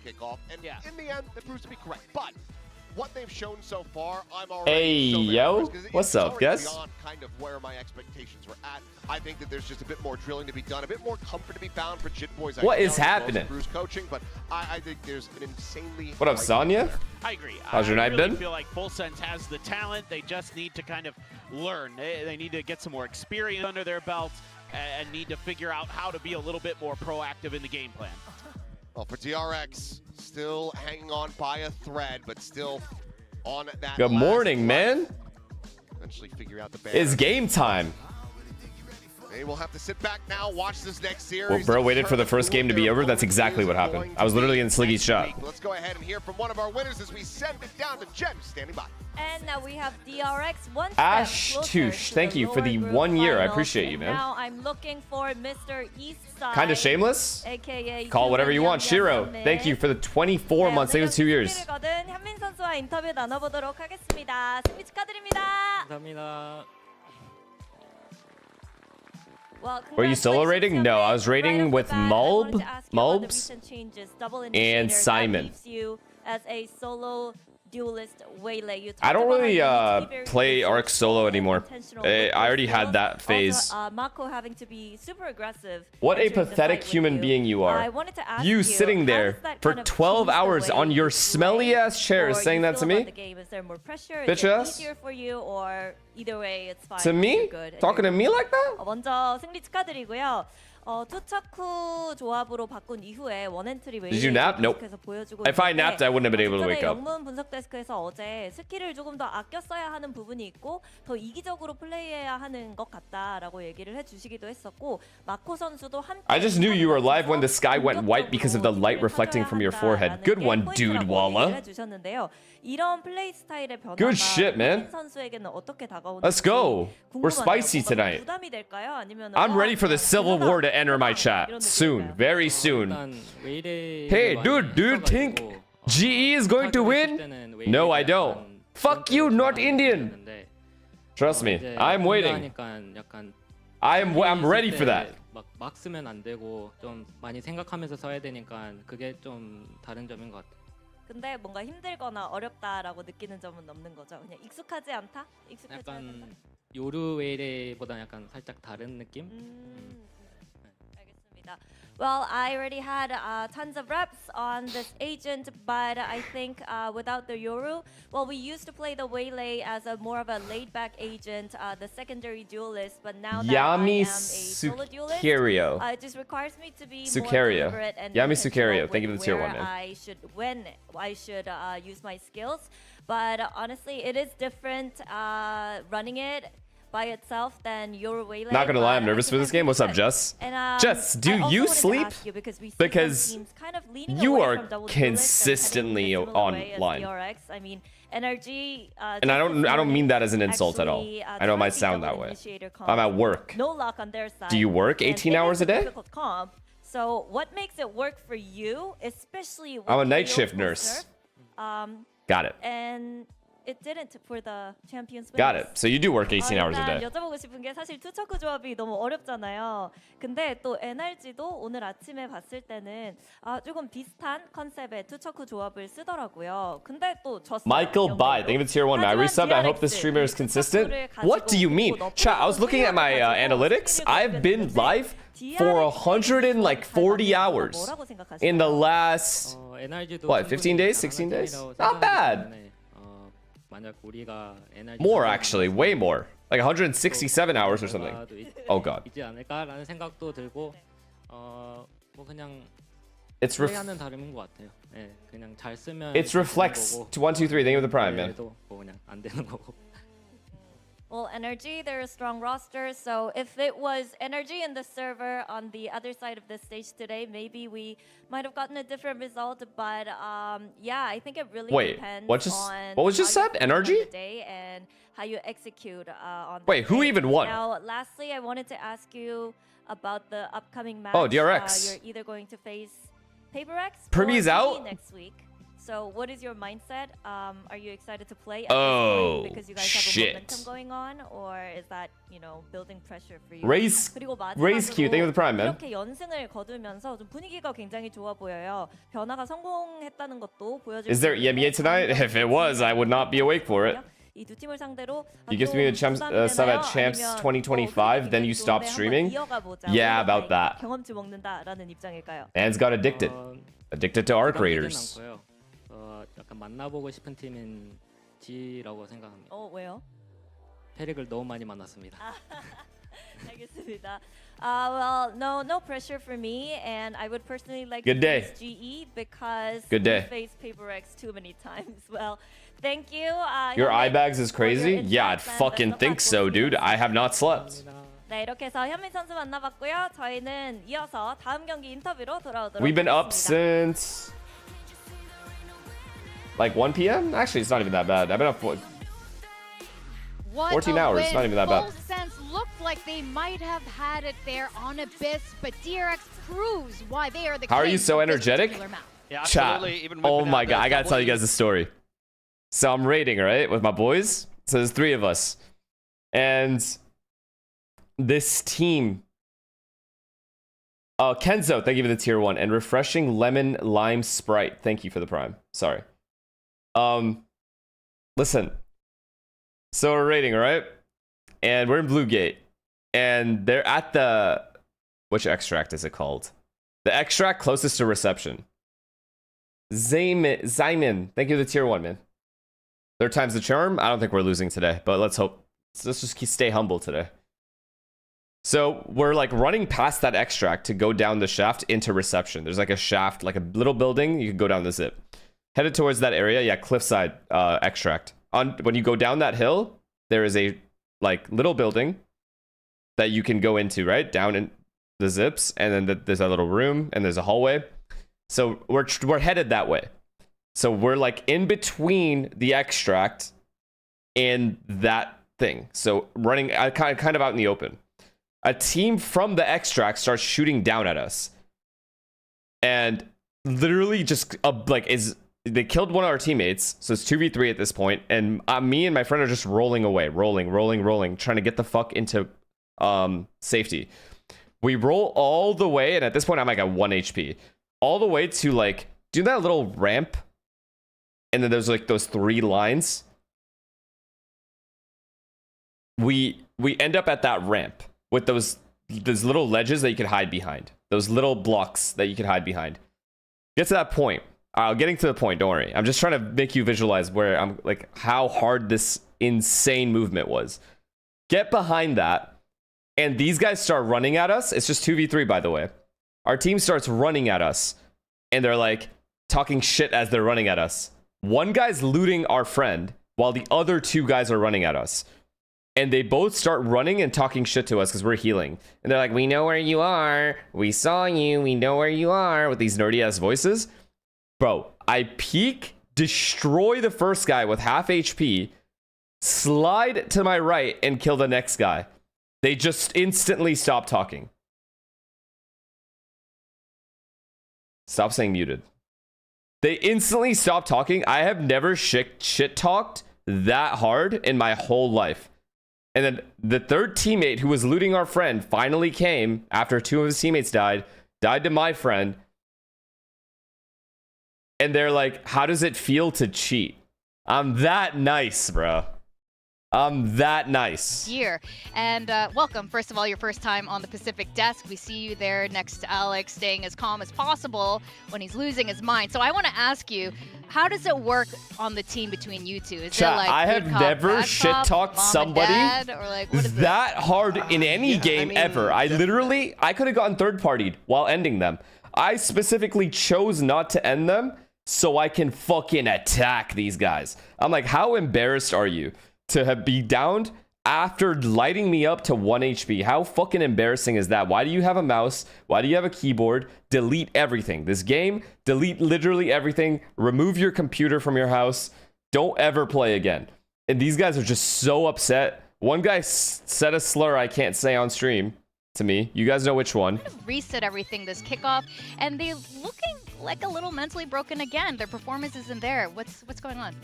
Kickoff, and Yeah. in the end, that proves to be correct. But what they've shown so far, I'm already Hey, so yo. impressed, 'cause What's it's up, already guys? beyond kind of where my expectations were at. I think that there's just a bit more drilling to be done, a bit more comfort to be found for Jit Boys. What is happening? Bruce coaching, but I think there's an insanely. What up, Sonya? I agree. How's your night really been? feel like Full Sense has the talent. They just need to kind of learn. They need to get some more experience under their belts and need to figure out how to be a little bit more proactive in the game plan. Well, for TRX, still hanging on by a thread, but still on that. Good morning, man. Eventually figure out the It's game time. They will have to sit back now, watch this next series. Well, bro waited for the first game to be over. That's exactly what happened. I was literally in Sliggy's shot. Let's go ahead and hear from one of our winners as we send it down to Jen, standing by. And now we have DRX one step Ash closer Touche, to thank you for the lower 1 year. I finals. appreciate you, man. Now I'm looking for Mr. Eastside. Kind of shameless. AKA Call whatever you want. Shiro, thank you for the 24 months. Thank you for 2 years. 거든 현민 선수와 인터뷰 나눠보도록 하겠습니다. 승리 축하드립니다. 감사합니다. Well, Were you solo rating? No, I was rating with Mulbs and Simon. As a solo duelist waylay. You I don't talked about really how you need to be very play specific Arc solo and anymore. intentional I with your already had skills. that phase. Also, Mako having to be super aggressive. What a entering the pathetic fight with human being you are. I wanted to ask You you sitting how there does that for kind of 12 change the hours way on your you smelly play, ass chair or saying you that to feel me? about the game? Is there more pressure? Bitch Is it ass? easier for you, or either way, it's fine. To you're me? good, and Talking to you're me like that? 먼저 승리 축하드리고요. 투척후 조합으로 바꾼 이후에 원엔트리 Did you nap? Nope. If I napped, I wouldn't have been able to wake up. 영문 분석 데스크에서 어제 스킬을 조금 더 아껴 써야 하는 부분이 있고 더 이기적으로 플레이해야 하는 것 같다라고 얘기를 해주시기도 했었고 마코 선수도 함께 I just knew you were alive when the sky went white because of the light reflecting from your forehead. Good one, dude, Walla. 해주셨는데요. 이런 플레이 스타일의 변화가 Good shit, man. 선수에게는 어떻게 다가오는지 Let's go. We're spicy 궁금하네요. tonight. 부담이 될까요? 아니면 I'm ready for the Civil War to enter my chat soon, very soon. Hey, dude, do you think GE is going to win? No, I don't. Fuck you, not Indian. Trust me, I'm waiting. I'm ready for that. 막 쓰면 안 되고 좀 많이 생각하면서 써야 되니까 그게 좀 다른 점인 것 같아요. 근데 뭔가 힘들거나 어렵다라고 느끼는 점은 없는 거죠. 그냥 익숙하지 않다? 익숙하지 않다. 약간 요르웨이레보다 약간 살짝 다른 느낌? 알겠습니다. Well, I already had tons of reps on this agent, but I think without the Yoru, well, we used to play the Waylay as a more of a laid-back agent, the secondary duelist, but now that I am a solo duelist, Sucario. it just requires me to be Sucario. more deliberate and Yami intentional Sucario. with Thank you for the tier where 1, man. I should use my skills. But honestly, it is different running it by itself than your Waylay. Not gonna lie, I'm nervous for this game. What's up, Jess? And, Jess, do you sleep? Because you are consistently online. I mean, NRG. And I don't mean that as an insult at all. I know it might sound that way. I'm at work. No luck on their side. Do you work 18 hours a day? So what makes it work for you, especially with I'm a night KO shift post nurse. nerf, Got it. and it didn't for the champions. Got it. So you do work 18 hours a 일단 day. 여쭤보고 싶은 게 사실 투척구 조합이 너무 어렵잖아요. 근데 또 NRG도 오늘 아침에 봤을 때는 조금 비슷한 컨셉의 투척구 조합을 쓰더라고요. 근데 또 졌어요. Michael Bai, thank you for tier 1, man. I resubbed. I hope this streamer is consistent. What do you mean? Chat, I was looking at my analytics. I've been live for 140 hours in the last, what, 15 days, 16 days? Not bad. More, actually, way more. Like 167 hours or something. Oh, God. 있지 않을까라는 생각도 들고 뭐 그냥 It's 플레이하는 다름인 것 같아요. 예, 그냥 잘 쓰면 It's reflex to 1, 2, 3. Thank you for the prime, man. 뭐 그냥 안 되는 거고. Well, NRG, they're a strong roster, so if it was NRG in the server on the other side of the stage today, maybe we might have gotten a different result. But yeah, I think it really depends on what was just how said? you play on NRG? the day and how you execute on the Wait, who day. even won? Now, lastly, I wanted to ask you about the upcoming match. Oh, DRX. You're either going to face PRX or Premi's GE out? next week. So what is your mindset? Are you excited to play at Oh, this point because you guys have a shit. momentum going on, or is that, you know, building pressure for you? Race 그리고 Q, thank you for the prime, man. 이렇게 연승을 거두면서 좀 분위기가 굉장히 좋아 보여요. 변화가 성공했다는 것도 보여줄 Is there EMEA tonight? If it was, I would not be awake for it. 이 두 팀을 상대로 You gives me the sub at Champs 2025, then you stop streaming? Yeah, about that. 경험치 먹는다라는 입장일까요? Man's got addicted. Addicted to Arc Raiders. 약간 만나보고 싶은 팀인 G라고 생각합니다. 왜요? 패릭을 너무 많이 만났습니다. 알겠습니다. Well, no pressure for me, and I would personally like Good to day. face GE because Good day. we faced PRX too many times. Well, thank you. Your eye bags is crazy? Yeah, I'd fucking think so, dude. I have not slept. 네, 이렇게 해서 현민 선수 만나봤고요. 저희는 이어서 다음 경기 인터뷰로 돌아오도록 We've been up 하겠습니다. since like 1 p.m. Actually, it's not even that bad. I've been up for 14 hours. It's not even that bad. Full sense looked like they might have had it there on Abyss, but DRX proves why they are the How are you kings so of this energetic? particular map. Yeah, Chat. absolutely. Even Oh whipping my out god, the I gotta tell you guys a story. So I'm raiding, right, with my boys. So there's 3 of us. And this team. Kenzo, thank you for the tier 1. And refreshing lemon lime Sprite. Thank you for the prime. Sorry. Listen. So we're raiding, right? And we're in Blue Gate. And they're at the... Which extract is it called? The extract closest to reception. Zyman, thank you for the tier 1, man. 3rd time's the charm. I don't think we're losing today, but let's hope. Let's just stay humble today. So we're like running past that extract to go down the shaft into reception. There's like a shaft, like a little building. You can go down the zip. Headed towards that area. Yeah, cliffside extract. When you go down that hill, there is a like little building that you can go into, right? Down in the zips, and then there's a little room, and there's a hallway. So we're headed that way. So we're like in between the extract and that thing. So running kind of out in the open. A team from the extract starts shooting down at us, and literally just they killed one of our teammates. So it's 2v3 at this point, and me and my friend are just rolling away, rolling, trying to get the fuck into safety. We roll all the way, and at this point I'm like at 1 HP, all the way to like do that little ramp, and then there's like those 3 lines. We end up at that ramp with those little ledges that you can hide behind, those little blocks that you can hide behind. Get to that point. Getting to the point, don't worry. I'm just trying to make you visualize where I'm like how hard this insane movement was. Get behind that, and these guys start running at us. It's just 2v3, by the way. Our team starts running at us, and they're like talking shit as they're running at us. One guy's looting our friend while the other 2 guys are running at us. And they both start running and talking shit to us because we're healing. And they're like, we know where you are. We saw you. We know where you are. With these nerdy ass voices. Bro, I peek, destroy the first guy with half HP, slide to my right, and kill the next guy. They just instantly stop talking. Stop saying muted. They instantly stop talking. I have never shit talked that hard in my whole life. And then the 3rd teammate who was looting our friend finally came after 2 of his teammates died to my friend. And they're like, how does it feel to cheat? I'm that nice, bro. I'm that nice. Year. And welcome, first of all, your first time on the Pacific desk. We see you there next to Alex, staying as calm as possible when he's losing his mind. So I want to ask you, how does it work on the team between you two? Is Chat, it like I have never shit-talked somebody that hard in any game ever. I could have gotten third-partied while ending them. I specifically chose not to end them so I can fucking attack these guys. I'm like, how embarrassed are you to have be downed after lighting me up to 1 HP? How fucking embarrassing is that? Why do you have a mouse? Why do you have a keyboard? Delete everything. This game, delete literally everything. Remove your computer from your house. Don't ever play again. And these guys are just so upset. One guy said a slur I can't say on stream. to me. You guys know which one. Reset everything this kickoff, and they're looking like a little mentally broken again. Their performance isn't there. What's going on?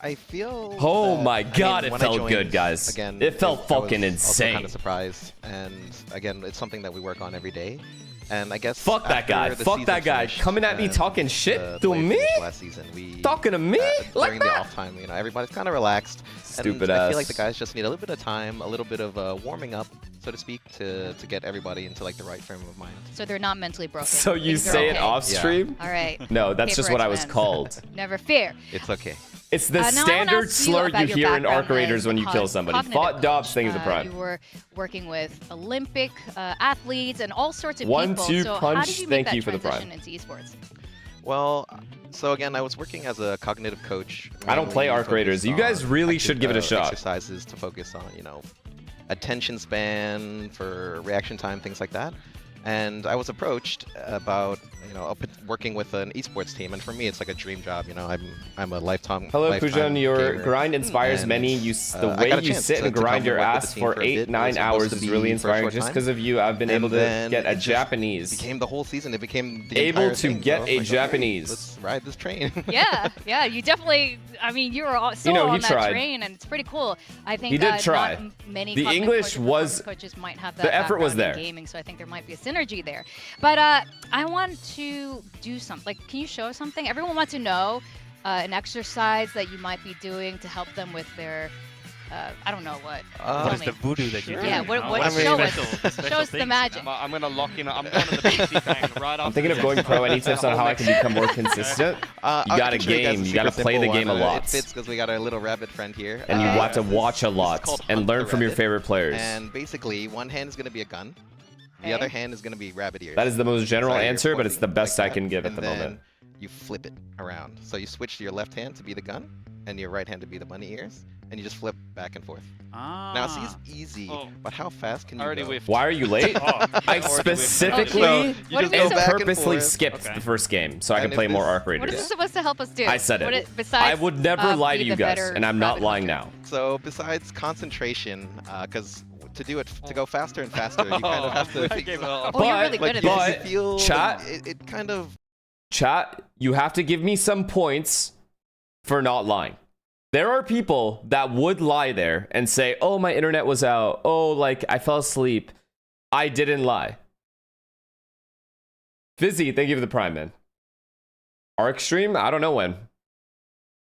I feel. Oh that, my God, when it I felt joined, good, guys. Again, it felt fucking I was insane. Also kind of surprised, and again, it's something that we work on every day. And I guess fuck that guy. Fuck that guy coming at me talking shit to me. Last season, we talking to me like during that. the off time, you know, everybody's kind of relaxed. Stupid and ass. I feel like the guys just need a little bit of time, a little bit of warming up, so to speak, to get everybody into like the right frame of mind. So they're not mentally broken. So you Things are say it okay. off stream? All right. No, that's just what I was fans. called. Never fear. It's okay. It's the Now I wanna standard ask slur about you your hear in background Arc Raiders as when you kill cog- somebody. cognitive Fought Dobbs, coach. thing of the prime. You were working with Olympic athletes and all sorts of 1, people. 2 so how punch, did you thank make you that for the transition prime. into esports? Well, so again, I was working as a cognitive coach. I don't play mainly Arc Raiders. focused You guys on really active, should give it a shot. Exercises to focus on, you know, attention span, for reaction time, things like that. And I was approached about, you know, working with an esports team, and for me, it's like a dream job. You know, I'm a lifetime. Hello, Pujan. Your gamer. grind inspires And, many. The I way got a you chance sit to and come grind and your work with the ass team for for a bit. 8, It 9 was hours supposed to is be really for a inspiring. short Just time. because of you, I've been able And to then get a it just Japanese. Became the whole season. It became the Able entire to thing. get So I was a like, Japanese. Okay, let's ride this train. Yeah, you definitely. I mean, you were still You know, he on that tried. train, and it's pretty cool. I think He did try. Not many The cognitive English coaches, was- performance coaches might have that. the effort was background in there. Gaming, so I think there might be a synergy there. But I want to do something. Like, can you show us something? Everyone wants to know an exercise that you might be doing to help them with their. I don't know what. Tell What is me. the voodoo that you do? Yeah, what I mean, show us? special Show us the things. magic. I'm gonna lock in. I'm going to the BC thing right I'm after thinking of this. going pro. Any tips on how I can become more consistent? You gotta game. You gotta play the game a lot. It fits because we got our little rabbit friend here. And you have to this is- watch a this is lot called and Hunt learn the from your Rabbit. favorite players. And basically, one hand is going to be a gun. The Okay. other hand is going to be rabbit ears. That is the most general So you're answer, but it's the pointing best like I can that, give at and the then moment. You flip it around. So you switch your left hand to be the gun, and your right hand to be the bunny ears, and you just flip back and forth. Now, see, it's easy, Oh. but how fast can you Already go? whiffed. Why are you late? Oh, I already specifically whiffed. You What just is go this? back and purposely forth. skipped Okay. the first game so I And can if play more this- Arc What is Raiders. this supposed to help us do? I said What it. besides, I would never lie to be you the guys, better and I'm not rabbit lying hunter. now. So besides concentration, because to do it to go faster and faster, you kind of have to. I gave up. Oh, you're really But- good at but- this. you feel Chat- it kind of. Chat, you have to give me some points for not lying. There are people that would lie there and say, oh, my internet was out. Oh, like, I fell asleep. I didn't lie. Fizzy, thank you for the prime, man. Arc stream? I don't know when.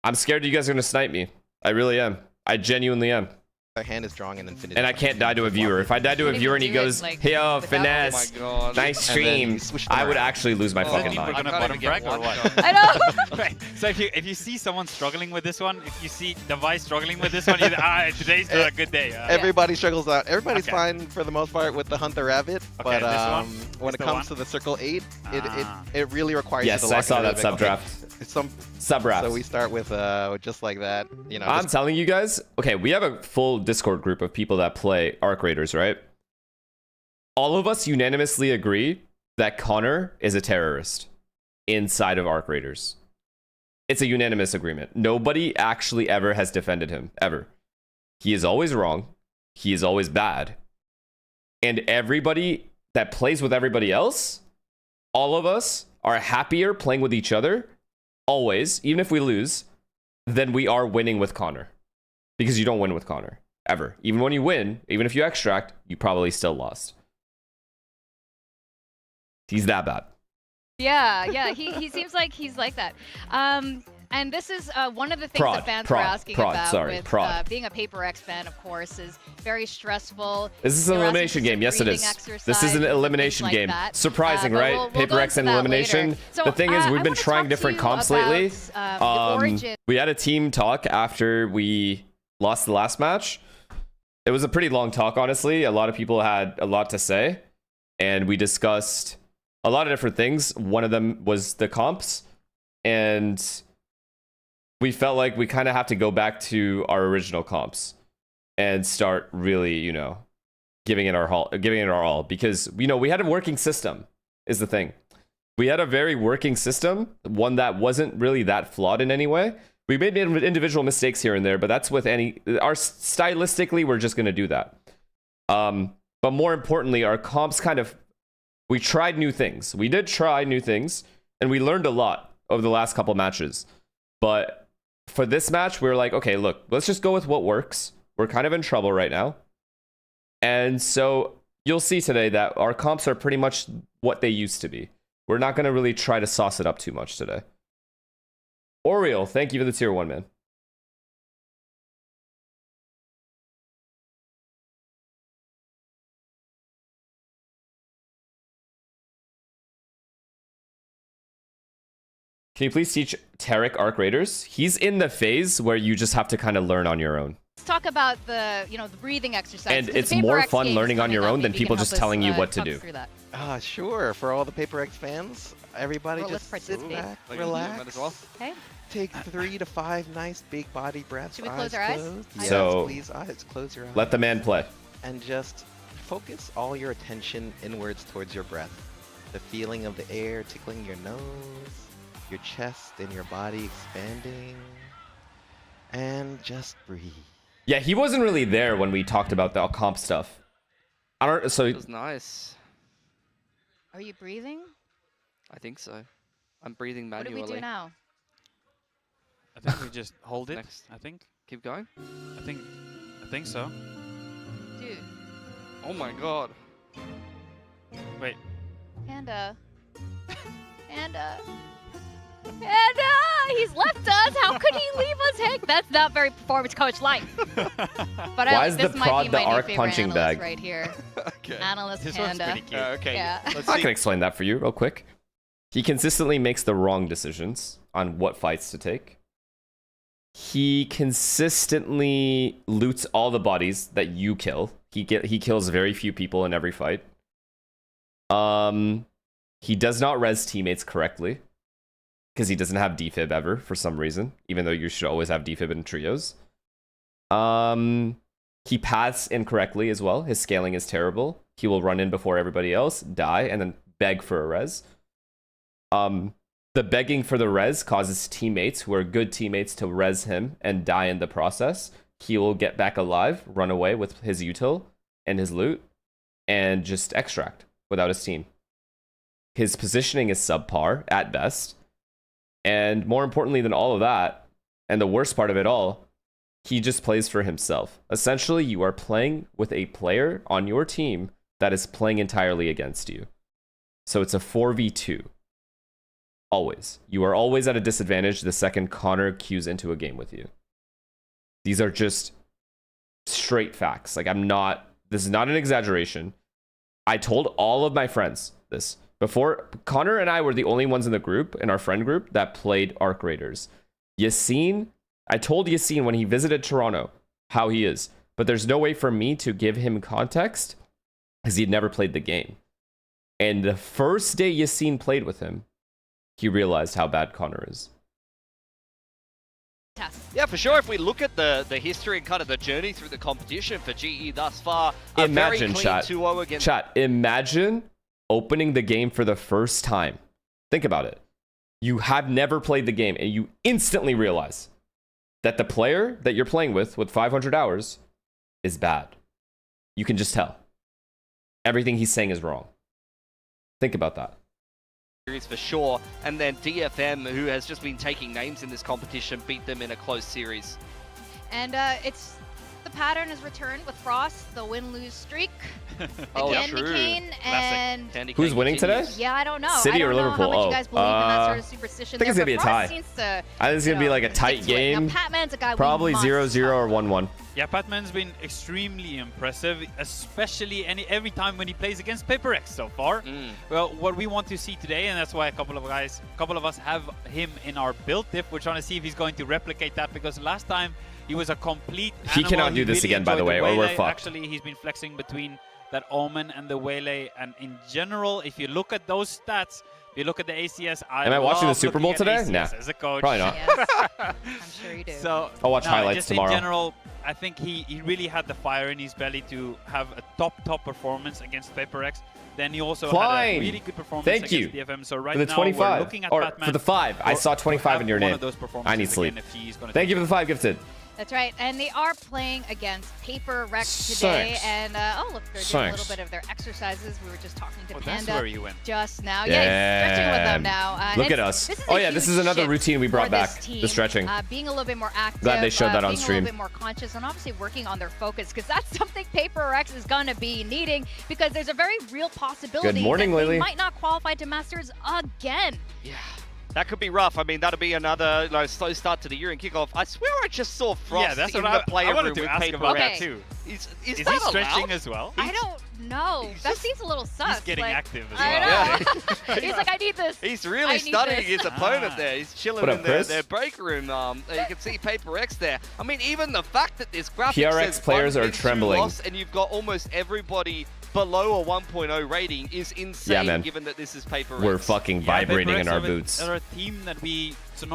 I'm scared you guys are going to snipe me. I really am. I genuinely am. Their hand is drawing an infinity. And I can't die to a viewer. If I die to a Can't viewer and even he do it, goes, like, hey, yo, without- finesse, Oh my god. nice And then stream, you switch them I would around. actually lose my Oh, fucking people are mind. gonna I can't bottom even frag get or one what? shot. I know. Right. So if you see someone struggling with this one, if you see Device struggling with this one, you today's a good day. Everybody struggles out. Everybody's Okay. fine for the most part with the Hunt the Rabbit, Okay, but this one? when Is it the comes one? to the Circle 8, Ah. it really requires Yes, you to I lock saw in a that little bit. Okay, sub-draft. it's some Sub-draft. So we start with just like that, you know. I'm just- telling you guys, okay, we have a full Discord group of people that play Arc Raiders, right? All of us unanimously agree that Connor is a terrorist inside of Arc Raiders. It's a unanimous agreement. Nobody actually ever has defended him, ever. He is always wrong. He is always bad. And everybody that plays with everybody else, all of us are happier playing with each other, always, even if we lose, than we are winning with Connor. Because you don't win with Connor, ever. Even when you win, even if you extract, you probably still lost. He's that bad. Yeah, he seems like he's like that. And this is one of the things Prod, that fans prod, were asking prod, about sorry, with prod. being a PRX fan, of course, is very stressful. This is an They're asking elimination for game. some Yes, it breathing is. This is exercises an and elimination things like game. that. Surprising, But right? we'll Paper go X into and that elimination. later. So, The thing is, I we've been wanna trying talk different to you comps about, lately. the origin. We had a team talk after we lost the last match. It was a pretty long talk, honestly. A lot of people had a lot to say. And we discussed a lot of different things. One of them was the comps. And we felt like we kind of have to go back to our original comps and start really, you know, giving it our all, because, you know, we had a working system is the thing. We had a very working system, one that wasn't really that flawed in any way. We made individual mistakes here and there, but that's with any, stylistically, we're just going to do that. But But more importantly, our comps we tried new things. We did try new things, and we learned a lot over the last couple matches. But for this match, we were like, okay, look, let's just go with what works. We're kind of in trouble right now. And so you'll see today that our comps are pretty much what they used to be. We're not going to really try to sauce it up too much today. Oriel, thank you for the tier 1, man. Can you please teach Tarek Arc Raiders? He's in the phase where you just have to kind of learn on your own. Let's talk about the breathing exercise. And it's more fun learning on your own than people just telling you what to do. Sure. For all the PRX fans, everybody just sit back, relax. Okay. Take 3 to 5 nice big body breaths. Should we close our eyes? Yes, so please, eyes. Close your eyes. Let the man play. And just focus all your attention inwards towards your breath. The feeling of the air tickling your nose, your chest and your body expanding, and just breathe. Yeah, he wasn't really there when we talked about the comp stuff. So It was nice. Are you breathing? I think so. I'm breathing What manually. do we do now? I think we just hold it. Next. I think. Keep going. I think so. Dude. Oh my god. Wait. Panda. He's left us. How could he leave us? Heck, that's not very performance coach-like. But Why is this the might prod be the my new arc favorite punching analyst bag? right here. Okay. Analyst This Panda. one's pretty cute. Okay. Yeah. Let's I see. can explain that for you real quick. He consistently makes the wrong decisions on what fights to take. He consistently loots all the bodies that you kill. He kills very few people in every fight. He does not res teammates correctly because he doesn't have defib ever for some reason, even though you should always have defib in trios. He paths incorrectly as well. His scaling is terrible. He will run in before everybody else, die, and then beg for a res. The begging for the res causes teammates who are good teammates to res him and die in the process. He will get back alive, run away with his util and his loot, and just extract without his team. His positioning is subpar at best. And more importantly than all of that, and the worst part of it all, he just plays for himself. Essentially, you are playing with a player on your team that is playing entirely against you. So it's a 4v2. Always. You are always at a disadvantage the second Connor queues into a game with you. These are just straight facts. Like, this is not an exaggeration. I told all of my friends this. Before, Connor and I were the only ones in the group, in our friend group, that played Arc Raiders. Yassine, I told Yassine when he visited Toronto how he is, but there's no way for me to give him context because he'd never played the game. And the first day Yassine played with him, he realized how bad Connor is. Yeah, for sure. If we look at the history and kind of the journey through the competition for GE thus far, Imagine, a very clean chat. 2-0 against... Chat, imagine opening the game for the first time. Think about it. You have never played the game, and you instantly realize that the player that you're playing with 500 hours is bad. You can just tell. Everything he's saying is wrong. Think about that. For sure, and then DFM, who has just been taking names in this competition, beat them in a close series. And it's the pattern is returned with Frost, the win-lose streak, the Oh, Candy true. Cane, and Candy Who's cane winning today? continues. yeah, I don't know. City I don't or know Liverpool? how much you guys believe in that sort of superstition. I think it's there, gonna be a but Frost tie. seems to, I think it's going to be like a tight stick to it. game. Now, Patman's a guy we Probably must 0-0 or 1-1. Yeah, Patman's been extremely impressive, especially every time when he plays against PRX so far. Well, what we want to see today, and that's why a couple of us have him in our build tip. We're trying to see if he's going to replicate that, because last time he was a complete He animal. cannot do this really again, by the enjoyed way, or we're Waylay. fucked. Actually, he's been flexing between that Omen and the Waylay, and in general, if you look at those stats, if you look at the ACS, Am I watching the love Super Bowl looking at today? ACS Nah, as a coach. probably not. Yes, I'm sure you do. So I'll watch no, highlights just tomorrow. In general, I think he really had the fire in his belly to have a top performance against PRX. Then he also had a really good performance Thank against you. DFM. So right For the now 25. we're looking at Or Batman for the 5. I saw 25 in your one name. of those I need performances sleep. again if he's gonna Thank you for the 5 gifted. That's right, and they are playing against PRX today, Thanks. and oh look, they're doing a little Thanks. bit of their exercises. We were just talking to That's Panda where you went. just now. Yeah, he's stretching with them now. Look and at us. This is Oh a yeah, this huge is another shift routine we for brought this back. team, The stretching. being a little bit more active. Glad they showed that on being stream. a little bit more conscious, and obviously working on their focus, because that's something PRX is going to be needing, because there's a very real possibility Good morning, that Lily. they might not qualify to Masters again. Yeah. That could be rough. I mean, that'll be another slow start to the year in kickoff. I swear I just saw Frost Yeah, that's in what the I player wanted room to with ask paper about Okay. that too. Is Is that he stretching allowed? as well? I don't know. he's That just- seems a little sus. He's getting like, active as I well. know. He's like, I need this. He's I really need studying this. his opponent there. He's chilling What up, in their, Chris? their break room. You can see PRX there. I mean, even the fact that this graphic PRX says players 1 are win, 2 trembling. loss, and you've got almost everybody below a 1.0 rating is insane, Yeah, man. given that this is PRX. We're fucking Yeah, vibrating in PRX our are a- boots. They're a team that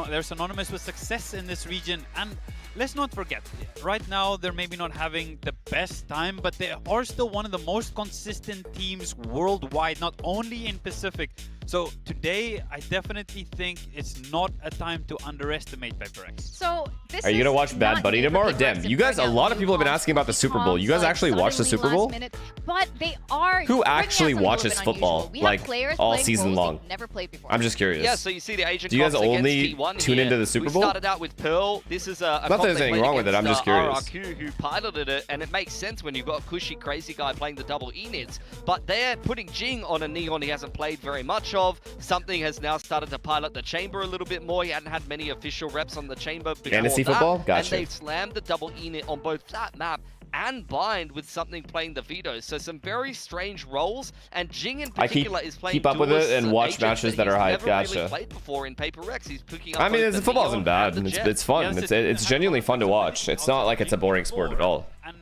they're synonymous with success in this region, and let's not forget, right now they're maybe not having the best time, but they are still one of the most consistent teams worldwide, not only in Pacific. So today, I definitely think it's not a time to underestimate PRX. So this Are you gonna is watch Bad not Bunny new for tomorrow? PRX Damn, to you guys, a bring out lot of new people have been comps, asking about the Super Bowl. You guys actually watch the suddenly Super Bowl? last minute, but they are Who bringing out actually something a little watches bit football, unusual. We have like, players all playing season roles long? they've never played before. I'm just curious. Yeah, so you see the Agent Do you guys comps against only T1 tune here. into the Super We Bowl? started out with Pearl. This is a Not that comp there's they anything played wrong with it, I'm against, just curious. RRQ, who piloted it, and it makes sense when you've got a cushy, crazy guy playing the double E-nits. But they're putting Jing on a Neon he hasn't played very much of. Something has now started to pilot the Chamber a little bit more. He hadn't had many official reps on the Chamber before Fantasy that. football? And Gotcha. they've slammed the double E-nit on both that map and Bind with something playing the Vetoes. So some very strange roles, and Jing in I keep- particular is playing keep up with it duelists and and watch agents matches that he's are hype. never really Gotcha. played before in PRX. He's picking up I mean, both the football Neon isn't bad. and the It's, Jet. it's fun. It's genuinely fun to watch. It's not like it's a boring sport at all. And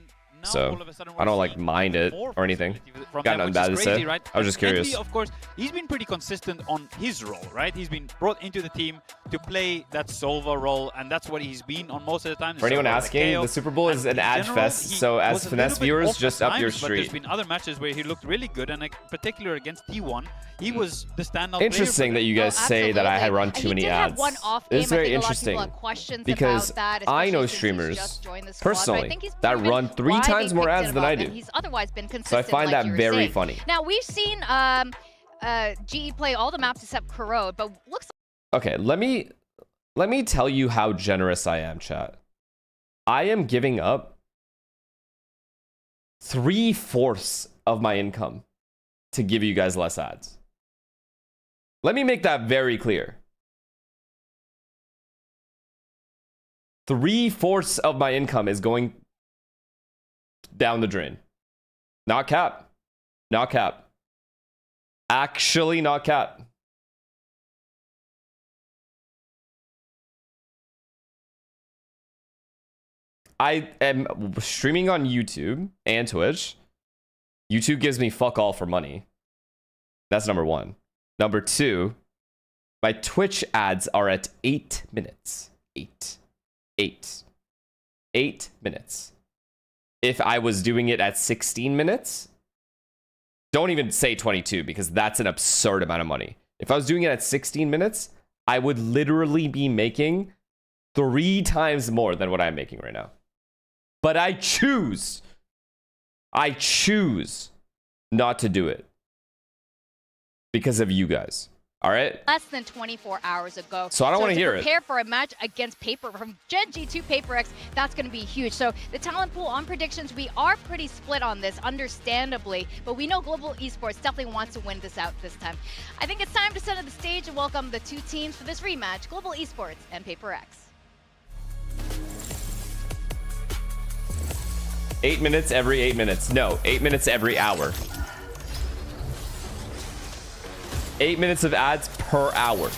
now So, all of a sudden I we're don't like seeing mind it more or anything. flexibility from Got them, nothing which bad is to crazy, say. right? I was just And curious. Envy, of course, he's been pretty consistent on his role, right? He's been brought into the team to play that Sova role, and that's what he's been on most of the time. For anyone Sova, asking, KO. the Super Bowl is And an in ad general, fest, he so as was a FNS little bit viewers, off at just up your times, but there's street. been other matches where he looked really good, and in particular against T1, he was the standout Interesting player that you guys say that I had run too many ads. Have one off It's game. I very think a lot of interesting people have questions because about that, I know especially since he's streamers just joined the squad, but I personally think he's that proven run 3 why they times more picked ads him than up, I and do. He's otherwise been consistent. So I find like that you were very saying. funny. Now we've seen GE play all the maps except Corrode, but looks Okay, let me tell you how generous I am, chat. I am giving up 3/4 of my income to give you guys less ads. Let me make that very clear. 3/4 of my income is going down the drain. Not cap. Not cap. Actually not cap. I am streaming on YouTube and Twitch. YouTube gives me fuck all for money. That's number 1. Number 2, my Twitch ads are at 8 minutes. 8 minutes. If I was doing it at 16 minutes, don't even say 22 because that's an absurd amount of money. If I was doing it at 16 minutes, I would literally be making 3 times more than what I'm making right now. But I choose not to do it because of you guys. All right? less than 24 hours ago. So I don't want to hear it. Prepare for a match against Paper from Gen G to PRX. That's going to be huge. So the talent pool on predictions, we are pretty split on this, understandably, but we know Global Esports definitely wants to win this out this time. I think it's time to center the stage and welcome the 2 teams for this rematch, Global Esports and PRX. 8 minutes every 8 minutes. No, 8 minutes every hour. 8 minutes of ads per hour.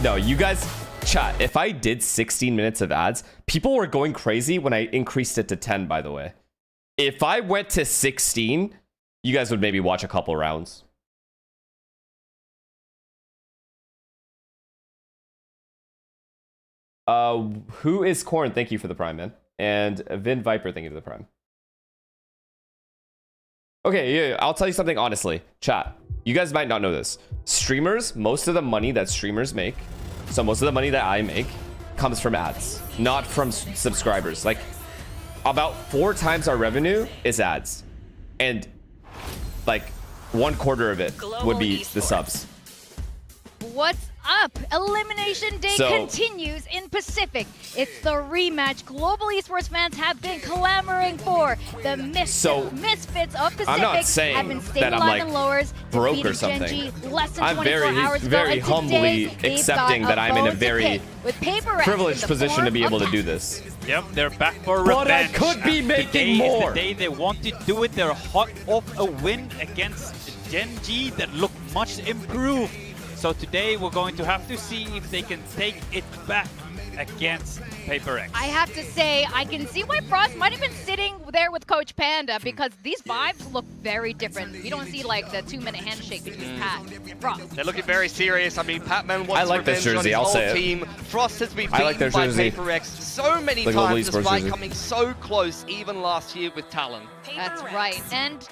No, you guys, chat, if I did 16 minutes of ads, people were going crazy when I increased it to 10, by the way. If I went to 16, you guys would maybe watch a couple rounds. Who is Corn? Thank you for the prime, man. And Vin Viper, thank you for the prime. Okay, yeah, I'll tell you something honestly. Chat, you guys might not know this. Streamers, most of the money that streamers make, so most of the money that I make, comes from ads, not from subscribers. Like, about 4 times our revenue is ads. And, like, 1/4 of it would be the subs. What's up? Elimination Day continues in Pacific. It's the rematch global esports fans have been clamoring for. The misfits of Pacific I'm not saying have been staying that I'm alive like and lowers, broke or defeating Gen something. G less than I'm 24 hours ago, very and humbly today, they've accepting got that a I'm in a bone to very pick with PRX privileged in the position to form be able of to do this. Yep, they're back for But I revenge. could be making Today more. is the day they want to do it. They're hot off a win against Gen G that looked much improved. So today we're going to have to see if they can take it back against PRX. I have to say, I can see why Frost might have been sitting there with Coach Panda, because these vibes look very different. We don't see like the 2-minute handshake between Pat and Frost. They're looking very serious. I mean, Patman wants I like this revenge on jersey, his I'll whole say it. team. Frost has been I like beaten their by jersey. PRX so many The global times esports despite jersey. coming so close even last year with Talon. That's right. And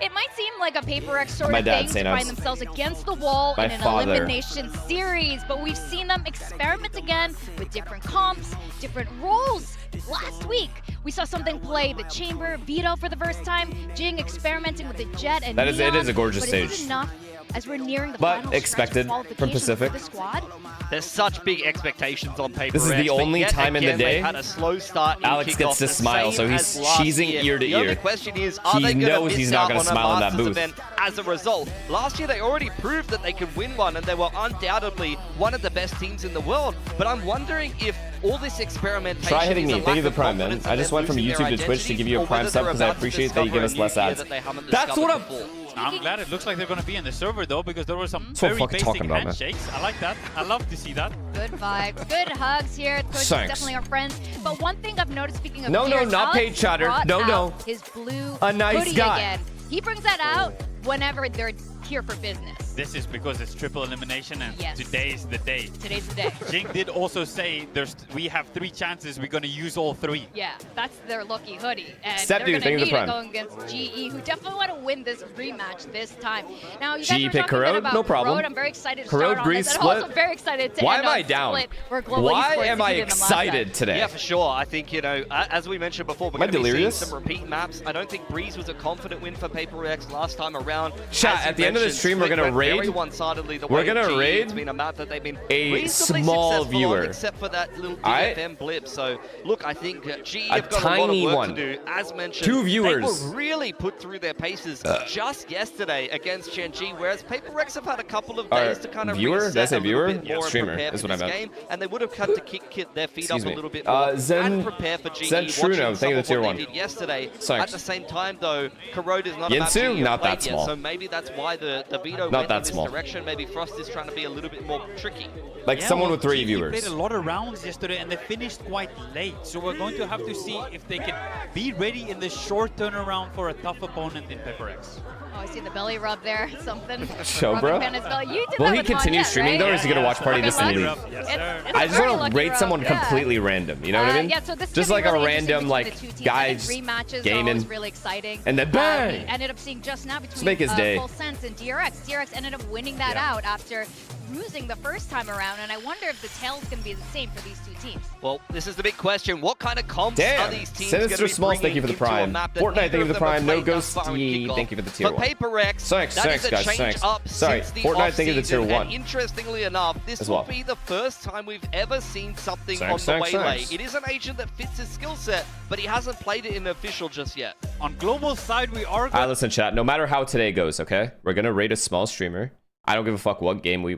it might seem like a PRX sort My of dad thing to saying find I was- themselves against the wall My in an father. elimination series, but we've seen them experiment again with different comps, different roles. Last week, we saw something play the Chamber, Vito for the first time, Jing experimenting with the Jet and It is Neon, a gorgeous but is stage. it enough as we're nearing the But final stretch of expected from qualification Pacific. for the squad? There's such big expectations on PRX. This is the but only yet time in the again, they day had a slow start in Alex gets Kickoff, to the smile, same so he's as last cheesing year. ear to The only ear. question is, are He they going to knows miss he's not out gonna on a smile in that Masters booth. event as a result? Last year, they already proved that they could win one, and they were undoubtedly one of the best teams in the world. But I'm wondering if all this experimentation Try hitting is a me. Thank you lack the of prime, man. confidence I and just they're went from losing their YouTube to Twitch to give you a identity, prime or sub whether because they're I about to appreciate that you give us discover a less new gear ads. that they haven't That's discovered what I'm... before. I'm glad it looks like they're going to be in the server though, because there were some That's what I'm very fucking basic talking about, man. handshakes. I like that. I love to see that. Good vibes, good hugs here. Coach is Thanks. definitely our friends. But one thing I've noticed, speaking of No, no, beers, not Alex paid chatter. brought No, no. out his blue A nice hoodie guy. again. He brings that out whenever they're here for business. This is because it's triple elimination, and Yes. today's the day. Today's the day. Jing did also say we have 3 chances. We're going to use all 3. Yeah, that's their lucky hoodie. And Step they're dude, going thank to you need for it the going against GE, who definitely want to win this rematch this time. Now, you guys GE were pick talking a bit Corrode? about No problem. Corrode. I'm very excited to Corrode, start on Breeze, this. And split. I'm also very excited to Why end am I on down? Split, where Global Why Esports am I defeated them last time. excited today? Yeah, for sure. I think, you know, as we mentioned before, we're Am I going to be seeing delirious? some repeat maps. I don't think Breeze was a confident win for PRX last time around. Chat, As you at the end of the mentioned, stream, we're Split gonna went raid. very one-sidedly the We're way gonna GE. raid It's been a map that they've been a reasonably small successful on, viewer. except for that little Alright. DFM blip. So, look, I think GE A have got a lot of tiny work one. to do. As mentioned, 2 viewers. they were really put through their paces just yesterday against Gen G, whereas PRX have had a couple of days to kind of viewer? Did I reset say a little viewer? bit Yeah, more streamer and prepare is for what I this meant. game, and they would have had to kick their feet Excuse up me. a little bit more Zen- and prepare for GE. Zen watching Truno, some thank you of for tier what 1. they did yesterday. Thanks. At the same time, though, Corrode is not Yinsu? about GE Not that yet, small. so maybe that's why the veto Not went that in this small. direction. Maybe Frost is trying to be a little bit more tricky. Like Yeah, someone well, with 3 GE viewers. played a lot of rounds yesterday, and they finished quite late. So we're going to have to see if they can be ready in the short turnaround for a tough opponent in PRX. Oh, I see the belly rub there. Something. Show, rubbing bro. Panda's belly. You did Will that he with continue Monjet, streaming right? though, or is he gonna watch party Lucky this and luck. leave? Yes, It's sir. a I just very want to lucky rate rub, someone yeah. completely random. You know what I mean? Yeah, so this is Just gonna like be a really interesting random between like the two teams. guy I just think rematches are gaming, always really exciting. and then We bang. ended up seeing just now between make his day. Full Sense and DRX. DRX ended up winning that Yeah. out after losing the first time around, and I wonder if the tail's going to be the same for these two teams. Well, this is the big question. What kind of comps Damn. are these teams Sinister going to be Smalls, thank you for the bringing into a prime. map that Fortnite, thank neither you for of the them have prime. No played thus far in Ghosty, Kickoff? thank you for the tier For 1. PRX, Thanks, that is a guys, change thanks. up Sorry, since the Fortnite, thank you for the tier off-season, 1. and interestingly enough, this As will well. be the first time we've ever seen something Thanks, on the thanks, Waylay. thanks. It is an agent that fits his skill set, but he hasn't played it in official just yet. On global side, we are Alright, listen, chat. No matter how today goes, okay? We're gonna rate a small streamer. I don't give a fuck what game we're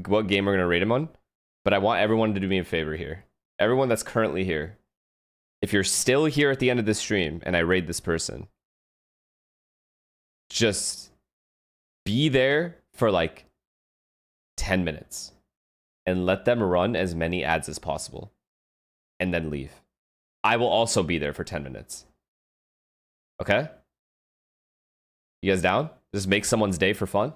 gonna rate him on. But I want everyone to do me a favor here. Everyone that's currently here. If you're still here at the end of the stream and I raid this person, just be there for like 10 minutes and let them run as many ads as possible and then leave. I will also be there for 10 minutes. Okay? You guys down? Just make someone's day for fun?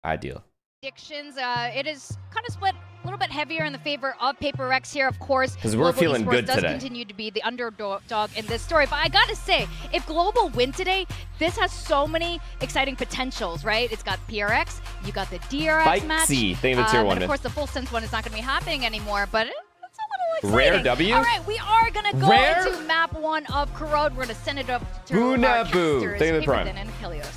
Ideal. Predictions, it is kind of split a little bit heavier in the favor of PRX here, of course. Because we're Global feeling Esports good does today. continue to be the underdog in this story. But I gotta say, if Global win today, this has so many exciting potentials, right? It's got PRX, you got the DRX match. Fight-C. Thank you for tier 1. And of course, the full sense one is not gonna be happening anymore, but it's a little Rare exciting. W? All right, we are gonna go Rare? into map 1 of Corrode. We're gonna send it up to Boo our na boo. casters, Thank you for the prime. Paperden and Kilios.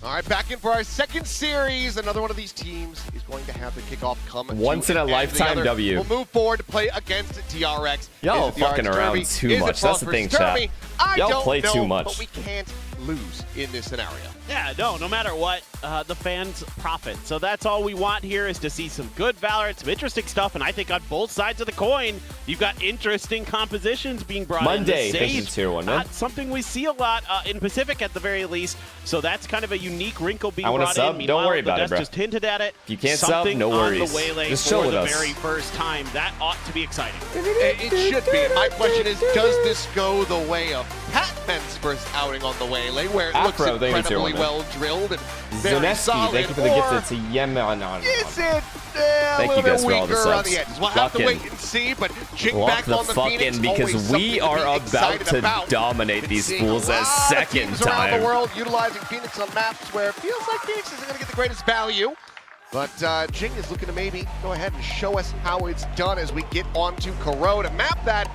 All right, back in for our second series. Another one of these teams is going to have the kickoff come Once to in a an end. lifetime The other W. will move forward to play against DRX. Y'all Is it fucking DRX around Derby? too Is it much. That's the Frost thing, versus chat. Derby? I Y'all don't play know, too much. but we can't lose in this scenario. Yeah, no matter what, the fans profit. So that's all we want here is to see some good Valorant, some interesting stuff, and I think on both sides of the coin, you've got interesting compositions being brought Monday, in. thank you, tier 1, man. Not something we see a lot in Pacific at the very least, so that's kind of a unique wrinkle being I wanna brought sub. in. Don't worry Meanwhile, about it, bro. just hinted at it. If you can't Something sub, no on worries. the Waylay Just for chill with the us. very first time. That ought to be exciting. It should be. My question is, does this go the way of Patman's first outing on the Waylay, where it looks Afro, thank you, tier 1, incredibly man. well drilled and very Zoneski, solid, thank you for the or gifted to Yemen. is it a Thank little you guys bit for all the weaker around subs. the edges? We'll have to Lock wait in. and see, but Jing Lock back the on the fuck Phoenix, in because always we something are to be about excited to about. dominate Been these seeing fools a a lot of second teams around time. the world utilizing Phoenix on maps where it feels like Phoenix isn't going to get the greatest value. But Jing is looking to maybe go ahead and show us how it's done as we get onto Corrode, a map that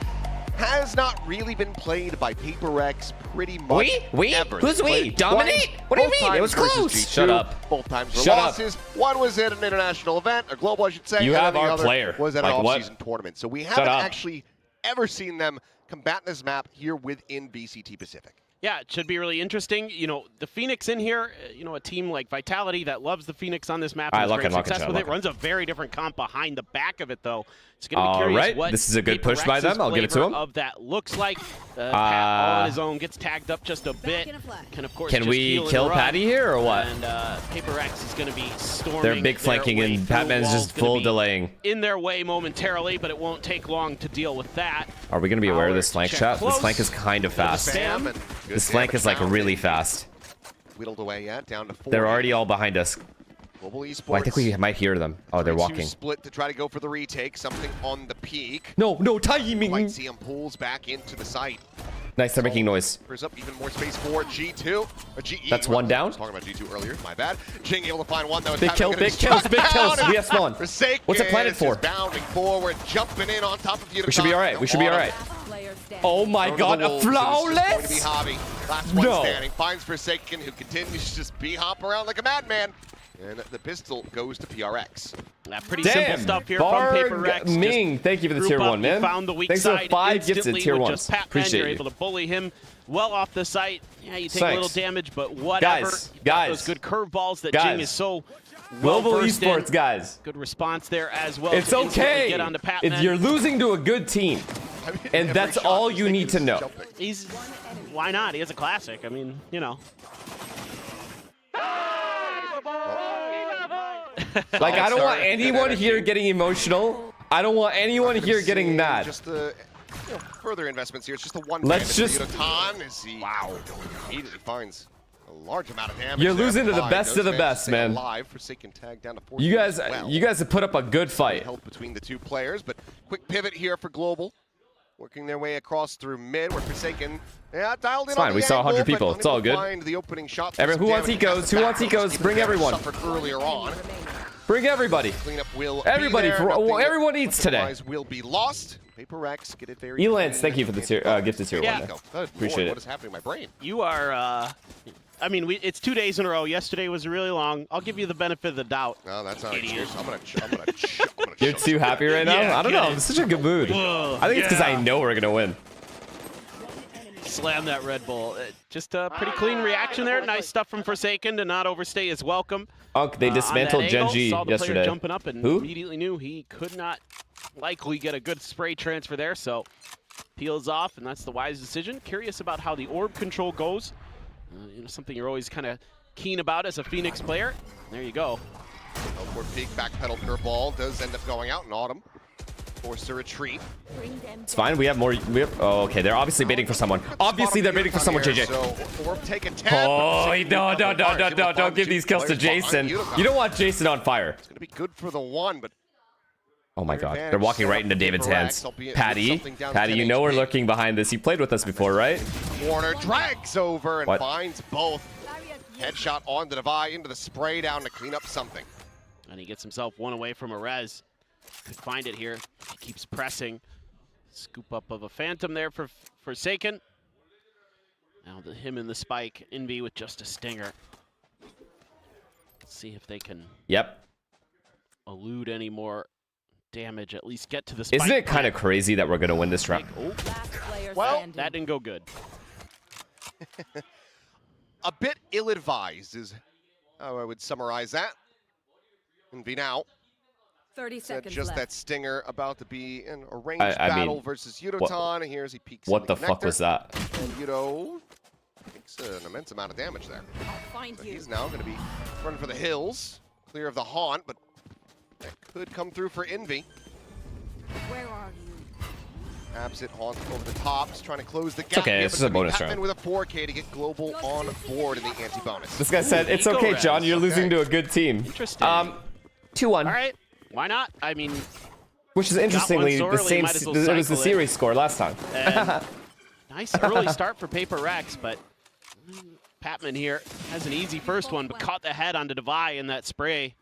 has not really been played by PRX pretty much ever. Who's They we? played Dominate? twice, What do you both mean? It was times versus close. G2. Shut up. Both times were Shut up. losses. One was at an international event, or global, I should say. You and have the our other player. was at Like an what? off-season tournament. So we Shut haven't up. actually ever seen them combat this map here within VCT Pacific. Yeah, it should be really interesting. You know, the Phoenix in here, you know, a team like Vitality that loves the Phoenix on this map and has great success with it, runs a very different comp behind the back of it, though. It's going to be curious what this is a good push by them. I'll give it to him. of that looks like. Pat all on his own gets tagged up just a bit. Can, of course, Can just we heal and kill run. Patty here or what? And PRX is going to be storming. They're big flanking their way and through. Patman's Wall's just gonna full be delaying. in their way momentarily, but it won't take long to deal with that. Are we going to be aware of this flank Check shot? close. This flank is kind of fast. Spam and good This flank damage is like found. really fast. Whittled away yet, down to 4. They're already all behind us. Global Esports. Well, I think we might hear them. Oh, they're 3-2 walking. split to try to go for the retake. Something on the peak. No timing. Might see him pulls back into the site. Nice, they're making noise. There's up even more space for G2. Or GE. That's one down. I was talking about G2 earlier. My bad. Jing able to find one that was Big kill, big kills, big kills. We have spawn. Forsaken What's it planted for? is bounding forward, jumping in on top of you. We should be all right. We should be all right. Oh my god, a flawless! Last one No. standing. Finds Forsaken, who continues to just bee-hop around like a madman. And the pistol goes to PRX. Pretty simple stuff here from PRX. Ming, thank you for the tier 1, man. Found the weak Thanks for side 5 gifted instantly tier with 1s. just Patman. Appreciate You're you. able to bully him well off the site. Yeah, you take a little Thanks. damage, but whatever. Guys, those good curveballs that guys. Jing is so Global well-versed Esports, in. guys. Good response there as well. It's to instantly okay Get onto Patman. if you're losing to a good team. I mean, And every that's shot all he's you taking need to is know. jumping. Why not? He has a classic. I mean, you know. Like, I don't want anyone here getting emotional. I don't want anyone here getting mad. Just the further investments here. It's just the one. Let's just- Yutan as he immediately finds a large amount of damage. You're there. losing to the Fine. best Those of the fans best, stay man. Alive. Forsaken tag down to 4. You guys have put up a good fight. Held between the two players, but quick pivot here for Global. Working their way across through mid, where Forsaken, dialed in. It's fine, on we the saw angle, 100 but people. It's all unable to good. find the opening shot. Who wants ecos? Who wants ecos? Bring everyone. Suffered earlier on. Bring everybody. Cleanup will Everybody, be there. Nothing everyone eats today. otherwise will be lost. PRX get it very. Elance, clean. thank you for the gifted tier 1. Yeah. man. Good Lord, Appreciate it. What is happening in my brain? You are, I mean, it's 2 days in a row. Yesterday was really long. I'll give you the benefit of the doubt. No, that's not an Idiot. excuse. I'm gonna You're too happy right now? Yeah, I don't know. get I'm it. in such a good mood. I think it's because I know we're gonna win. Slam that Red Bull. Just a pretty clean reaction there. Nice stuff from Forsaken to not overstay his welcome. They dismantled on that angle, Genji saw the yesterday. player jumping up and Who? immediately knew he could not likely get a good spray transfer there, so peels off, and that's the wise decision. Curious about how the orb control goes. You know, something you're always kind of keen about as a Phoenix player. There you go. Upward peak, backpedal curveball does end up going out in Autumn. Forced to retreat. It's fine. We have more. Oh, okay. They're obviously baiting for someone. Obviously, they're baiting for someone, JJ. So, Orb take a tap. Oh, no. Don't give these kills to Jason. You don't want Jason on fire. It's going to be good for the one, but oh my god. They're walking right into David's hands. Patty, you know we're lurking behind this. You played with us before, right? Warner drags over and What? finds both. Headshot on the Devi into the spray down to clean up something. And he gets himself one away from a res. Could find it here. He keeps pressing. Scoop up of a Phantom there for Forsaken. Now him and the Spike. Envy with just a stinger. Let's see if they can elude any more damage. At least get to the Spike. Isn't it kind of crazy that we're going to win this round? Oh. Well, that didn't go good. A bit ill-advised is how I would summarize that. Envy now. 30 seconds just left. That stinger about to be in a ranged battle mean, versus Yudotan, and here's he peeks. What the fuck was that? And Yudo takes an immense amount of damage there. I'll find you. He's now going to be running for the hills, clear of the haunt, but that could come through for Envy. Where are you? Absent haunt over the top, just trying to close the gap. It's okay, this is a bonus round. With a 4K to get global on board in the anti-bonus. This guy said, it's okay, John, you're losing to a good team. Interesting. 2-1. All right, why not? I mean, which is interestingly the same. It was the series score last time. Nice early start for PRX, but Patman here has an easy first one, but caught the head onto Devi in that spray.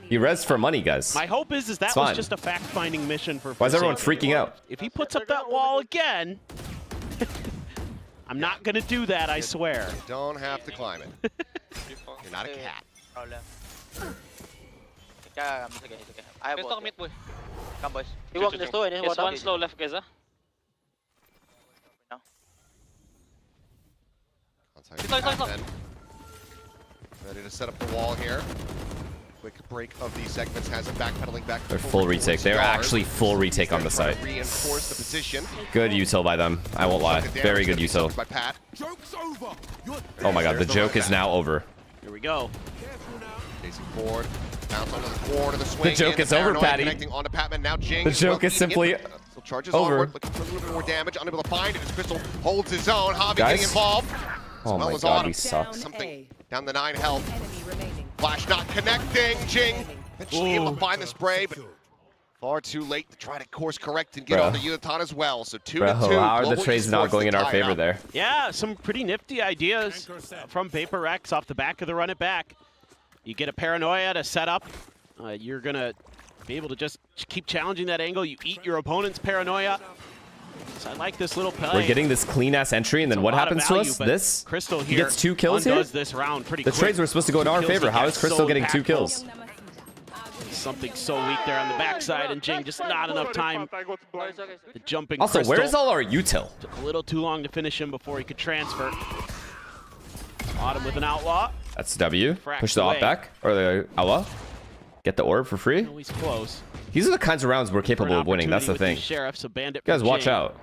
He res for money, guys. My hope is that was just a fact-finding mission for. Why is everyone freaking out? If he puts up that wall again, I'm not gonna do that. I swear. You don't have to climb it. You're not a cat. One slow left, guys. Ready to set up the wall here. Quick break of these segments has it backpedaling back. They're full retake. They're actually full retake on the site. Reinforce the position. Good util by them. I won't lie. Very good util. By Pat. Oh my god, the joke is now over. Here we go. Chasing forward. Bounce onto the forward of the swing. The joke is over, Patty. Connecting onto Patman. Now Jing. The joke is simply charges over. Onward, looking for a little bit more damage. Unable to find it as Crystal holds his own. Javi getting involved. Oh my god, we suck. Something down the 9 health. Flash not connecting. Jing eventually able to find the spray, but far too late to try to course correct and get on the Yudotan as well. So 2-2. How are the trades not going in our favor there? Yeah, some pretty nifty ideas from PRX off the back of the run it back. You get a Paranoia to set up. You're going to be able to just keep challenging that angle. You eat your opponent's Paranoia. So I like this little play. We're getting this clean-ass entry, and then what happens to us? This? Crystal He gets 2 kills here? This round pretty the quick. trades were supposed to go in our favor. How is Crystal getting 2 kills? Something so weak there on the backside, and Jing just not enough time. The jumping Also, Crystal where is all our util? took a little too long to finish him before he could transfer. Autumn with an outlaw. That's W. Fracked Push the away. op back, or the outlaw. Get the orb for free. Oh, he's close. These are the kinds of rounds we're capable of winning. That's the thing. Sheriff's a bandit. You guys, watch out.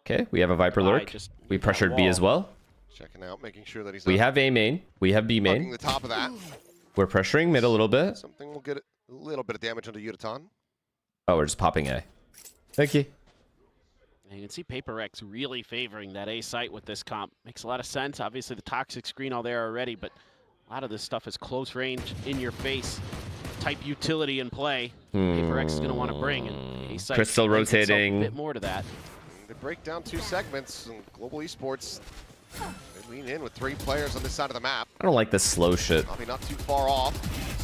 Okay, we have a Viper lurk. We pressured B as well. Checking out, making sure that he's We have A main. We have B bugging main. the top of that. We're pressuring mid a little bit. Something will get a little bit of damage onto Yudotan. Oh, we're just popping A. Thank you. And you can see PRX really favoring that A site with this comp. Makes a lot of sense. Obviously, the toxic screen all there already, but a lot of this stuff is close range, in your face type utility in play. PRX is going to want to bring. And A site Crystal lends itself rotating. A bit more to that. They break down 2 segments, and Global Esports they lean in with 3 players on this side of the map. I don't like this slow shit. Probably not too far off.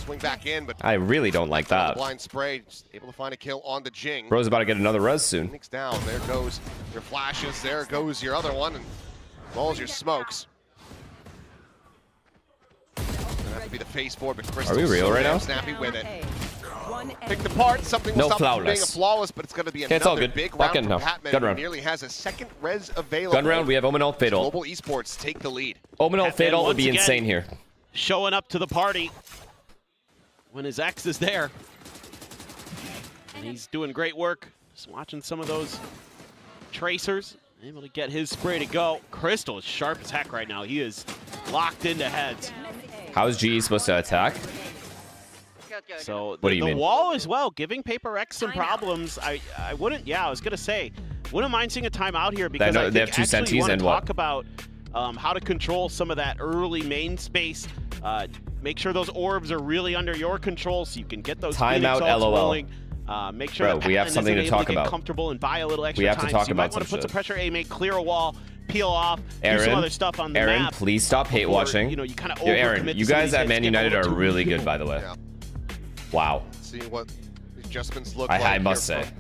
Swing back in, but I really don't like that. blind spray, just able to find a kill on the Jing. Bro's about to get another res soon. Phoenix down. There goes your flashes. There goes your other one, and balls your smokes. Gonna have to be the face forward, but Crystal Are we real right now? snappy with it. Picked apart. Something will No stop from being a flawless. flawless, but it's going to be Okay, it's all another good. big Lock round in for now. Patman, Gun who round. nearly has a second res available. Gun round, we have Omen Ult Fatal. Global Esports take the lead. Omen Ult Patman Fatal would once be again insane here. Showing up to the party when his ex is there. And he's doing great work. Just watching some of those tracers. Able to get his spray to go. Crystal is sharp as heck right now. He is locked into heads. How is GE supposed to attack? So What do you the mean? wall as well, giving PRX some Timeout. problems. I wouldn't, yeah, I was going to say, wouldn't mind seeing a timeout here because know I they think have two actually you sentis want and to what? talk about how to control some of that early main space. Make sure those orbs are really under your control so you can get those Timeout, Phoenix ults LOL. rolling. Make sure Bro, that we have Patman something isn't to able talk get about. comfortable and buy a little extra We have to time. talk So you about might want to some put some shit. pressure, A-Mate, clear a wall, peel off, do some Aaron, other stuff on the Aaron, map. please stop hate before, watching. You know, you kind of Yo, Aaron, overcommit you to some of guys these at hits, Man get United over are too really easy. good, by the way. Yeah. Wow. See what the adjustments look I like. must here say, from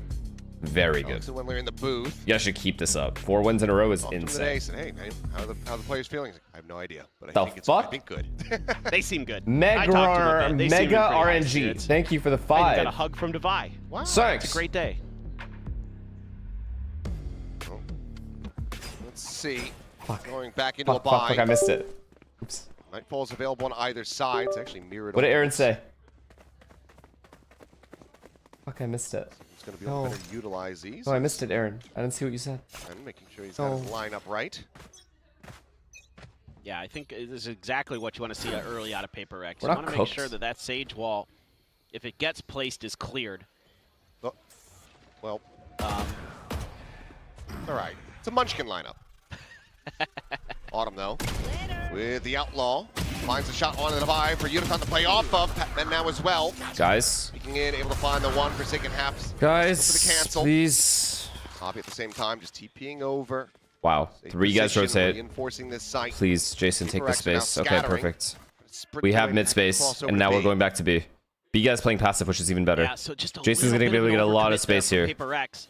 very good. Alex and Wendler in the booth. You guys should keep this up. 4 wins in a row is Talked to him today, insane. said, hey, man, how are the players feeling? He's like, I have no idea, but I The think it's fuck? I think good. They seem good. Mega, I talked to them a bit. They seem in Mega pretty high RNG. spirits. Thank you for the I even got a 5. hug from Devi. Wow. Thanks. It's a great day. Oh. Let's see. Fuck. Going back into a Fuck, buy. fuck, fuck, I missed it. Oops. Nightfall is available on either side. It's actually mirrored. What did on Aaron this. say? Fuck, I missed it. He's going to be able to No. better utilize these. Oh, I missed it, Aaron. I didn't see what you said. And making sure he's got his No. line up right. Yeah, I think this is exactly what you want to see early out of PRX. We're You not want to make cooked. sure that that Sage wall, if it gets placed, is cleared. Oh. Well, all right. It's a Munchkin lineup. Autumn, though, with the Outlaw. Finds a shot on the Devi for Unicon to play off of. Patman now as well. Guys. Peeking in, able to find the one Forsaken halves. Guys, For the cancel. please. Hobby at the same time, just TPing over. Wow. Safe 3 guys position, rotate. Reinforcing this site. Please, Jason, take the PRX are now space. Okay, scattering. perfect. Sprint We have away mid back space, across over and to now we're B. going back to B. B guys playing passive, which is even better. Yeah, so just a Jason's little gonna be able to bit get a of an lot of overcommit there space from here. PRX.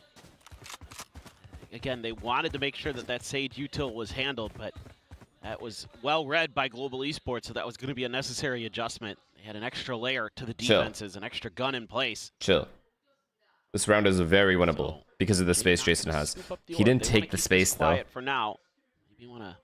Again, they wanted to make sure that that Sage util was handled, but that was well read by Global Esports, so that was going to be a necessary adjustment. They had an extra layer to the Chill. defenses, an extra gun in place. Chill. This round is very winnable So, because of the maybe space not Jason gonna has. scoop up the He orb. didn't They wanna take the keep space, this though. quiet for now. Maybe you want to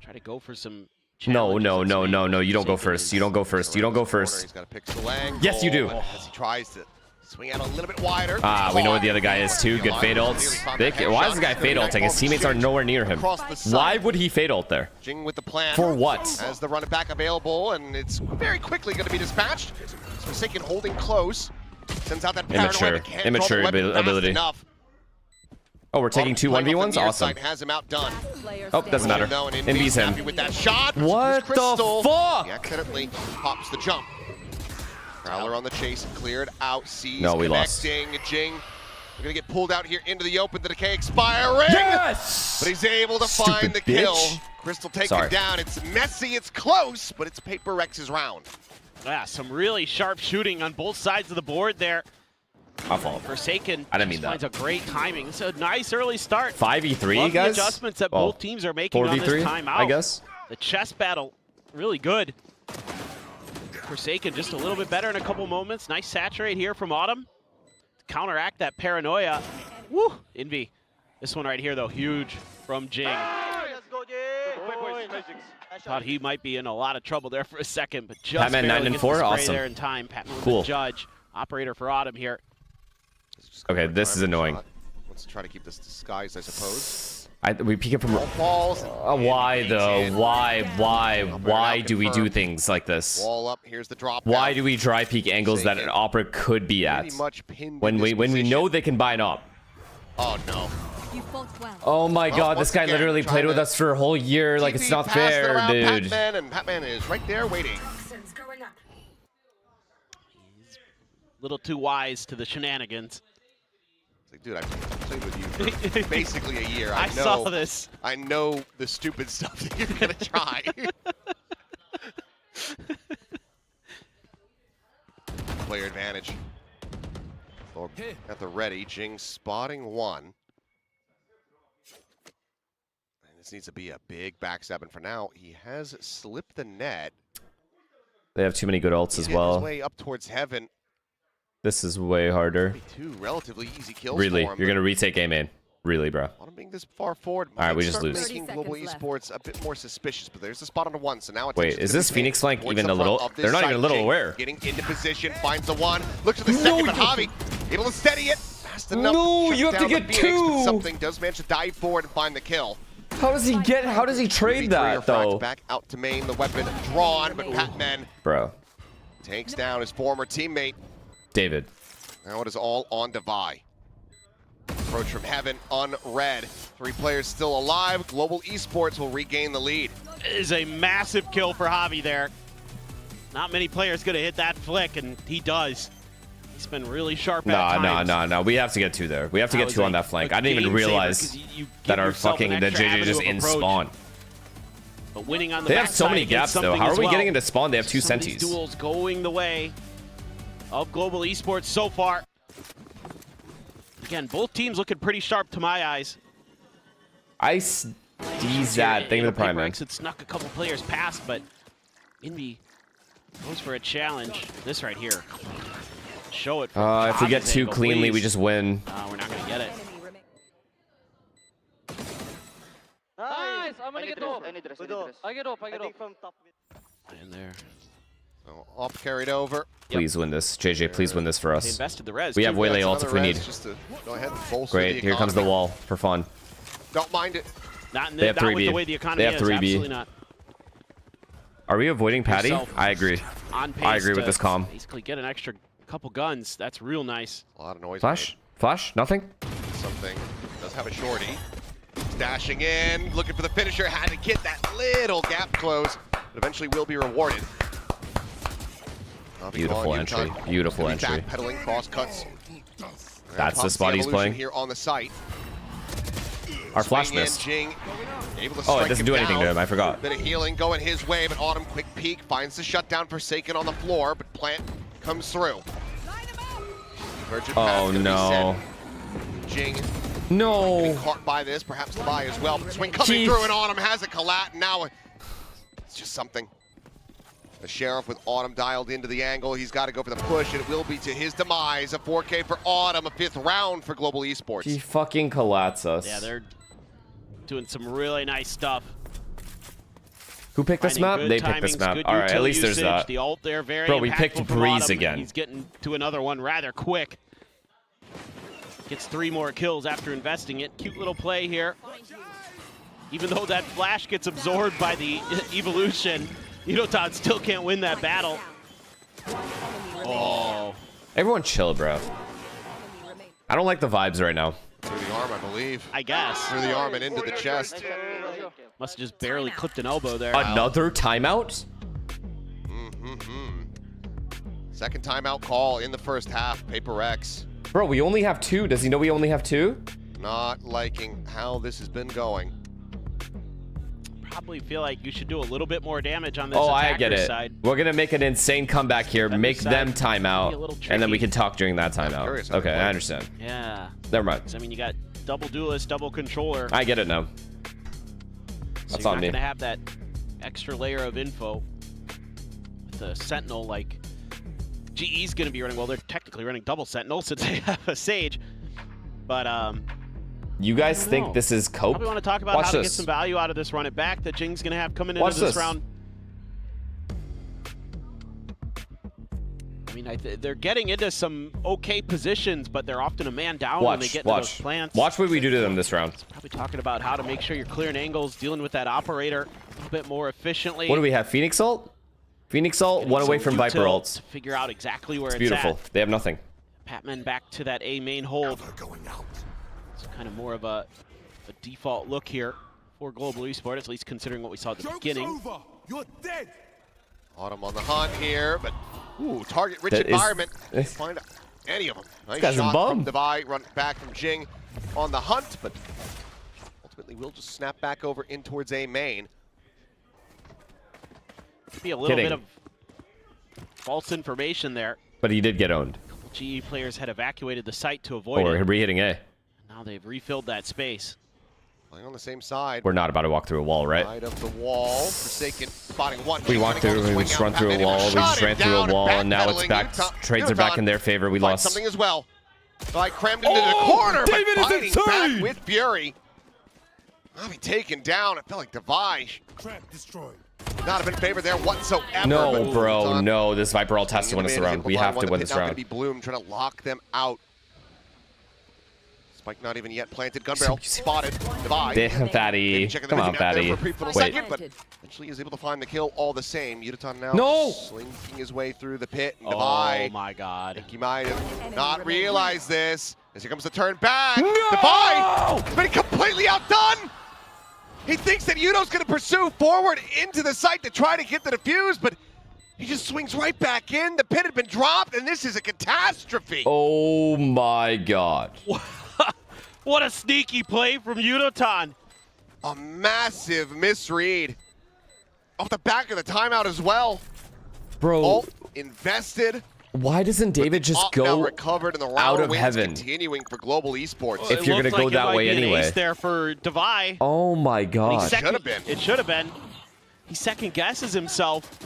try to go for some No, challenges no, and no, maybe no, no. You don't go Forsaken first. is- You don't go first. You don't go first. He's got a pixel angle. Yes, you do. But as he tries to swing out a little bit wider. Ah, we know what the other guy is too. Good fade ults. Why is this guy fade ulting? His teammates are nowhere near him. Across the side. Why would he fade ult there? Jing with the plan. For what? As the run it back available, and it's very quickly going to be dispatched. Forsaken holding close. Sends out that paranoia, Immature. but can't Immature draw the weapon fast ability. enough. Oh, we're taking 2 Playing off 1v1s? the near Awesome. side has him outdone. Oh, doesn't matter. No, and Invi's happy him. with that shot. What the Crystal. fuck? He accidentally pops the jump. Prowler on the chase, cleared out, sees No, we lost. connecting. Jing, we're gonna get pulled out here into the open. The decay expiring. Yes! But he's able to Stupid find the kill. bitch. Crystal taken Sorry. down. It's messy, it's close, but it's PRX's round. Yeah, some really sharp shooting on both sides of the board there. My fault. Forsaken I didn't mean just that. finds a great timing. It's a nice early start. 5v3, Love guys? the adjustments that Well, both teams are making on this 4v3, timeout. I guess. The chess battle, really good. Forsaken just a little bit better in a couple moments. Nice saturate here from Autumn to counteract that paranoia. Woo, Envy. This one right here, though, huge from Jing. Thought he might be in a lot of trouble there for a second, but just Patman 9 barely and gets 4, the spray awesome. there in time. Patman with Cool. the judge, operator for Autumn here. Okay, this is annoying. Let's try to keep this disguised, I suppose. We peek it from... Wall falls. Why, though? Why do we do things like this? Wall up. Here's the drop. Why down. do we dry peek angles that an opera could be at? Pretty much pinned When in we this when we know position. they can buy an op. Oh no. You fought well. Oh my Well, god, once this guy again, literally trying played with to us for a whole year. Like, it's TP not passed it fair, around dude. Patman, and Patman is right there waiting. A little too wise to the shenanigans. It's like, dude, I've played with you for basically a year. I know, saw this. I know the stupid stuff that you're gonna try. Player advantage. Thor at the ready. Jing spotting one. And this needs to be a big backstab. And for now, he has slipped the net. They have too many good ults He's as getting his well. way up towards heaven. This is way harder. Two relatively easy kills Really, for him. you're gonna retake A main. Really, bro. Autumn being this far forward All right, might we just start lose. making 30 Global seconds left. Esports a bit more suspicious, but there's a spot on the one, so now Wait, attention's is gonna this be Phoenix flank towards even the a front little? of this They're not side. even a little Jing aware. Getting into position, finds the one, looks at the second, but Javi able to steady it. Fast enough. No, shut you have to down the get Phoenix, but two. Something does manage to dive forward and find the kill. How does he get? How does he trade V3 are that though? fracked back out to main, the weapon drawn, but Patman Bro, Takes down his former teammate. David. Now it is all on Devi. Approach from heaven, unread. 3 players still alive. Global Esports will regain the lead. It is a massive kill for Javi there. Not many players gonna hit that flick, and he does. He's been really sharp at times. No. We have to get 2 there. We have to get 2 on that flank. I didn't even realize that our fucking the JJ just in spawn. But winning on the They have so many gaps though. How are we getting into spawn? They have 2 senties. Duels going the way of Global Esports so far. Again, both teams looking pretty sharp to my eyes. I D's that. Thank you to the Prime Man. PRX had snuck a couple players past, but Invi goes for a challenge. This right here. Show it. If we get 2 angle, cleanly, please. we just win. We're not gonna get it. Nice! I'm gonna get off. I get off. In there. So off carried over. Please win this. JJ, please win this for They us. invested the res. We too. have Waylay ult if we need. Just to go ahead and bolster Great, the here comes the economy. wall for fun. Don't mind it. Not, They have not 3B. with the way the economy They have is. 3B. Absolutely not. Are we avoiding Patty? Yourself I agree. On pace I agree with to this comm. Basically get an extra couple guns. That's real nice. A lot of noise. Flash? Flash? Nothing? Something. Does have a shorty. Dashing in, looking for the finisher. Had to get that little gap close, but eventually will be rewarded. Beautiful entry. Beautiful entry. Backpedaling, cross cuts. That's the spot he's playing. Here on the site. Our flash Swing in, missed. Jing, able to Oh, it strike doesn't him do anything to down. him. I forgot. Bit of healing going his way, but Autumn quick peek finds the shutdown. Forsaken on the floor, but Plant comes through. Oh no. Jing No. caught by this, perhaps the buy as well. But swing coming through, and Autumn has a collat. And now it's just something. The Sheriff with Autumn dialed into the angle. He's got to go for the push, and it will be to his demise. A 4K for Autumn, a 5th round for Global Esports. He fucking collats us. Yeah, they're doing some really nice stuff. Who picked this map? They picked this map. All right, at least there's that. The ult there, very Bro, we impactful picked from Breeze Autumn. again. He's getting to another one rather quick. Gets 3 more kills after investing it. Cute little play here. Even though that flash gets absorbed by the evolution, Inotan still can't win that battle. Oh. Everyone chill, bro. I don't like the vibes right now. Through the arm, I believe. I guess. Through the arm and into the chest. Must have just barely clipped an elbow there. Another timeout? Second timeout call in the first half. PRX Bro, we only have 2. Does he know we only have 2? not liking how this has been going. Probably feel like you should do a little bit more damage on this Oh, I get attacker's it. side. We're going to make an insane comeback here, make them side time out, be a little and then we tricky. can talk during that curious timeout. how Okay, they I play. understand. Yeah. Never mind. 'Cause, I mean, you got double duelist, double controller. I get it now. So That's you're on not me. gonna have that extra layer of info with the Sentinel. Like GE's gonna be running. Well, they're technically running double Sentinel since they have a Sage. But You guys I don't think know. this is cope? probably want to talk about Watch how to get this. some value out of this run it back that Jing's gonna have coming Watch into this this. round. I mean, they're getting into some okay positions, but they're often a man down when they get into those plants. Watch what we do to them this round. Probably talking about how to make sure you're clearing angles, dealing with that operator a little bit more efficiently. What do we have? Phoenix ult? Phoenix ult, Getting one away some from Viper util ults. to figure out exactly where It's it's beautiful. at. They have nothing. Patman back to that A main hold. It's kind of more of a default look here for Global Esports, at least considering what we saw at the beginning. You're dead. Autumn on the hunt here, but ooh, target-rich That is- environment. Find any of them. Nice guy's a shot bum. from Devi, run back from Jing on the hunt, but ultimately will just snap back over in towards A main. Could be a little Kidding. bit of false information there. But he did get owned. GE players had evacuated the site to Oh, avoid we're it. re-hitting A. Now they've refilled that space. Playing on the same side. We're not about to walk through a wall, right? Side of the wall. Forsaken spotting one. We walked through, we just run through a wall, we just ran through a wall, and now it's back. Trades are back in their favor. We lost. Something as well. So I crammed into the Oh, corner, David but is fighting insane! back with Fury. I'll be taken down. It felt like Devi Trap destroyed. not have been favored there whatsoever. No, but bro, Inotan no. This Viper ult has to win us the Innovative round. We able have line to one win this pit now round. gonna be Bloom trying to lock them out. Spike not even yet planted. Gun barrel spotted. Divide. Damn, Fatty. Checking the Come on, mini map there Fatty. for a brief little Wait. second, but eventually is able to find the kill all the same. Yudotan now No! slinking his way through the pit. And Oh Divide. my God. He might have not realized this. As here comes the turn back. No! Divide! He's been completely outdone! He thinks that Yudo's going to pursue forward into the site to try to get the defuse, but he just swings right back in. The pit had been dropped, and this is a catastrophe. Oh my God. What a sneaky play from Yudotan. A massive misread. Off the back of the timeout as well. Bro, Ult invested. why doesn't David just Op now go recovered, and the round out of wins heaven? continuing for Global Esports. If you're gonna go that way anyway. Ace there for Devi. Oh my God. Should have been. It should have been. He second guesses himself.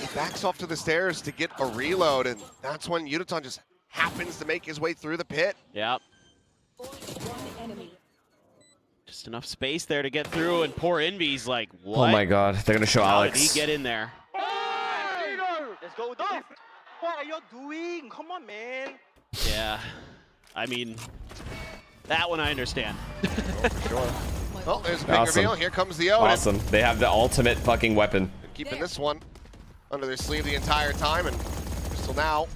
He backs off to the stairs to get a reload, and that's when Yudotan just happens to make his way through the pit. Yep. Just enough space there to get through, and poor Envy's like, what? Oh my God. They're gonna show How Alex. did he get in there? Let's go, Dom. What are you doing? Come on, man. Yeah. I mean, that one I understand. Sure. Well, there's a big Awesome. reveal. Here comes the Odin. Awesome. They have the ultimate fucking weapon. Keeping this one under their sleeve the entire time, and Crystal now,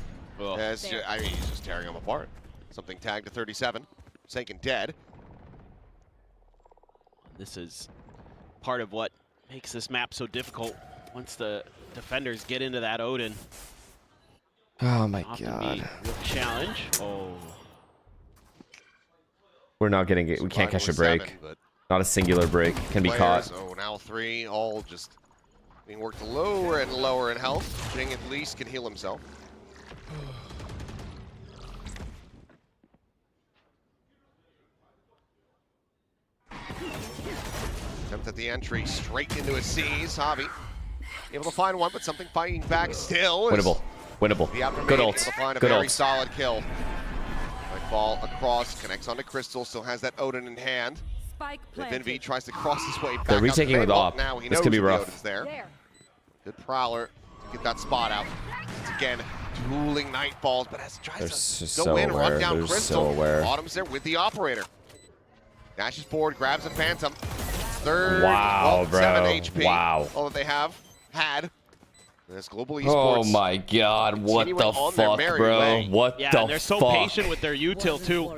Ugh. I mean, he's just tearing them apart. Something tagged to 37, Sankin dead. This is part of what makes this map so difficult. Once the defenders get into that Odin, Oh my often God. be a real challenge. Oh, We're not getting it. We can't catch a break. 7, but Not a singular break. Can be players, caught. oh, now 3, all just being worked lower and lower in health. Jing at least can heal himself. Attempt at the entry, straight into his C's. Javi able to find one, but something fighting back still. Winnable. Winnable. The outer Good main ult. able to find a Good very ult. solid kill. Fall across, connects onto Crystal, still has that Odin in hand. Spike If planted. Envy tries to cross his way back They're up the retaking main with vault, op. now he This knows could be the rough. Odin's there. Good Prowler to get that spot out. Once again, dueling Nightfalls, but as he They're tries to so go in, aware. run down They're Crystal. so aware. Autumn's there with the operator. Dashes forward, grabs a Phantom. Third, Wow, well, bro. 7 HP. Wow. All that they have had. This Global Esports. Oh my God. What continuing the on their fuck, merry bro? way. What yeah, the and they're so fuck? patient with their util too,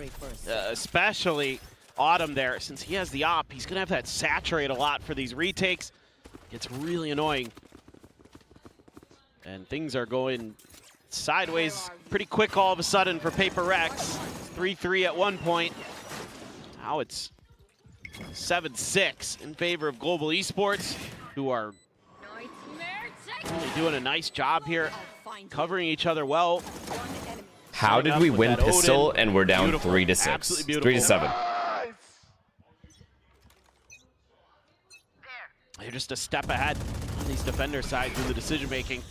especially Autumn there. Since he has the op, he's gonna have that saturate a lot for these retakes. It's really annoying, and things are going sideways pretty quick all of a sudden for PRX. 3-3 at one point. Now it's 7-6 in favor of Global Esports, who are really doing a nice job here, covering each other well. How did Starting we up with win that pistol Odin. and we're down Beautiful. 3-6? Absolutely beautiful. 3-7. They're just a step ahead on these defender sides in the decision making.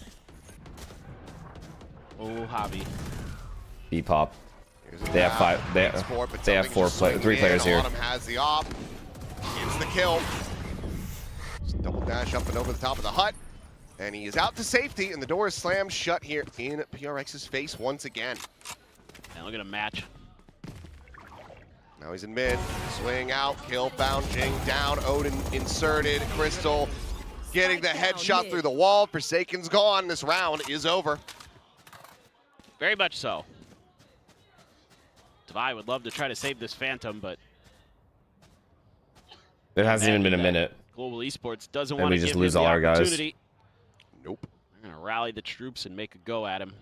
Oh, Javi. B-pop. Here's a They have grab. 5. Makes four, but They have something just 3 swinging players in. here. Autumn has the op. Gets the kill. Just double dash up and over the top of the hut. And he is out to safety, and the door is slammed shut here in PRX's face once again. And look at him match. Now he's in mid. Swing out. Kill found. Jing down. Odin inserted. Crystal getting the headshot through the wall. Forsaken's gone. This round is over. Very much so. Devi would love to try to save this Phantom, but It hasn't even been a minute. Global Esports doesn't And want we to just give lose him the all our guys. opportunity. Nope. They're going to rally the troops and make a go at him.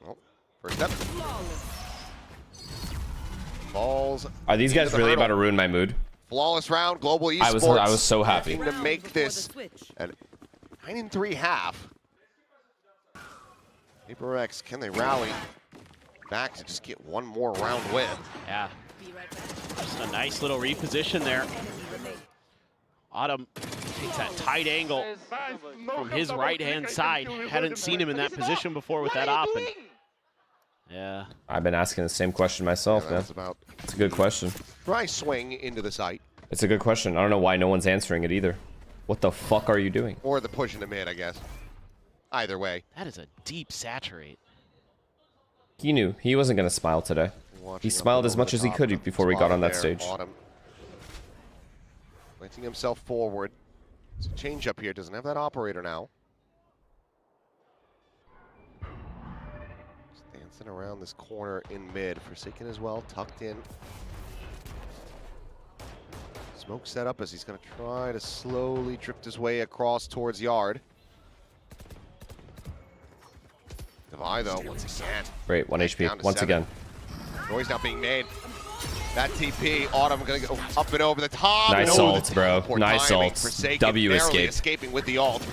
Well, first step. Balls. Are these guys into the really hurdle. about to ruin my mood? Flawless round. Global Esports. I was so happy. looking to make this a 9-3 half. PRX, can they rally back to just get one more round win? Yeah. Just a nice little reposition there. Autumn takes that tight angle from his right-hand side. Hadn't seen him in that position before with that op. And yeah. I've been asking the same question myself, Yeah, man. that's about It's a good question. try swing into the site. It's a good question. I don't know why no one's answering it either. What the fuck are you doing? Or the push into mid, I guess. Either way. That is a deep saturate. He knew. He wasn't going to smile today. He smiled as much as he could before we got on that stage. Autumn. Planting himself forward. It's a change up here. Doesn't have that operator now. Just dancing around this corner in mid. Forsaken as well. Tucked in. Smoke set up as he's going to try to slowly drift his way across towards yard. Devi, though, once again. Great, 1 HP, once again. Noise now being made. That TP, Autumn going to go up and over the top. Nice ult, bro. Nice ult. W escape. Escaping with the ult.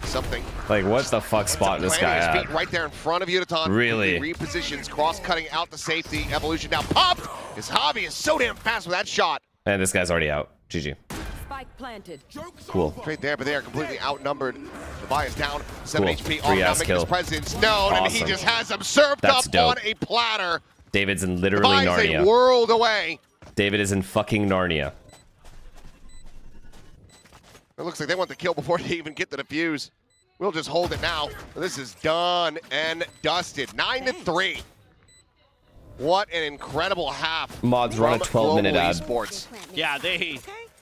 Something. Like, what's the fuck spot this guy His at? feet right there in front of Udaton. Really? He repositions, cross-cutting out the safety. Evolution now popped. His hobby is so damn fast with that shot. And this guy's already out. GG. Spike planted. Cool. Right there, but they are completely outnumbered. Devi is down. 7 Cool. HP. Free Autumn now ass making kill. his presence known, and he Awesome. just has them served That's up dope. on a platter. David's in literally Devi's a Narnia. world away. David is in fucking Narnia. It looks like they want the kill before they even get the defuse. We'll just hold it now. This is done and dusted. 9-3. What an incredible half. Mods run a from 12-minute Global ad. Esports. Yeah, they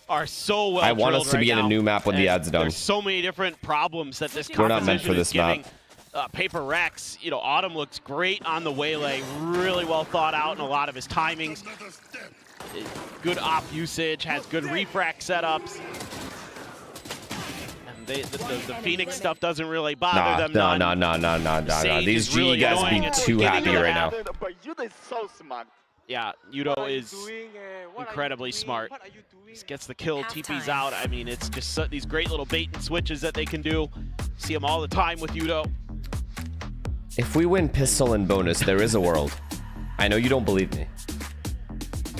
are so well I want us drilled to be right in a now, new map when the and ad's done. There's so many different problems that this We're not meant composition for is this map. giving. PRX, you know, Autumn looks great on the waylay, really well thought out in a lot of his timings. Good op usage, has good refract setups. And the Phoenix stuff doesn't really bother them. Nah. Sage These is really GE guys annoying be at the too beginning happy of the right now. half. But you is so smart. Yeah, Yudo What are you is doing? What are you incredibly doing? smart. What are you doing? Just gets the kill, Half TP's time. out. I mean, it's just these great little bait and switches that they can do. See them all the time with Yudo. If we win pistol and bonus, there is a world. I know you don't believe me.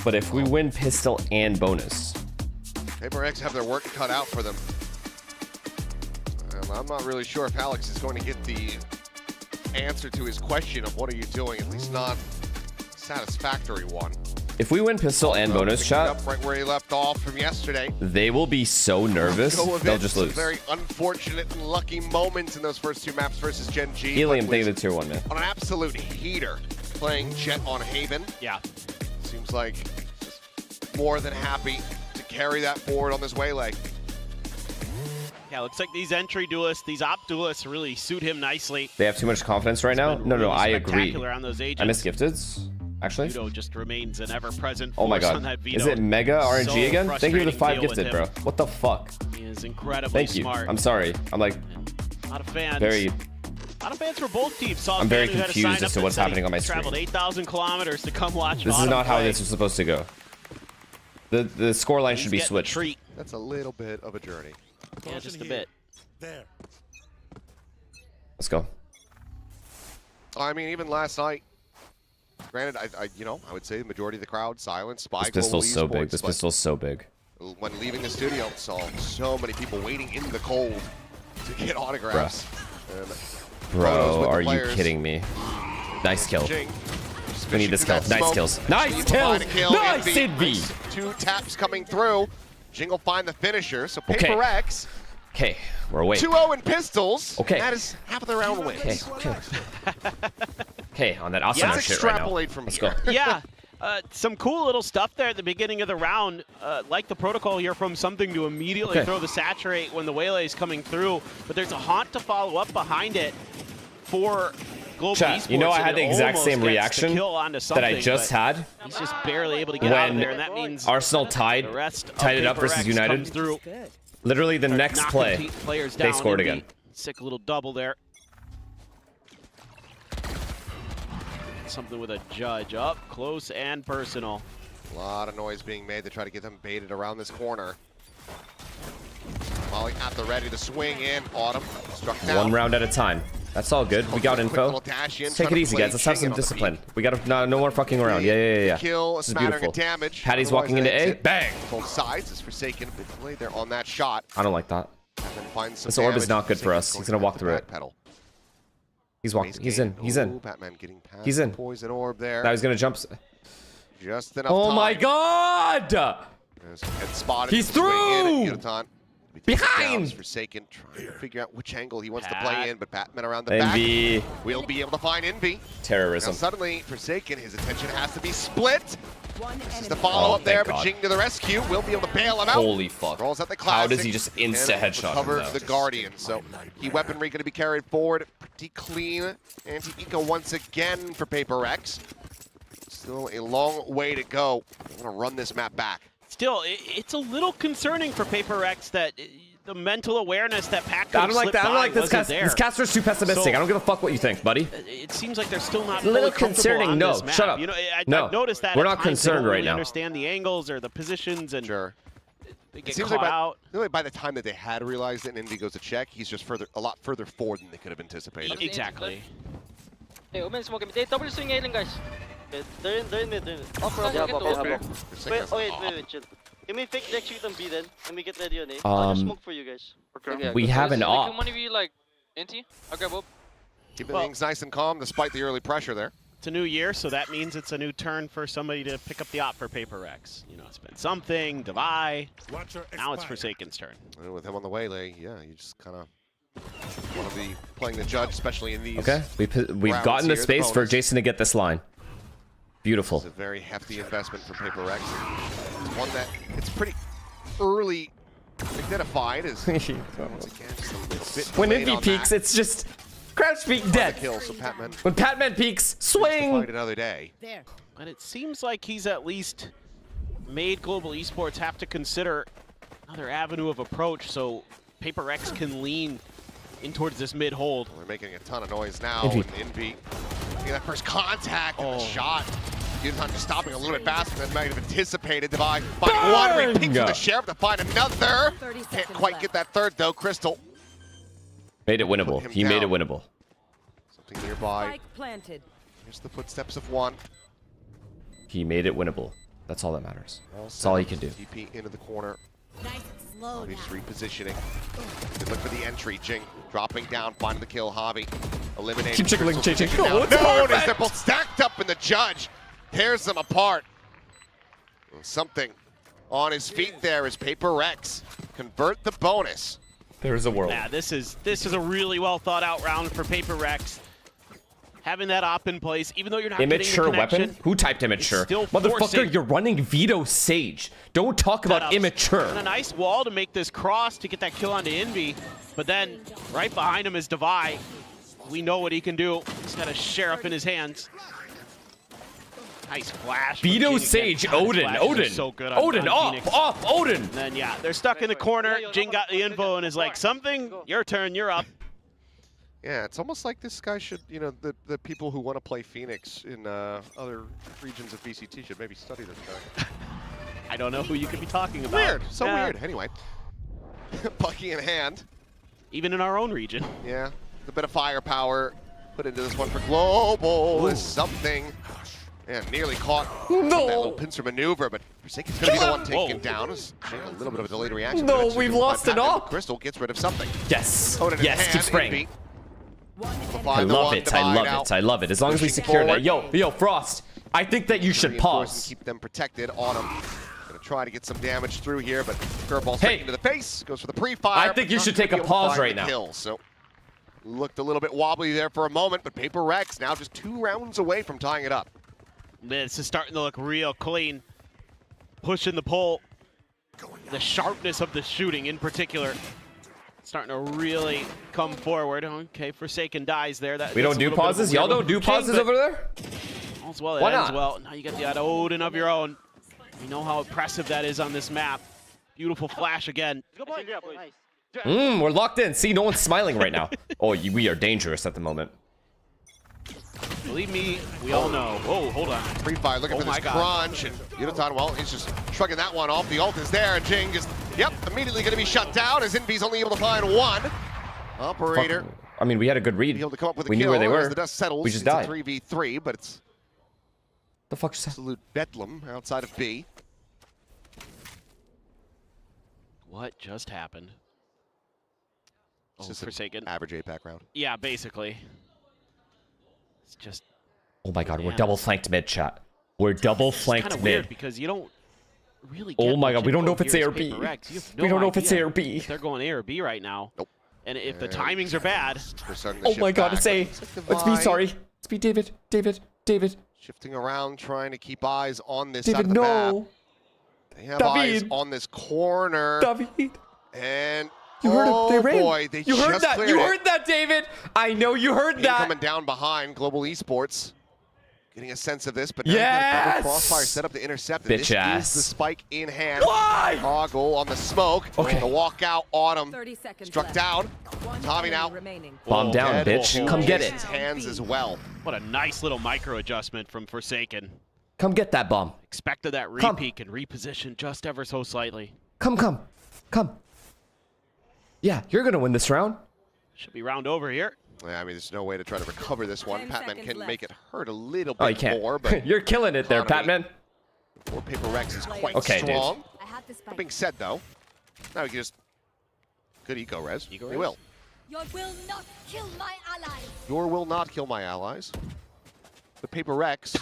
But if we win pistol and bonus, PRX have their work cut out for them. I'm not really sure if Alex is going to get the answer to his question of what are you doing, at least not a satisfactory one. if we win pistol and bonus, Picking chat, up right where he left off from yesterday. they will be so nervous, Go of they'll it. just Some lose. very unfortunate and lucky moments in those first two maps versus Gen G. Helium, but thank you was for the tier 1, man. on an absolute heater, playing Jet on Haven. Yeah. Seems like just more than happy to carry that forward on this waylay. Yeah, looks like these entry duelists, these op duelists really suit him nicely. They have too much confidence right now? No, Really I agree. spectacular on those agents. I miss gifteds, actually. Yudo just remains an ever-present Oh my force on god. that veto. Is it Mega RNG So again? Thank you for the 5 frustrating to deal gifted, bro. with him. What the fuck? He is incredibly Thank you. smart. I'm sorry. I'm like A lot of fans. very... A lot of fans for both teams. Saw a I'm very fan who had to confused sign as to up what's that said happening on my he screen. traveled 8,000 kilometers to come watch This is Autumn not how play. this was supposed to go. The scoreline He's should be getting a switched. treat. That's a little bit of a journey. Yeah, just a bit. Let's go. I mean, even last night, granted, I would say the majority of the crowd silent. Spy This pistol's Global so big. Esports, This but pistol's so big. when leaving the studio, saw so many people waiting in the cold to get autographs. And photos Bro, with the are you players. kidding me? Nice kill. Jing, We need this kill. fishing through Nice that kills. smoke. Nice Jing will find kills. a kill. Nice, Envy. Nice 2 taps coming through. Jing will find the finisher. So Okay. PRX, Okay, we're awake. 2-0 in pistols. Okay. That is half of the round wins. Okay. Okay, on that awesome Let's shit right now. extrapolate from Let's here. go. Yeah, some cool little stuff there at the beginning of the round. Like the protocol here from something to immediately Okay. throw the saturate when the waylay is coming through. But there's a haunt to follow up behind it for Global Chat, Esports. you know I and had the it exact almost same gets the reaction kill onto that I something, just but had He's just barely able to get out of when there, and that means Arsenal tied the rest of it up versus PRX United. comes through. Literally the next Knocking play, players they down. scored Envy. again. Sick little double there. Something with a judge up close and personal. A lot of noise being made to try to get them baited around this corner. Molly at the ready to swing in. Autumn struck down. One round at a time. That's all good. We got Quick info. little dash in, Let's take trying it to easy, play guys. Let's have Jing some on the discipline. peak. We got no more fucking around. Yeah. Kill, a This is smattering beautiful. of damage. Patty's Otherwise, walking into they A. exit. Bang! Both sides is Forsaken, bit delayed there on that shot. I don't like that. And then finds some This orb is damage. not good for us. Forsaken's He's gonna walk have through to it. backpedal. He's walking. He's in. He's in. Ooh, Batman getting past He's in. the poison orb there. Now he's gonna jump. Just enough Oh time. my god! There's a head spotted. He's Swing in through! at Yudaton. Behind! Forsaken trying to figure out which angle he wants to play Pat. in, but Batman around the Envy. back will be able to find Envy. Terrorism. Now suddenly, Forsaken, his attention has to be split. One This is enemy. the follow-up Oh, there, thank but God. Jing to the rescue. Will be able to bail him out. Holy fuck. Rolls out the How classic. does he just insta and headshot cover him, the though? Guardian. So key weaponry going to be carried forward. Pretty clean. Anti-eco once again for PRX. Still a long way to go. I'm going to run this map back. Still, it's a little concerning for PRX that the mental awareness that Pac I don't like that. I don't like this cast. there. This caster's too pessimistic. So- I don't give a fuck what you think, buddy. It seems like they're still not It's a little fully comfortable concerning. on No, this map. shut up. You know, No, I've noticed that we're at not times they concerned don't right really now. understand the angles or the positions, and Sure. they It get seems caught like out. by the time that they had realized it and Envy goes to check, he's just a lot further forward than they could have anticipated. Exactly. Hey, women smoking. They double swing Aiden, guys. Okay, they're in mid. Upper. Yeah, Wait, chill. Can we fake next shoot on B then? And we get ready on A. I'll Um, just smoke for you guys. Okay. We have an op. One of you like NT? I'll grab up. Keeping things nice and calm despite the early pressure there. It's a new year, so that means it's a new turn for somebody to pick up the op for PRX. You know, it's been something, Devi. Now it's Forsaken's turn. And with him on the waylay, yeah, you just kind of want to be playing the judge, especially in these. Okay, we've rounds gotten the here, space for bonus. Jason to get this line. Beautiful. It's a very hefty investment for PRX. It's one that it's pretty early identified as once again, just a bit When delayed Envy on peeks, that. it's just crouch peek On the dead. kill, so Patman When Patman peeks, to swing. fight another day. There. But it seems like he's at least made Global Esports have to consider another avenue of approach so PRX can lean in towards this mid hold. They're making a ton of noise now. Envy. And Envy getting that first contact and the shot. Unizon just stopping a little bit faster than might have anticipated. Devi finding one, repeats with the Sheriff to find another. 30 Can't seconds quite left. get that third though. Crystal, Made it winnable. Put him He made it down. winnable. something nearby. Spike planted. Here's the footsteps of one. He made it winnable. That's all that matters. That's all he can do. TP into the corner. Nice and slow Javi now. just repositioning. Good look for the entry. Jing dropping down, finding the kill. Javi eliminating. Keep jiggling, Crystal's JJ. position No, now. it's No, perfect. they're both stacked up, and the judge tears them apart. Something on his feet there is PRX. Convert the bonus. There is a world. Yeah, this is a really well thought out round for PRX. Having that op in place, even though you're not Immature getting the connection, weapon? Who typed immature? still Motherfucker, forcing- you're running Veto Sage. Don't talk about setups. immature. And a nice wall to make this cross to get that kill onto Envy, but then right behind him is Devi. We know what he can do. He's got a Sheriff in his hands. Nice flash. from Veto Jing Sage, again. God, his Odin, flashes are Odin. so good Odin, on Phoenix. off, Odin. And then yeah, they're stuck in the corner. Jing got the info and is like, something, your turn, you're up. Yeah, it's almost like this guy should, you know, the people who want to play Phoenix in other regions of VCT should maybe study this guy. I don't know who you could be talking about. Weird, so Yeah. weird. Anyway, Bucky in hand. Even in our own region. Yeah, a bit of firepower put into this one for Global is something. Yeah, nearly caught that little pincer maneuver, but Forsaken's going to be the one taking him down. It's a little bit of a delayed reaction. No, but it's we've by lost it Patman, all. but Crystal gets rid of something. Yes, Odin in yes, hand, keep spraying. Envy. I love it, I love it, I love it. As long as we Pushing secure that. forward. Yo, Frost, I think that you should Reinforce and pause. keep them protected on him. Gonna try to get some damage through here, but curveball Hey. straight into the face. Goes for the pre-fire. I think but you not should gonna take be a able to pause find right the now. kill, so looked a little bit wobbly there for a moment, but PRX now just 2 rounds away from tying it up. This is starting to look real clean. Pushing the pull. The sharpness of the shooting in particular. Starting to really come forward. Okay, Forsaken dies there. We don't do pauses? Y'all don't do pauses over there? All's well, it Why ends not? well. Now you got the Odin of your own. You know how impressive that is on this map. Beautiful flash again. We're locked in. See, no one's smiling right now. Oh, we are dangerous at the moment. Believe me, we all know. Whoa, hold on. Pre-fire looking Oh for this my God. crunch, and Unizon, well, he's just shrugging that one off. The ult is there, and Jing just, yep, immediately going to be shut down as Envy's only able to find one. Operator. Fuck. I mean, we had a good read. Be able to come up with a We kill knew where they as were. the dust settles. We just It's died. a 3v3, but it's The fuck just happened? absolute bedlam outside of B. What just happened? It's Oh, just an Forsaken. average APAC round. Yeah, basically. It's just Oh my god, we're Yeah. double flanked mid, chat. We're double kind flanked of mid. weird because you don't really Oh get my much god, we don't know if info it's A here or as B. PRX. You have We don't know if it's idea A or B. if they're going A or B right now. Nope. And if the And timings are bad, We're starting to Oh shift my god, back. it's A. Looks like It's B, Divide sorry. It's B, David. David. Shifting around, trying to keep eyes on this side David, of the map. no. They have eyes David. on this corner. David. And You heard it. They ran. boy, they you heard just that. cleared You it. heard that, David. I know you heard Aiden that. coming down behind Global Esports. Getting a sense of this, but now Yes! Crossfire set up to intercept. And Bitch this ass. is the spike in hand. Why? Toggle on the smoke. Okay. The walkout, Autumn 30 seconds struck left. down. One Tommy enemy now. remaining. Bomb down, Dead. bitch. Oh, Come get Jason's it. hands as well. what a nice little micro adjustment from Forsaken. Come get that bomb. Expected that Come. repeak and reposition just ever so slightly. Come. Yeah, you're gonna win this round. Should be round over here. Yeah, I mean, there's no way to try to recover this one. 10 Patman seconds can left. make it hurt a little Oh, you bit can't. more, but You're killing it there, Economy. Patman. Or PRX is quite Okay, dude. strong. I have the That spike. being said, though, now we can just good eco res. Eco We res? will. Your will not kill my allies. Your will not kill my allies. The PRX will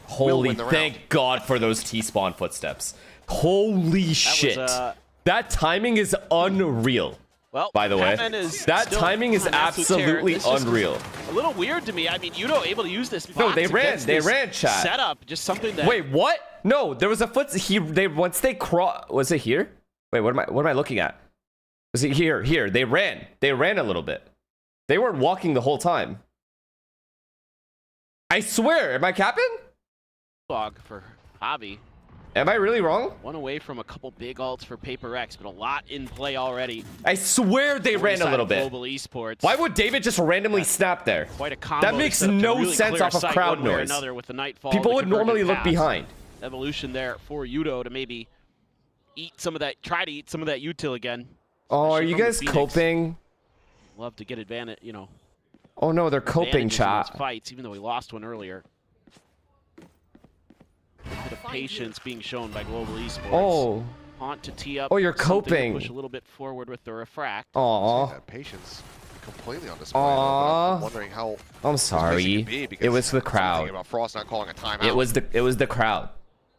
Holy, win the round. thank God for those T-spawn footsteps. Holy shit. That timing is unreal. Well, By the way, Patman is that still timing is on an absolute tear. absolutely This just was unreal. A little weird to me. I mean, Yudo able to use this. No, box they ran. against They this ran, chat. Setup, just something that. Wait, what? No, there was a foot. Once they cross. Was it here? Wait, what am I looking at? Was it here? Here. They ran. They ran a little bit. They weren't walking the whole time. I swear. Am I capping? Dog for Javi. Am I really wrong? One away from a couple big ults for PRX, but a lot in play already. I swear they ran a little bit. Global Esports. Why would David just randomly snap there? Quite a combo That to makes set up to no really sense clear off of sight crowd one way or noise. another with the Nightfall, People the would normally converted look pass. behind. Evolution there for Yudo to maybe eat some of that, try to eat some of that util again. Oh, are Especially you from the guys Phoenix. coping? Love to get advantage, you know. Oh no, they're coping, advantages in those chat. fights, even though we lost one earlier. A bit of patience being shown by Global Esports. Oh. Haunt to tee up. Oh, you're something to coping. Push a little bit forward with the refract. Aw. That patience completely on display. Aw. I'm wondering how I'm sorry. this could be, because It was the I'm thinking crowd. about Frost not calling a timeout. It was the crowd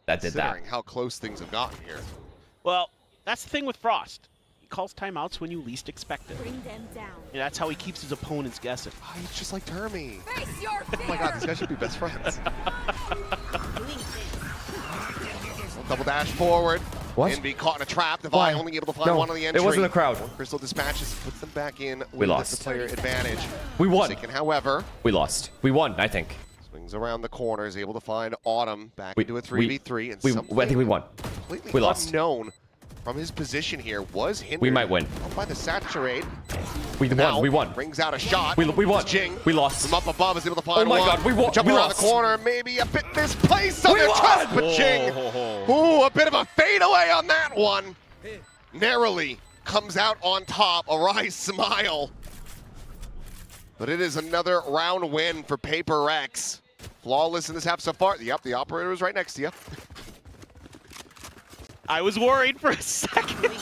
that did that. Considering how close things have gotten here. Well, that's the thing with Frost. He calls timeouts when you least expect it. Bring them down. And that's how he keeps his opponents guessing. Oh, he's just like Termy. Face your fear. Oh my god, these guys should be best friends. Double dash forward. What? And be caught in a trap. Devi Why? only able to find No, one on the entry. it wasn't the crowd. Crystal dispatches, puts them back in We with lost. the player advantage. We won. Forsaken, however, We lost. We won, I think. swings around the corner, is able to find Autumn back We- into a 3v3. And I something think we won. completely We lost. unknown from his position here was hindered. We might win. By the saturate. We Now, won. We won. Brings out a shot. We won. Jing We lost. from up above is able to find Oh my one. god, we won. Jumping We around lost. the corner, maybe a bit misplaced on We their won. trust, but Jing. Ooh, a bit of a fadeaway on that one. Narrowly comes out on top. A wry smile. But it is another round win for PRX. Flawless in this half so far. Yep, the operator is right next to you. I was worried for a second.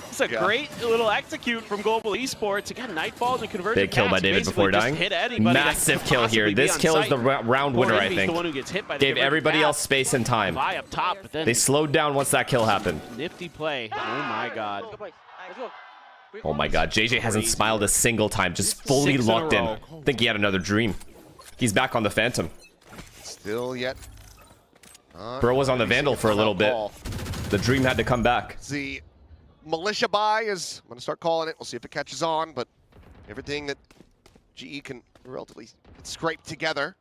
It's a great little execute from Global Esports. Again, Nightfall and converted Big kill by pass David basically before just dying. hit anybody that Massive could kill here. possibly be This on kill is site. the round Poor winner, I Envy's think. the one who gets hit by the Gave converted everybody pass. else space and time. Vi up top, but then They slowed down once that kill happened. nifty play. Oh my god. Oh my god, JJ hasn't Crazy. smiled a single time, just fully 6 in a locked in. row. Think he had another dream. He's back on the Phantom. Still yet. Bro was on the Vandal for a little bit. The dream had to come back. The militia buy is, I'm going to start calling it. We'll see if it catches on, but everything that GE can relatively scrape together.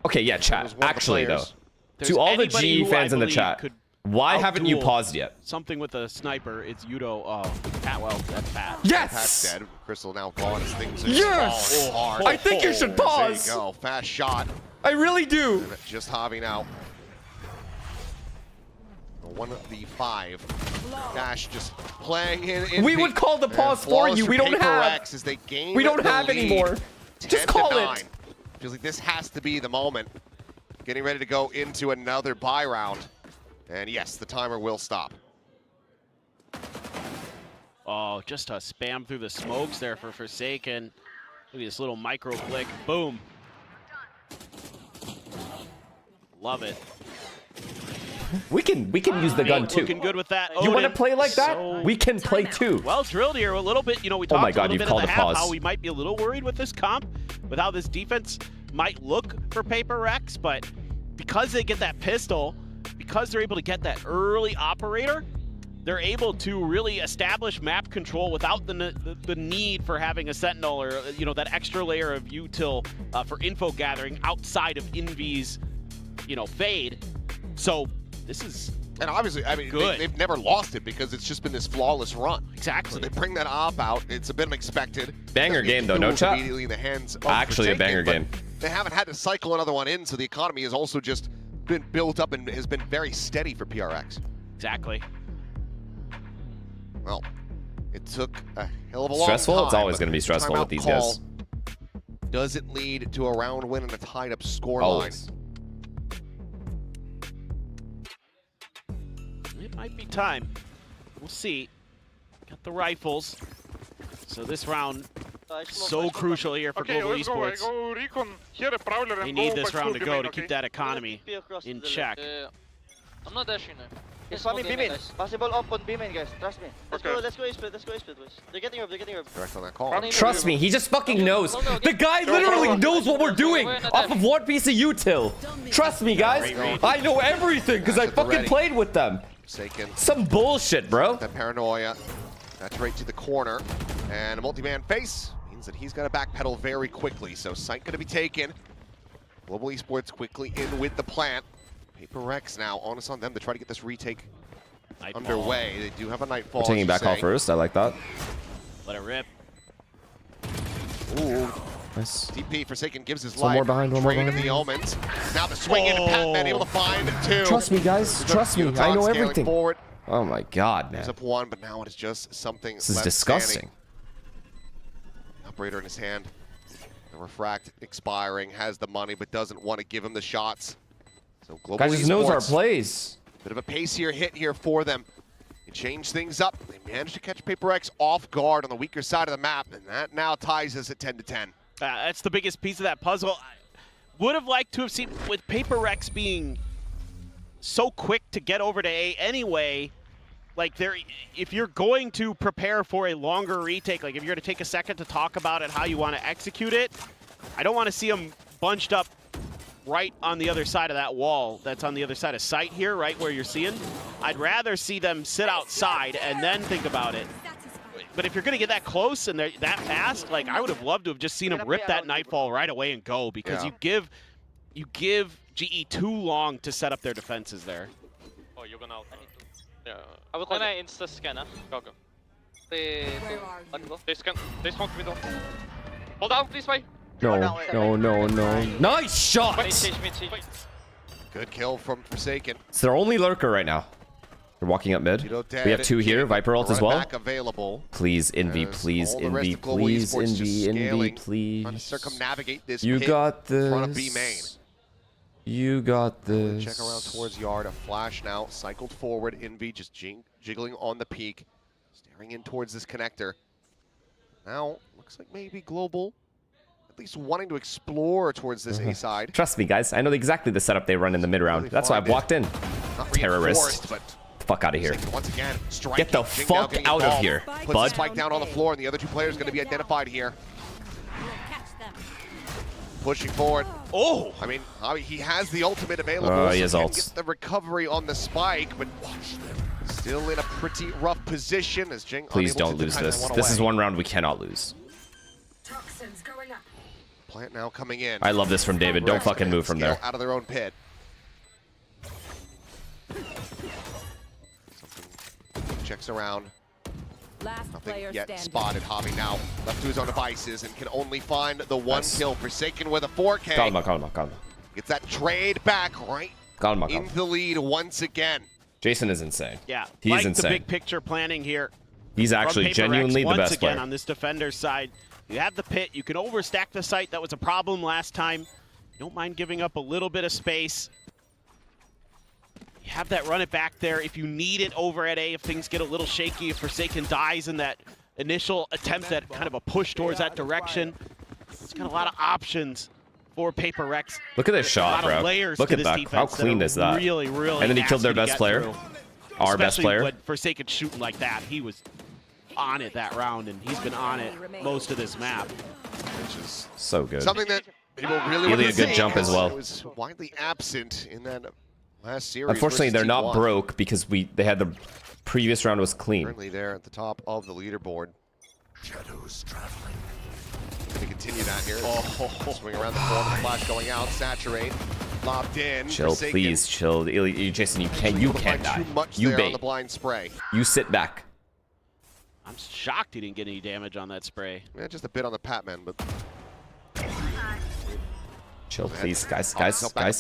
Okay, yeah, chat. was one of the Actually, though, players. There's to all the anybody GE who fans I in the believe chat, could why haven't you outduel paused yet? Something with a sniper. It's Yudo. Oh, Pat. Well, that's Pat. Pat's Yes! dead. Crystal now gone as things are Yes! falling hard. I think you should pause. There you go. Fast shot. I really do. And just Javi now. One of the 5. Dash just playing in We would call the pause for you. We don't have. PRX as they gain We don't the have lead, anymore. 10 Just to call 9. it. Feels like this has to be the moment. Getting ready to go into another buy round. And yes, the timer will stop. Oh, just a spam through the smokes there for Forsaken. Look at this little micro click. Boom. Love it. We can use the gun too. Looking good with that. You want to Aiden, play like that? so We can play too. well drilled here a little bit. You know, we talked my a God, little you've bit called at the a half pause. how we might be a little worried with this comp, with how this defense might look for PRX, but because they get that pistol, because they're able to get that early operator, they're able to really establish map control without the need for having a sentinel or that extra layer of util for info gathering outside of Envy's fade. So this is And obviously, I mean, good. they've never lost it because it's just been this flawless run. Exactly. So they bring that op out. It's a bit unexpected. Banger Doesn't get game though, no tools chat? Immediately in the hands of Actually a Forsaken, banger but game. They haven't had to cycle another one in, so the economy has also just been built up and has been very steady for PRX. Exactly. Well, it took a hell of a long Stressful? time. It's always but going to be stressful timeout with these call guys. doesn't lead to a round win and a tied-up scoreline. Always. It might be time. We'll see. Got the rifles. So this round, so crucial here for Global Esports. Go recon here a Prowler They and need go this by round to full go B-main, to okay? keep that economy in check. I'm not dashing now. He's coming B-main. Possible up on B-main, guys. Trust me. Let's go A-split, boys. They're getting up, Direct on that call. Trust me, he just fucking knows. The guy literally knows what we're doing off of one piece of util. Trust me, guys. I know everything because I fucking played with them. Forsaken. Some bullshit, bro. That paranoia. That's right to the corner. And a multi-man face means that he's going to backpedal very quickly. So site going to be taken. Global Esports quickly in with the plant. PRX now, onus on them to try to get this retake underway. They do have a Nightfall. We're taking back call first. I like that. Let it rip. Ooh. Nice. DP Forsaken gives his One life. more behind, one more Trade of behind. the omens. Now the swing in, Patman able to find two. Trust me, guys. Trust me. I know Scaling everything. Forward. Oh my god, There's man. up one, but now it is just something This is less disgusting. standing. Operator in his hand. The refract expiring, has the money, but doesn't want to give him the shots. So Global Guy just knows our Esports, plays. bit of a pacier hit here for them. It changed things up. They managed to catch PRX off guard on the weaker side of the map, and that now ties us at 10-10. That's the biggest piece of that puzzle. I would have liked to have seen, with PRX being so quick to get over to A anyway, like if you're going to prepare for a longer retake, like if you're going to take a second to talk about it, how you want to execute it, I don't want to see them bunched up right on the other side of that wall that's on the other side of site here, right where you're seeing. I'd rather see them sit outside and then think about it. But if you're going to get that close and they're that fast, like I would have loved to have just seen them rip that Nightfall right away and go, because you give GE too long to set up their defenses there. Oh, you're gonna out. Yeah. I will insta scan, Go. They scan. They smoke middle. Hold out this way. No. Nice shot! Mid. Good kill from Forsaken. It's their only lurker right now. They're walking up mid. We have two here. Viper ult as well. Back available. Please, Envy, please, Envy, please, Envy, please. Trying to circumnavigate this You pit got in front of this. B main. You got this. Check around towards yard. A flash now. Cycled forward. Envy just jiggling on the peak. Staring in towards this connector. Now, looks like maybe Global at least wanting to explore towards this A side. Trust me, guys. I know exactly the setup they run in the mid round. That's why I've walked in. Not Terrorist. reinforced, but Fuck out of here. once again, Get the striking. Jing now fuck getting out of involved. here, Puts bud. the spike down on the floor, and the other two players going to be identified here. Pushing forward. Oh! I mean, he has the ultimate available. He has so ults. get the recovery on the spike, but still in a pretty rough position as Jing. Please unable don't to lose defend this. that one This is away. one round we cannot lose. Plant now coming in. I love this from David. Don't fucking move from there. Out of their own pit. Checks around. Nothing yet spotted. Hobby now left to his own devices and can only find the one kill. Forsaken with a 4K. Calma. Gets that trade back right Calma. into the lead once again. Jason is insane. Yeah, He's like insane. the big picture planning here. He's actually from PRX genuinely the once best again player. on this defender's side. You have the pit. You can overstack the site. That was a problem last time. You don't mind giving up a little bit of space. You have that run it back there if you need it over at A, if things get a little shaky, if Forsaken dies in that initial attempt at kind of a push towards that direction. It's got a lot of options for PRX. Look at this shot, bro. Look at that. How clean is that? Really, really. And then he killed their best player. Our best player. Especially when Forsaken shooting like that, he was on it that round, and he's been on it most of this map. Which is so good. Something that people really Really want a good jump as well. It was widely absent in that last series. Unfortunately, they're not T1. broke because they had the previous round was clean. Currently there at the top of the leaderboard. Shadows traveling. Going to continue that here. Swing around the corner, flash going out, saturate, lobbed in. Chill, Forsaken. please, chill. Jason, you can't die. Too much You there on bait. the blind spray. You sit back. I'm shocked he didn't get any damage on that spray. Yeah, just a bit on the Patman, but Chill, please, guys.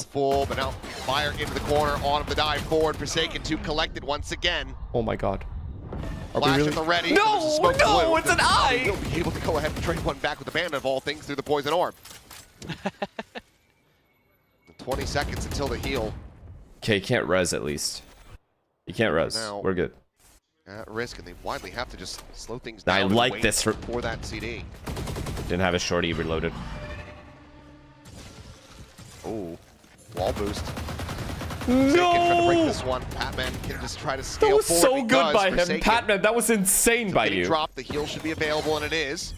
Full, but now fire into the corner, on of the dive forward. Forsaken to collect it once again. Oh my God. Are Flash we really? at the ready. No, no, it's an eye. He'll be able to go ahead and trade one back with the Bandit of all things through the Poison Orb. 20 seconds until the heal. Okay, can't res at least. You can't res. Now, We're good. At risk, and they widely have to just slow things I down. like and wait this for that CD. Didn't have a shorty reloaded. Oh, wall boost. No! Trying to break this one. Patman can just try to That scale was forward. so He good does. by him, Forsaken. Patman. That was insane by Getting you. dropped. The heal should be available, and it is.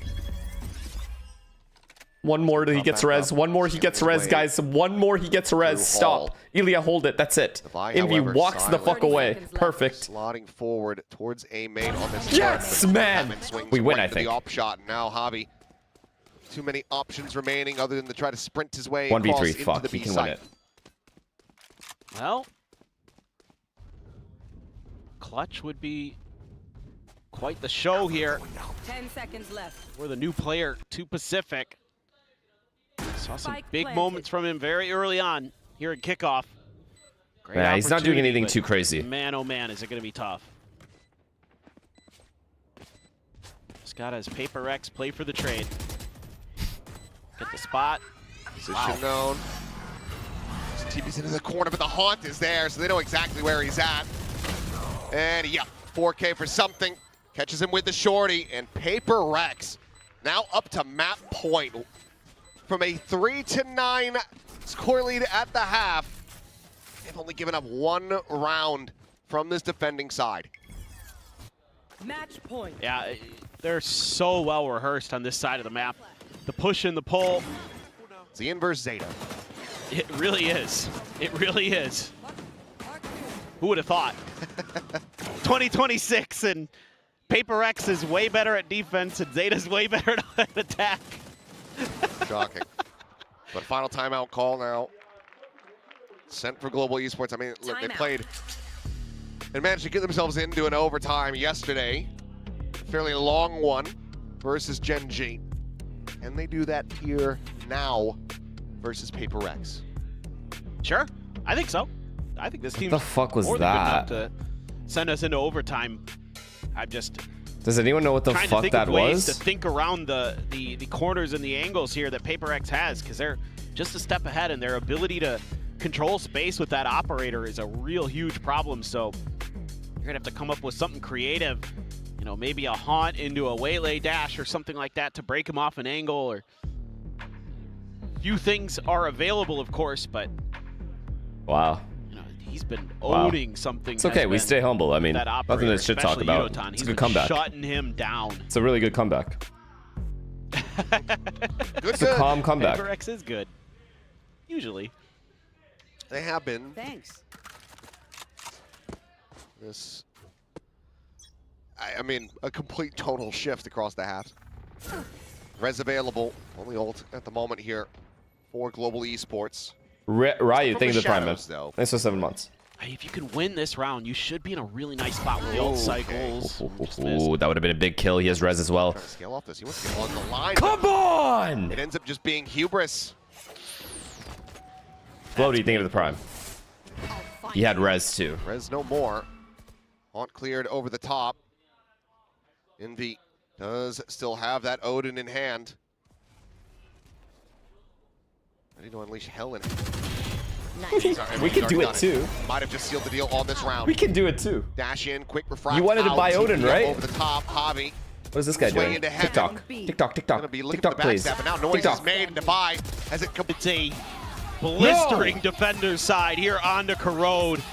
One more, he gets res. One more, he gets res, guys. One more, he gets res. Stop. Ilya, hold it. That's it. Envy walks the fuck away. Perfect. Slotting forward towards A main on this Yes, turn. man. Patman swings We win, right I to think. The op shot. Now Javi. Too many options remaining other than to try to sprint his way 1v3. across into Fuck, the he B can site. win it. Well, clutch would be quite the show here. 10 seconds left. We're the new player to Pacific. Saw some Spike big planted. moments from him very early on here at Kickoff. Great Yeah, he's not doing opportunity, anything but too crazy. Man, oh man, is it going to be tough. Scott has PRX play for the trade. Get the spot. Position known. TP's into the corner, but the haunt is there, so they know exactly where he's at. And yeah, 4K for something. Catches him with the shorty, and PRX now up to map point. From a 3-9 score lead at the half, they've only given up one round from this defending side. Match point. Yeah, they're so well rehearsed on this side of the map. The push and the pull. It's the inverse Zeta. It really is. It really is. Who would have thought? 2026 and PRX is way better at defense and Zeta's way better at attack. Shocking. But final timeout call now. Sent for Global Esports. I mean, look, they played and managed to get themselves into an overtime yesterday. Fairly long one versus Gen G. And they do that here now versus PRX. Sure, I think so. I think this team. The fuck was more than good enough that? to send us into overtime. I'm just Does anyone know what the trying to fuck think that of ways was? to think around the corners and the angles here that PRX has, because they're just a step ahead, and their ability to control space with that operator is a real huge problem. So you're gonna have to come up with something creative. You know, maybe a haunt into a waylay dash or something like that to break him off an angle. Or few things are available, of course, but Wow. you know, he's been Wow. owning something. It's okay, we stay humble. I mean, that nothing operator, to shit talk especially about. Yotan. It's He's a good been comeback. shutting him down. It's a really good comeback. It's a calm comeback. PRX is good. Usually. They have been. Thanks. This, I mean, a complete total shift across the halves. Res available, only ult at the moment here for Global Esports. Riot, From thank you the for the prime, man. shadows, though. Thanks for 7 months. Hey, if you can win this round, you should be in a really nice spot with the ult cycles. Just missed. Ooh, that would have been a big kill. He has res as well. Trying to scale off this. He wants to get on the line. Come on! It ends up just being hubris. Floaty, thank you for the prime. He had res too. Res no more. Haunt cleared over the top. Envy does still have that Odin in hand. Ready to unleash hell in it. Sorry, We could do it too. Might have just sealed the deal on this round. We can do it too. Dash in, quick refract. You wanted to out, buy TP Odin, up right? Over the top, Javi. What is this guy doing? TikTok. TikTok, TikTok. Gonna be looking TikTok, for the please. backstab, and now noise TikTok. is made, and Defy as it comes. It's a blistering defender's side here on the Corrode.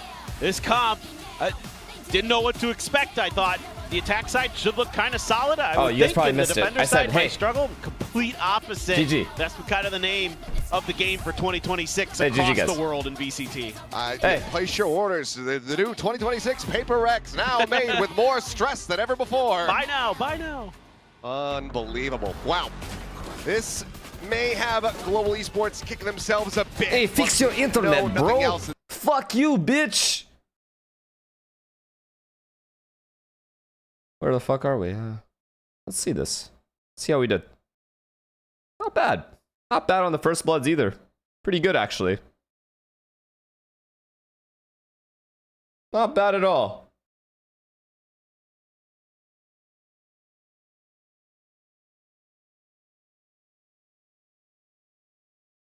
This comp, didn't know what to expect, I thought. The attack side should look kind of solid. I would you guys think, probably and missed the it. defender I said, side might hey. struggle. Complete opposite. GG. That's kind of the name of the game for 2026 Hey, across GG guys. the world in VCT. Hey. Place your orders. The new 2026 PRX now made with more stress than ever before. Buy now, buy now. Unbelievable. Wow. This may have global esports kicking themselves a bit. Hey, fix your internet, bro. Fuck you, bitch. Where the fuck are we? Let's see this. See how we did. Not bad. Not bad on the first bloods either. Pretty good, actually. Not bad at all.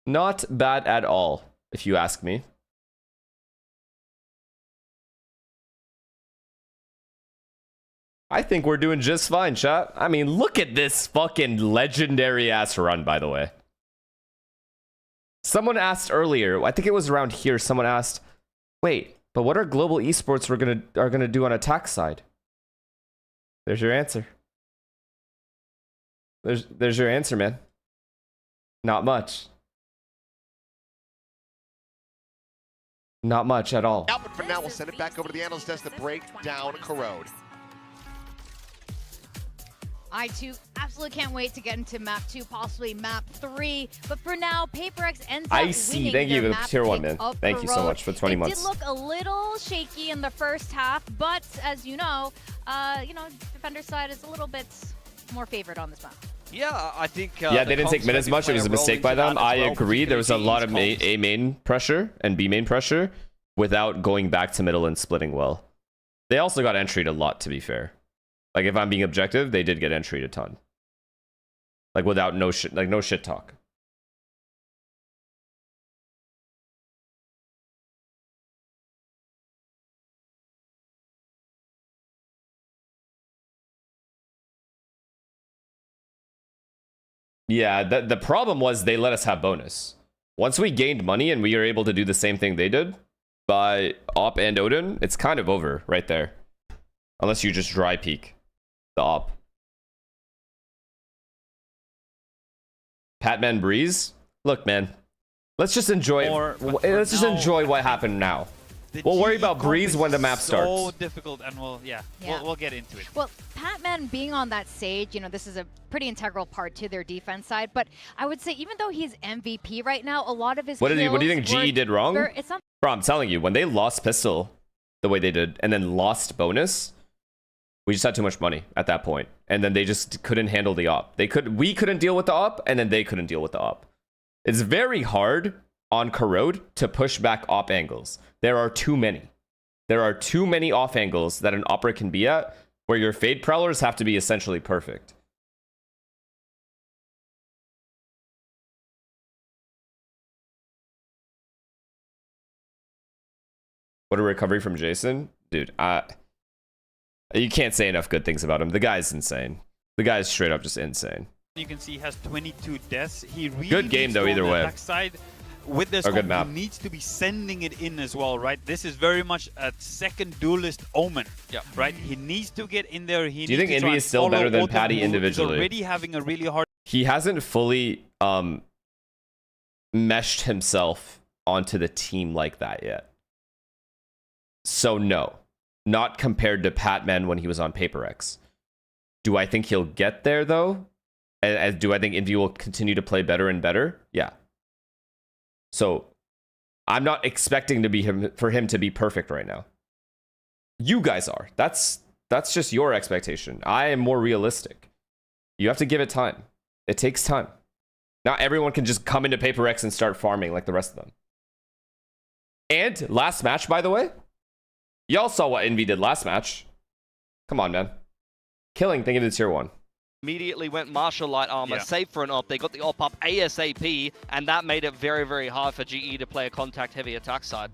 Not bad at all, if you ask me. I think we're doing just fine, chat. I mean, look at this fucking legendary ass run, by the way. Someone asked earlier, I think it was around here, someone asked, wait, but what are global esports are gonna do on attack side? There's your answer. There's your answer, man. Not much. Not much at all. Out, but for now, we'll send it back over to the analyst desk to break down Corrode. I too absolutely can't wait to get into map 2, possibly map 3. But for now, PRX ends up winning Thank you, their map tier 1, pick man. of Thank you so Corrode. much for 20 months. It did look a little shaky in the first half, but as you know, defender side is a little bit more favored on this map. Yeah, I think. Yeah, they didn't take mid as much. It was a mistake by them. I agree. There was a lot of A main pressure and B main pressure without going back to middle and splitting well. They also got entry'd a lot, to be fair. Like, if I'm being objective, they did get entry'd a ton. Like, without no shit talk. Yeah, the problem was they let us have bonus. Once we gained money and we were able to do the same thing they did by Op and Odin, it's kind of over right there. Unless you just dry peek the Op. Patman Breeze? Look, man. Let's just enjoy enjoy what happened now. We'll worry about Breeze when the map starts. So difficult, and we'll get into it. Well, Patman being on that stage, this is a pretty integral part to their defense side. But I would say, even though he's MVP right now, a lot of his What do you think GE did wrong? Bro, I'm telling you, when they lost pistol the way they did, and then lost bonus, we just had too much money at that point, and then they just couldn't handle the op. We couldn't deal with the op, and then they couldn't deal with the op. It's very hard on Corrode to push back op angles. There are too many. There are too many off angles that an opera can be at, where your fade prowlers have to be essentially perfect. What a recovery from Jason, dude. You can't say enough good things about him. The guy's insane. The guy's straight up just insane. You can see he has 22 deaths. He really good game though, either way. Backside. With this, he needs to be sending it in as well, right? This is very much a second duelist Omen, right? He needs to get in there. Do you think Envy is still better than Patty individually? He's already having a really hard. He hasn't fully meshed himself onto the team like that yet. So no, not compared to Patman when he was on PRX. Do I think he'll get there though? Do I think Envy will continue to play better and better? Yeah. So I'm not expecting for him to be perfect right now. You guys are. That's just your expectation. I am more realistic. You have to give it time. It takes time. Not everyone can just come into PRX and start farming like the rest of them. And last match, by the way, y'all saw what Envy did last match. Come on, man. Killing, thank you to tier 1. Immediately went Martial Light Armor, save for an op. They got the op up ASAP, and that made it very, very hard for GE to play a contact-heavy attack side.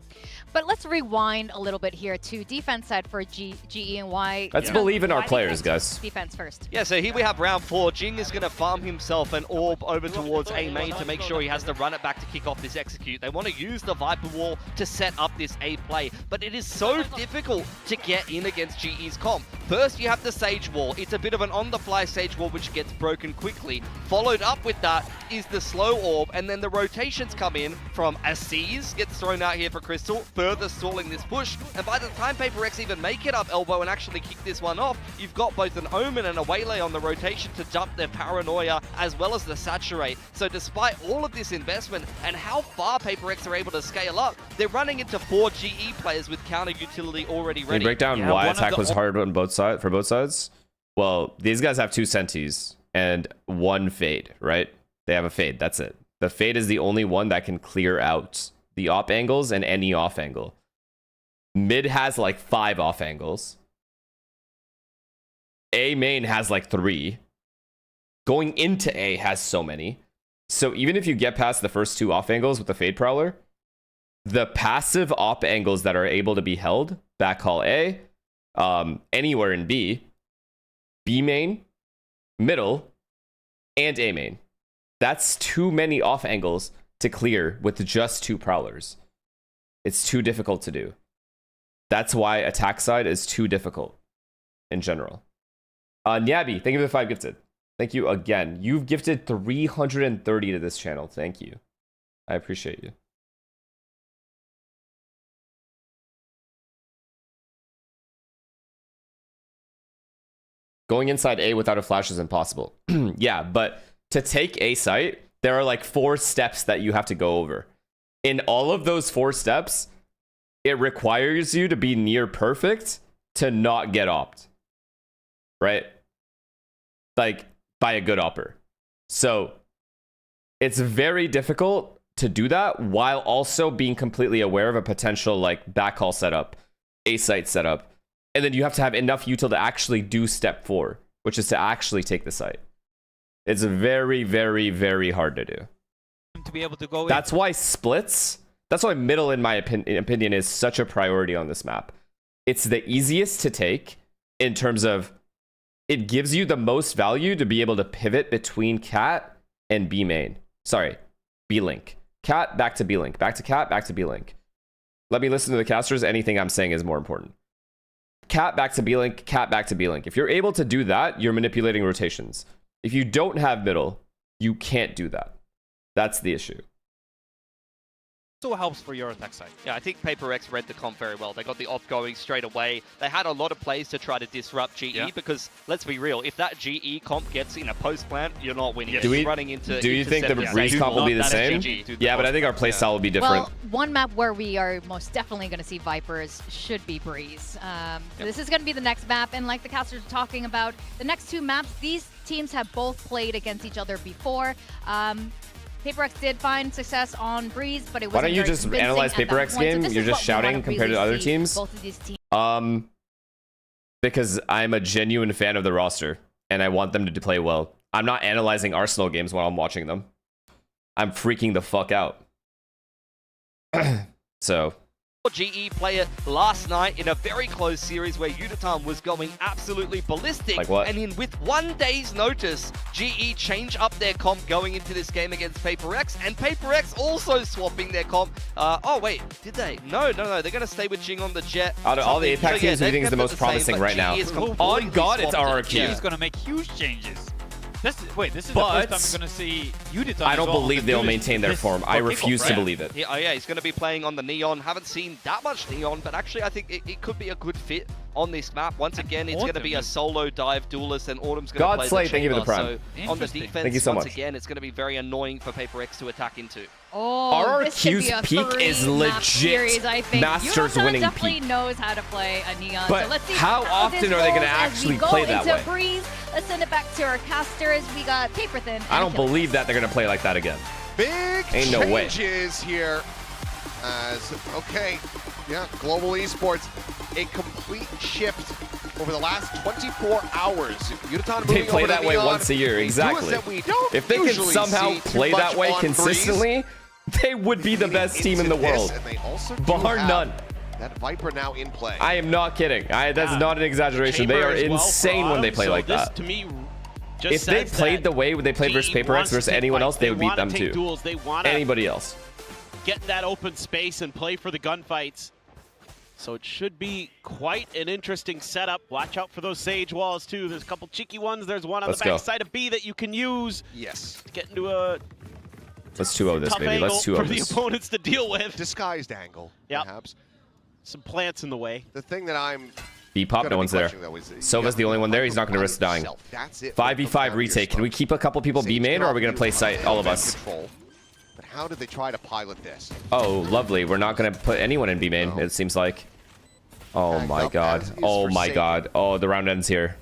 But let's rewind a little bit here to defense side for GE and why. Let's believe in our players, guys. Defense first. Yeah, so here we have round 4. Jing is going to farm himself an orb over towards A main to make sure he has to run it back to kick off this execute. They want to use the Viper Wall to set up this A play, but it is so difficult to get in against GE's comp. First, you have the Sage Wall. It's a bit of an on-the-fly Sage Wall which gets broken quickly. Followed up with that is the slow orb, and then the rotations come in from Aziz, gets thrown out here for Crystal, further stalling this push, and by the time PRX even make it up elbow and actually kick this one off, you've got both an Omen and a Waylay on the rotation to dump their Paranoia as well as the Saturate. So despite all of this investment and how far PRX are able to scale up, they're running into 4 GE players with counter utility already ready. Can you break down why attack was hard on both sides for both sides? Well, these guys have 2 Sentis and 1 Fade, right? They have a Fade, that's it. The Fade is the only one that can clear out the op angles and any off angle. Mid has like 5 off angles. A main has like 3. Going into A has so many. So even if you get past the first 2 off angles with the Fade Prowler, the passive op angles that are able to be held, backhaul A, anywhere in B, B main, middle, and A main. That's too many off angles to clear with just 2 Prowlers. It's too difficult to do. That's why attack side is too difficult in general. Nyabi, thank you for the 5 gifted. Thank you again. You've gifted 330 to this channel. Thank you. I appreciate you. Going inside A without a flash is impossible. Yeah, but to take A site, there are like 4 steps that you have to go over. In all of those 4 steps, it requires you to be near perfect to not get opt. Right? Like, by a good opper. So, it's very difficult to do that while also being completely aware of a potential like backhaul setup, A site setup. And then you have to have enough util to actually do step 4, which is to actually take the site. It's very, very, very hard to do. To be able to go That's why splits, that's why middle, in my opinion, is such a priority on this map. It's the easiest to take in terms of it gives you the most value to be able to pivot between cat and B main. Sorry, B link. Cat, back to B link. Back to cat, back to B link. Let me listen to the casters. Anything I'm saying is more important. Cat, back to B link. Cat, back to B link. If you're able to do that, you're manipulating rotations. If you don't have middle, you can't do that. That's the issue. Also helps for your attack side. Yeah, I think PRX read the comp very well. They got the op going straight away. They had a lot of plays to try to disrupt GE because, let's be real, if that GE comp gets in a post plant, you're not winning. Do you think the Breeze comp will be the same? Yeah, but I think our playstyle will be different. Well, one map where we are most definitely going to see Vipers should be Breeze. This is going to be the next map, and like the casters are talking about, the next 2 maps, these teams have both played against each other before. PRX did find success on Breeze, but it wasn't. Why don't you just analyze PRX game? You're just shouting compared to other teams. Both of these teams. Because I'm a genuine fan of the roster and I want them to play well. I'm not analyzing Arsenal games while I'm watching them. I'm freaking the fuck out. So. GE player last night in a very close series where Yuditan was going absolutely ballistic. Like what? And in with 1 day's notice, GE change up their comp going into this game against PRX, and PRX also swapping their comp. Oh wait, did they? No, they're going to stay with Jing on the Jet. Out of all the Apex teams, who do you think is the most promising right now? On God, it's RRQ. He's going to make huge changes. This is the first time we're going to see Yuditan. I don't believe they'll maintain their form. I refuse to believe it. Yeah, he's going to be playing on the Neon. Haven't seen that much Neon, but actually I think it could be a good fit on this map. Once again, it's going to be a solo dive duelist, and Autumn's going to play the thank you for the prime. So on the defense, thank you so much. once again, it's going to be very annoying for PRX to attack into. Oh, RRQ's peak is legit series, I think. Masters Yuditan winning definitely peak. knows how to play a Neon. But so let's see how often are they going to actually play that way? Breeze. Let's send it back to our casters. We got Paper Thin. I don't believe that they're going to play like that again. Big Ain't no way. changes here. As, okay, yeah, global esports. a complete shift over the last 24 hours. Yudotan They moving play over that to way Neon. once a year, A exactly. duelist that we don't If they can usually somehow see too play that much way on consistently, they would be the best team in the world. And they also do Bar have none. that Viper now in play. I am not kidding. That's not an exaggeration. They Chamber are as well insane for when they Autumn, play so like this, that. To me, just If they says played that the way they played versus GE PRX wants to versus take anyone fights. else, they would beat wanna them take too. Duels. They want to Anybody else. get that open space and play for the gunfights. So it should be quite an interesting setup. Watch out for those Sage walls too. There's a couple cheeky ones. There's one on Let's the go. back side of B that you can use Yes. to get into a Let's 2-0 this, tough baby. angle Let's for 2-0 the this. opponents to deal with. Disguised angle, Yep. perhaps. Some plants in the way. The thing that I'm B-pop, no one's there. Sova's the only one there. He's not going to risk dying. That's it. 5v5 retake. Can we keep a couple people B main, or are we going to play site, all of us? But how did they try to pilot this? Oh, lovely. We're not going to put anyone in B main, No. it seems like. Oh Backed my up, god. as is Oh my Forsaken. god. Oh, the round ends here.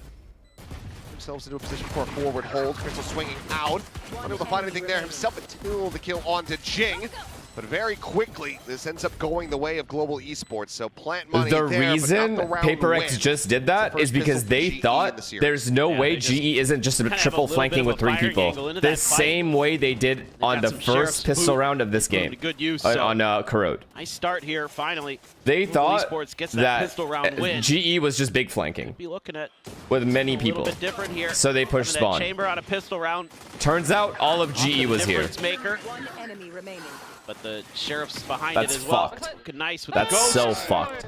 Themselves into a position for a forward hold. Crystal swinging out. Unable to find anything there himself until the kill onto Jing. But very quickly, this ends up going the way of Global Esports. So plant money The there, but reason not the round PRX win. just did that It's is the first because pistol they for GE in thought the series. there's no Yeah, way they just GE isn't just a kind of have triple a little flanking bit with of a 3 firing people. angle into The that fight. same way they did on got the some Sheriff's first pistol boot. round of this Put 'em game. to good use, On so. Corrode. Nice start here, finally. They Global thought Esports gets that that pistol round win. GE was just big flanking Be looking at with many a people. little bit different here. So they pushed Having that spawn. Chamber on a pistol round. Turns out all of GE was here. Difference maker, One enemy remaining. but the Sheriff's behind That's it as well. fucked. Looking nice with That's the ghost. so fucked.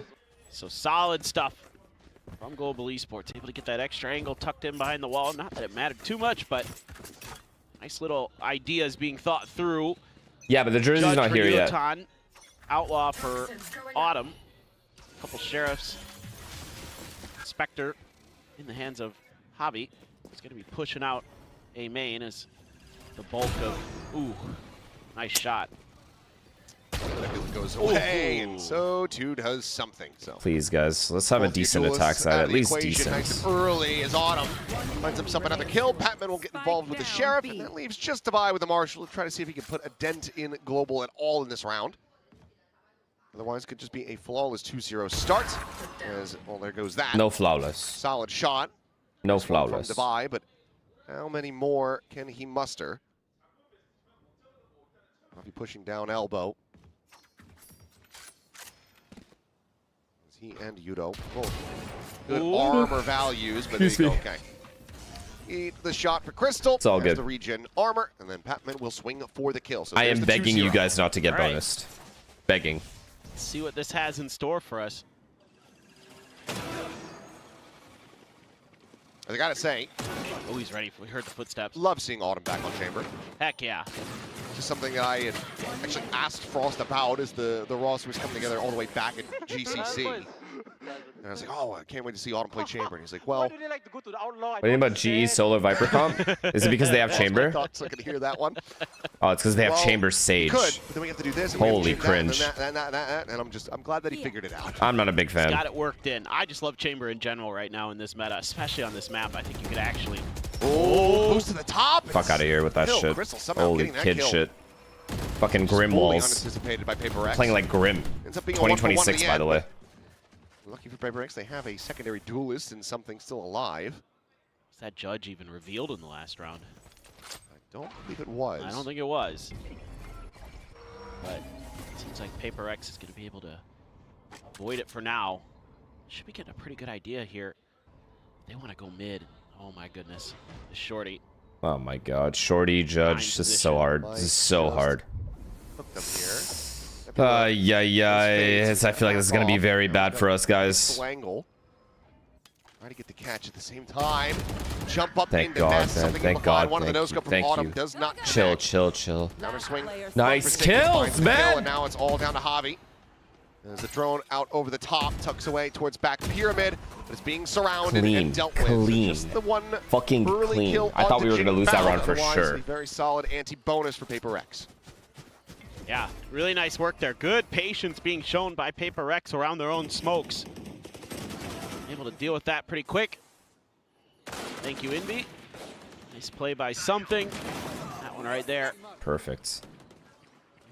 So solid stuff from Global Esports. Able to get that extra angle tucked in behind the wall. Not that it mattered too much, but nice little ideas being thought through. Yeah, but the jersey's Judge not for here yet. Yudotan, Outlaw for Autumn. Couple Sheriffs. Spectre in the hands of Javi. He's going to be pushing out a main as the bulk of... Ooh, nice shot. It goes away, and so too does something. So Please, guys, let's have a both your decent duelists attack out side. of At the least equation nice decent. and early as Autumn finds himself another kill. Patman will get involved with the Sheriff, and that leaves just Divide with the Marshal to try to see if he can put a dent in Global at all in this round. Otherwise, it could just be a flawless 2-0 start. As, well, there goes that. No flawless. Solid shot. No This one flawless. From Divide, but how many more can he muster? I'll be pushing down elbow. As he and Yudo both good Ooh. armor values, but Excuse there you me. go. Okay. Eat the shot for Crystal. It's all There's good. the regen armor, and then Patman will swing for the kill. So I there's am the begging 2-0. you guys not to get All right. bonused. Begging. Let's see what this has in store for us. I gotta say, Oh, he's ready. We heard the footsteps. love seeing Autumn back on Chamber. Heck yeah. Just something that I had actually asked Frost about as the roster was coming together all the way back at GCC. And I was like, oh, I can't wait to see Autumn play Chamber. And he's like, well, Why do they like to go to the outlaw? What do you think about GE Solar Viper comp? Is it because they have lost my Chamber? thoughts, so I could hear that one. Oh, it's because they have Well, Chamber He Sage. could, but then we have to do this. And we have to Holy do that, cringe. And, that, and I'm glad that he figured it out. I'm not a big He's fan. got it worked in. I just love Chamber in general right now in this meta, especially on this map. I think you could actually... Oh, boost to the top. Fuck out of here with that Kill. shit. Crystal somehow Holy getting that kid kill. shit. Fucking Grim Fully Walls. unanticipated by PRX. Playing like Grim. Ends up being a 1-for-1 in 2026, by the end, way. but Lucky for PRX, they have a secondary duelist and something still alive. Was that Judge even revealed in the last round? I don't believe it was. I don't think it was. But it seems like PRX is going to be able to avoid it for now. Should be getting a pretty good idea here. They want to go mid. Oh my goodness. The shorty. Oh my god. Shorty, Judge. This is so hard. This is so hard. Hook them here. Yeah. I feel like this is going to be very bad for us, guys. Full angle. Trying to get the catch at the same time. Jump up Thank into God, net. man. Something Thank behind. God. One of the Thank no-scope you. from Thank Autumn you. does not Chill, connect. chill. Counter swing. Nice Forsaken kills, finds the kill, man. and now it's all down to Javi. There's the drone out over the top, tucks away towards back pyramid, but it's being surrounded Clean, and dealt with. clean. So just the one Fucking early clean. kill I thought onto we were going to Jing lose that Bao. round for Otherwise, sure. a very solid anti-bonus for PRX. Yeah, really nice work there. Good patience being shown by PRX around their own smokes. Able to deal with that pretty quick. Thank you, Envy. Nice play by something. That one right there. Perfect.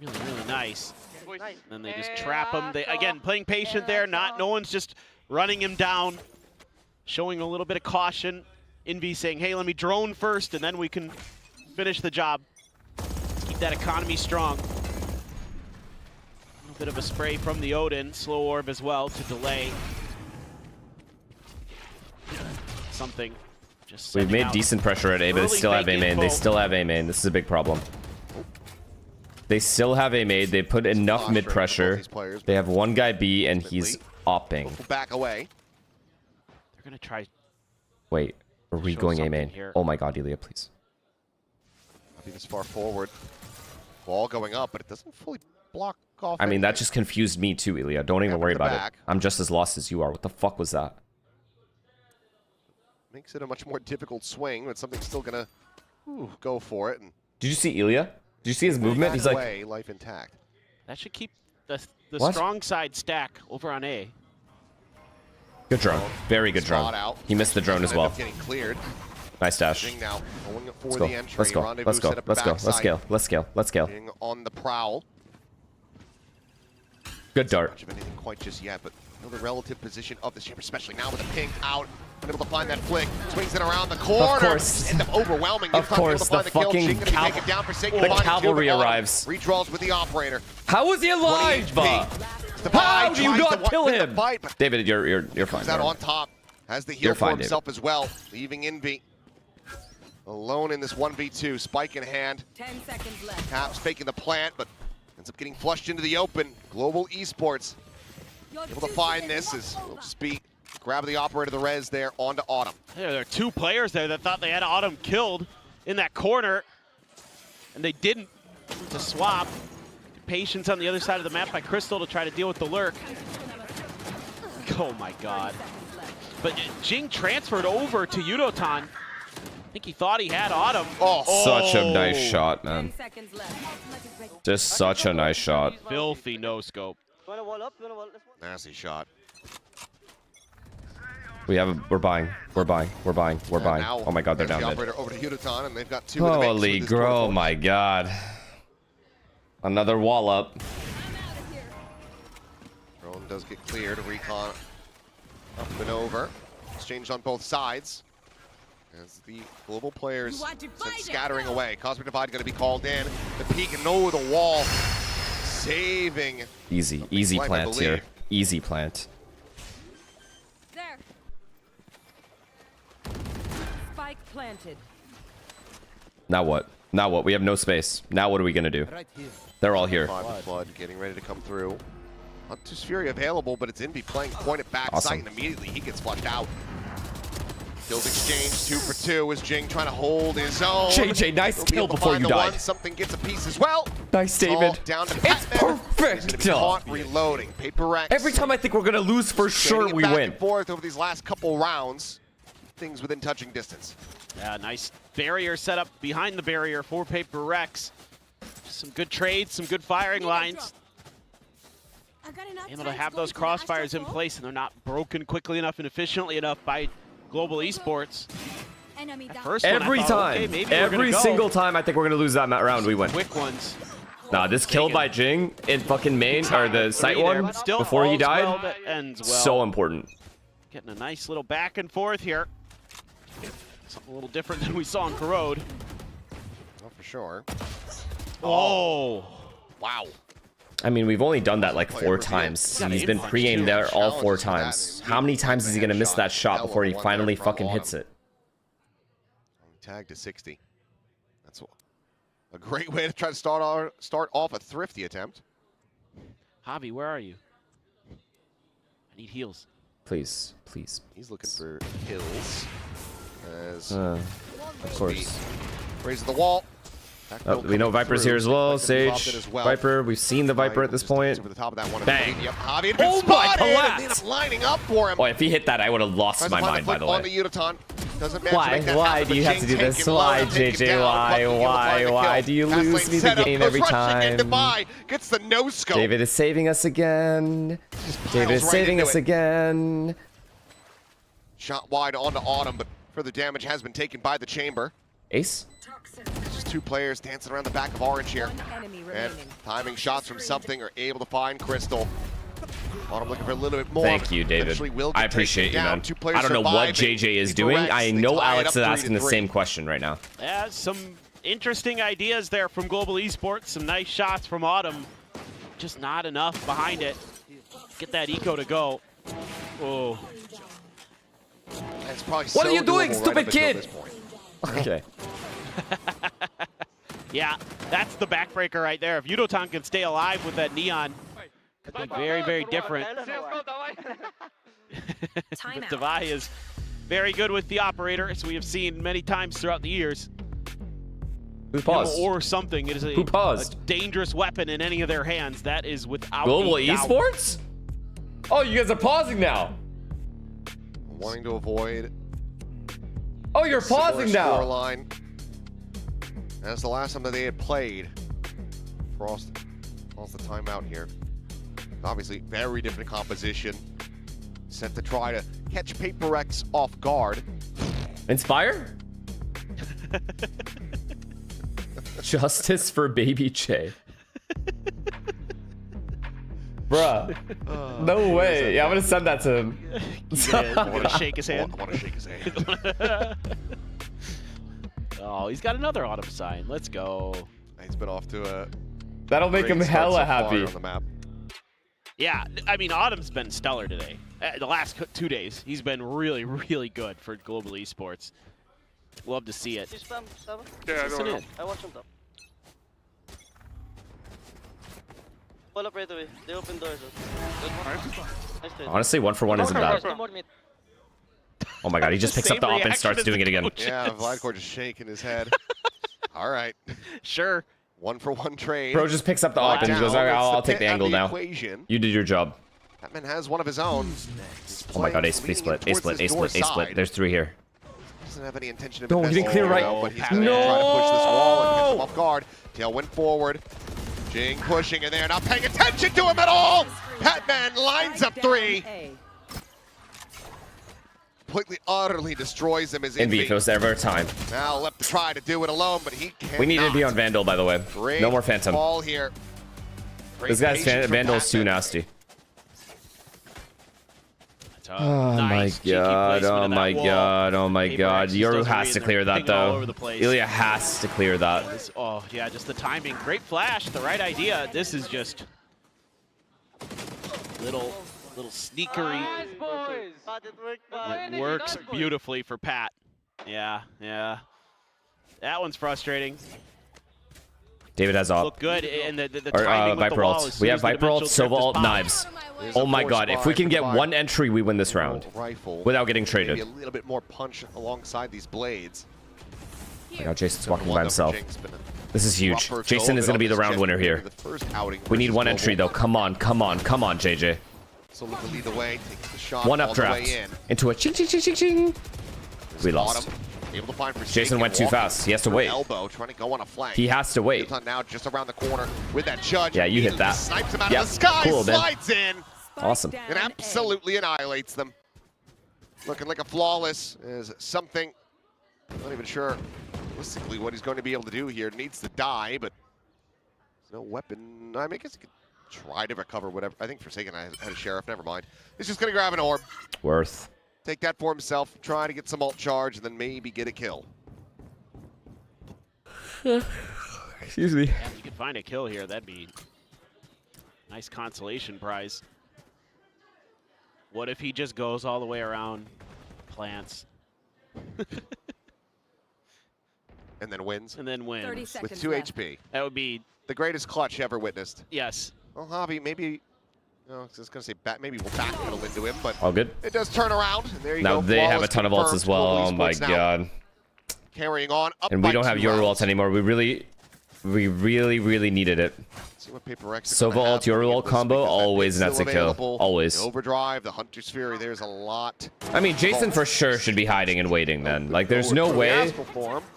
Really, really nice. boys. Then they just trap him. They again playing patient there. No one's just running him down, showing a little bit of caution. Envy saying, "Hey, let me drone first, and then we can finish the job. Let's keep that economy strong." A little bit of a spray from the Aiden. Slow orb as well to delay something. Just We've made decent pressure at A, but they still have A main. They still have A main. This is a big problem. They still have A main. They put enough mid pressure. They have one guy B, and he's opping. Back away. They're gonna try. Wait, are we going A main? Here. Oh my God, Ilya, please. I think it's far forward. Ball going up, but it doesn't fully block off. I mean, that just confused me too, Ilya. Don't even worry about it. I'm just as lost as you are. What the fuck was that? Makes it a much more difficult swing, but something's still gonna go for it. And Did you see Ilya? Did you see his movement? He's like, life intact. That should keep the What? strong side stack over on A. good drone. Very good drone. Out. He missed the drone as well. Getting cleared. Nice dash. Jing now going for Let's go. the entry. Let's go. Rendezvous Let's go. set up Let's go. backside. Let's scale. Let's scale. Let's scale. Jing on the prowl. Good dart. Much of anything quite just yet, but the relative position of the chamber, especially now with the ping out, unable to find that flick, swings it around the corner. Of course. End up overwhelming. Of course, the fucking cavalry arrives. Redraws with the operator. How is he alive? How do you not kill him? David, you're fine. Comes out on top. Has the heal for himself as well, leaving Envy alone in this 1v2. Spike in hand. 10 seconds left. Caps faking the plant, but ends up getting flushed into the open. Global Esports able to find this as we'll just be grab the operator, the res there onto Autumn. Yeah, there are two players there that thought they had Autumn killed in that corner, and they didn't. To swap. Patience on the other side of the map by Crystal to try to deal with the lurk. Oh my God. But Jing transferred over to Yudotan. I think he thought he had Autumn. Such a nice shot, man. Just such a nice shot. Filthy no scope. Nasty shot. We're buying. We're buying. Oh my God, they're down the mid. operator over to Yudotan, and they've got two in the mix Holy with this grow, Corrode. my God. Another wall up. Drone does get cleared. Recon up and over. Exchanged on both sides. As the global players sent scattering away. Cosmic Divide going to be called in. The peak and no, the wall. Saving. Easy life, plant here. Easy plant. There. Spike planted. Now what? Now what? We have no space. Now what are we gonna do? They're all here. Flood getting ready to come through. Not too Fury available, but it's Envy playing point at back sight, and immediately he gets flushed out. Kills exchange 2 for 2 as Jing trying to hold his own. JJ, nice kill before you died. Something gets a piece as well. Nice, David. Down to It's perfect. He's caught reloading. PRX. Every time I think we're gonna lose, for sure we back win. And forth over these last couple rounds. Things within touching distance. Yeah, nice barrier set up behind the barrier for PRX. Some good trades, some good firing lines. Able to have those crossfires in place, and they're not broken quickly enough and efficiently enough by Global Esports. First one, Every I thought, time, okay, maybe we're gonna every go. single time I think we're gonna lose that round, we win. Quick ones. Nah, this kill by Jing in fucking main, or the site one, before he died, well, that ends well. so important. Getting a nice little back and forth here. Something a little different than we saw in Corrode. Oh, for sure. Oh. Wow. I mean, we've only done that like 4 times. He's been pre-aimed there all 4 times. How many times is he gonna miss that shot before he finally fucking hits it? Tag to 60. That's a great way to try to start off a thrifty attempt. Javi, where are you? I need heals. Please, please. He's looking for kills. As of course. Raises the wall. We know Viper's here as well. Sage, Viper. We've seen the Viper at this point. Bang. Oh my, collapse! Lining up for him. Oh, if he hit that, I would have lost my mind, by the way. Why do you have to do this? Why, JJ? Why do you lose me the game every time? Gets the no scope. David is saving us again. David is saving us again. Shot wide onto Autumn, but further damage has been taken by the chamber. Ace? Just two players dancing around the back of orange here. And timing shots from something are able to find Crystal. Autumn looking for a little bit more. Thank you, David. I appreciate you, man. I don't know what JJ is doing. I know Alex is asking the same question right now. Yeah, some interesting ideas there from Global Esports. Some nice shots from Autumn. Just not enough behind it. Get that eco to go. Oh. That's probably what are you doing, stupid kid? Okay. Yeah, that's the backbreaker right there. If Yudotan can stay alive with that neon, could be very, very different. Davai is very good with the operator, as we have seen many times throughout the years. Who paused? Or something. It is a dangerous weapon in any of their hands. That is without Global a doubt. Esports? Oh, you guys are pausing now. Wanting to avoid. Oh, you're pausing now. Scoreline. That's the last time that they had played. Frost calls the timeout here. Obviously, very different composition. Set to try to catch PRX off guard. Inspire? Justice for Baby Che. Bruh. No way. Yeah, I'm gonna send that to him. I'm gonna shake his hand. I want to shake his hand. Oh, he's got another Autumn sign. Let's go. He's been off to a... That'll make him hella happy. On the map. Yeah, I mean, Autumn's been stellar today. The last 2 days, he's been really, really good for Global Esports. Love to see it. Yeah, I want some top. Pull up right away. They open doors. Honestly, 1-for-1 isn't bad. Oh my god, he just picks up the op and starts doing it again. Yeah, Vladkor just shaking his head. All right. Sure. 1-for-1 trade. Bro just picks up the op and goes, okay, I'll take the angle now. You did your job. Batman has one of his own. Oh my god, A split, A split, A split, A split. There's 3 here. Doesn't have any intention of No, he didn't clear right. But he's going to try to push this wall and catch him off guard. Tailwind forward. Jing pushing, and they're not paying attention to him at all. Batman lines up 3. Completely, utterly destroys him as Envy, if it was ever a time. Now left to try to do it alone, but he can't. We need to be on Vandal, by the way. No more Phantom. Ball here. This guy's Vandal's too nasty. Oh my god, oh my god, oh my god. Yoru has to clear that though. Ilya has to clear that. Oh yeah, just the timing. Great flash, the right idea. This is just little sneakery. It works beautifully for Pat. Yeah, yeah. That one's frustrating. David has op. Look good, and the timing with Viper the wall. ult. We have Viper ult, Sova ult, knives. Oh my god, if we can get 1 entry, we win this round. Rifle. Without getting traded. Maybe a little bit more punch alongside these blades. Oh my god, Jason's walking by himself. This is huge. Jason is going to be the round winner here. We need 1 entry though. Come on, come on, come on, JJ. So look to lead the way, takes the shot 1 updraft into a ching ching ching ching ching. We lost. Able to find Jason went too fast. He has to wait. Elbow, trying to go on a flank. He has to wait. Now just around the corner with that judge. Yeah, you hit that. Snipes him out of the sky, cool, slides in. Awesome. And absolutely annihilates them. Looking like a flawless is something. I'm not even sure realistically what he's going to be able to do here. Needs to die, but no weapon. I mean, I guess he could try to recover whatever. I think Forsaken had a sheriff. Never mind. He's just going to grab an orb. Worth. Take that for himself. Try to get some ult charge and then maybe get a kill. Excuse me. Yeah, if you could find a kill here, that'd be a nice consolation prize. What if he just goes all the way around, plants, and then wins? And then wins. 30 with seconds 2 left. HP. That would be The greatest clutch ever witnessed. yes. Well, Hobby, maybe. No, I was going to say maybe we'll backpedal into him, but All good. it does turn around. And there you Now go. they have a Flawless ton of ults confirmed. as well. Global Oh my Esports now god. Carrying on. Up And by we don't have 2 Yoru rounds. ult anymore. We really needed it. See what PRX Sova ult, Yoru ult combo, always nets a kill. Always. The overdrive, the Hunter's Fury, there's a lot. I mean, Jason for sure should be hiding and waiting then. Like, there's no way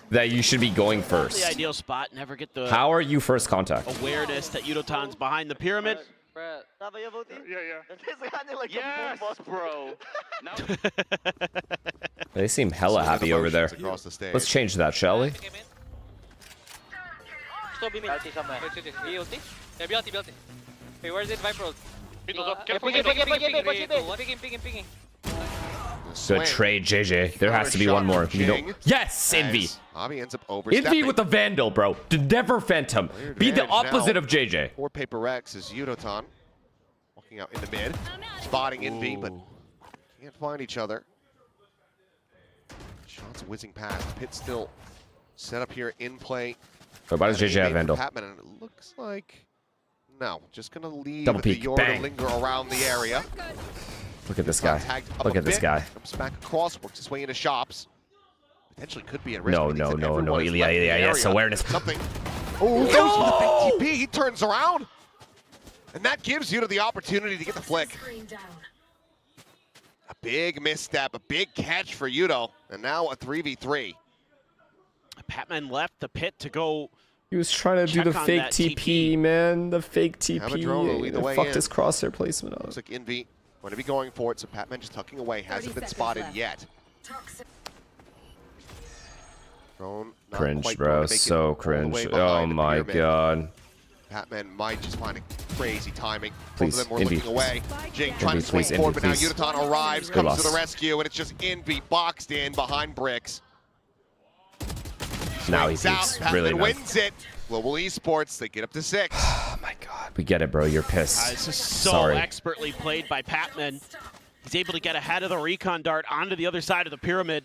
that you should be going The first. ideal spot. Never get the How are you first contact? awareness that Yudotan's behind the pyramid. Yes, bro. They seem hella happy over there. Across the stage. Let's change that, shall we? to B mid. Ulti somewhere. B ulti. Yeah, B ulti, B ulti. Hey, where's it? Viper ult. Careful, pinging. Good trade, JJ. There has to be one more. You know. Yes, Envy. Bobby ends up overstepping. Envy with the Vandal, bro. Never Phantom. Be the opposite of JJ. For PRX is Yudotan. Walking out in the mid. Spotting Envy, but can't find each other. Shots whizzing past. Pit still set up here in play. So why does JJ have Vandal? Patman, and it looks like no, just gonna leave Double the peek, Yor bang. to linger around the area. Look at this guy. Look at this guy. Comes back across, works his way into shops. Potentially could be at risk. No. Ilya, yes, awareness. Something. Oh, goes for the big TP. He turns around. And that gives Yudo the opportunity to get the flick. A big misstep, a big catch for Yudo. And now a 3v3. Patman left the pit to go. He was trying to do the fake TP, man. The fake TP. Fucked his crosshair placement up. Looks like Envy going to be going for it, so Patman just tucking away. Hasn't been spotted yet. Drone not Cringe, quite bro. going to make So it cringe. all the way Oh behind the my pyramid. god. Patman might just find a crazy timing. Please, Both of them were Envy. looking away. Jing trying to Envy, swing forward, but now please. Yudotan arrives, Good comes to the loss. rescue, and it's just Envy boxed in behind bricks. Now he Swings out, peeks. Patman Really, man. wins it. Global Esports, they get up to 6. Oh my god. We get it, bro. You're pissed. This is so Sorry. expertly played by Patman. He's able to get ahead of the recon dart onto the other side of the pyramid.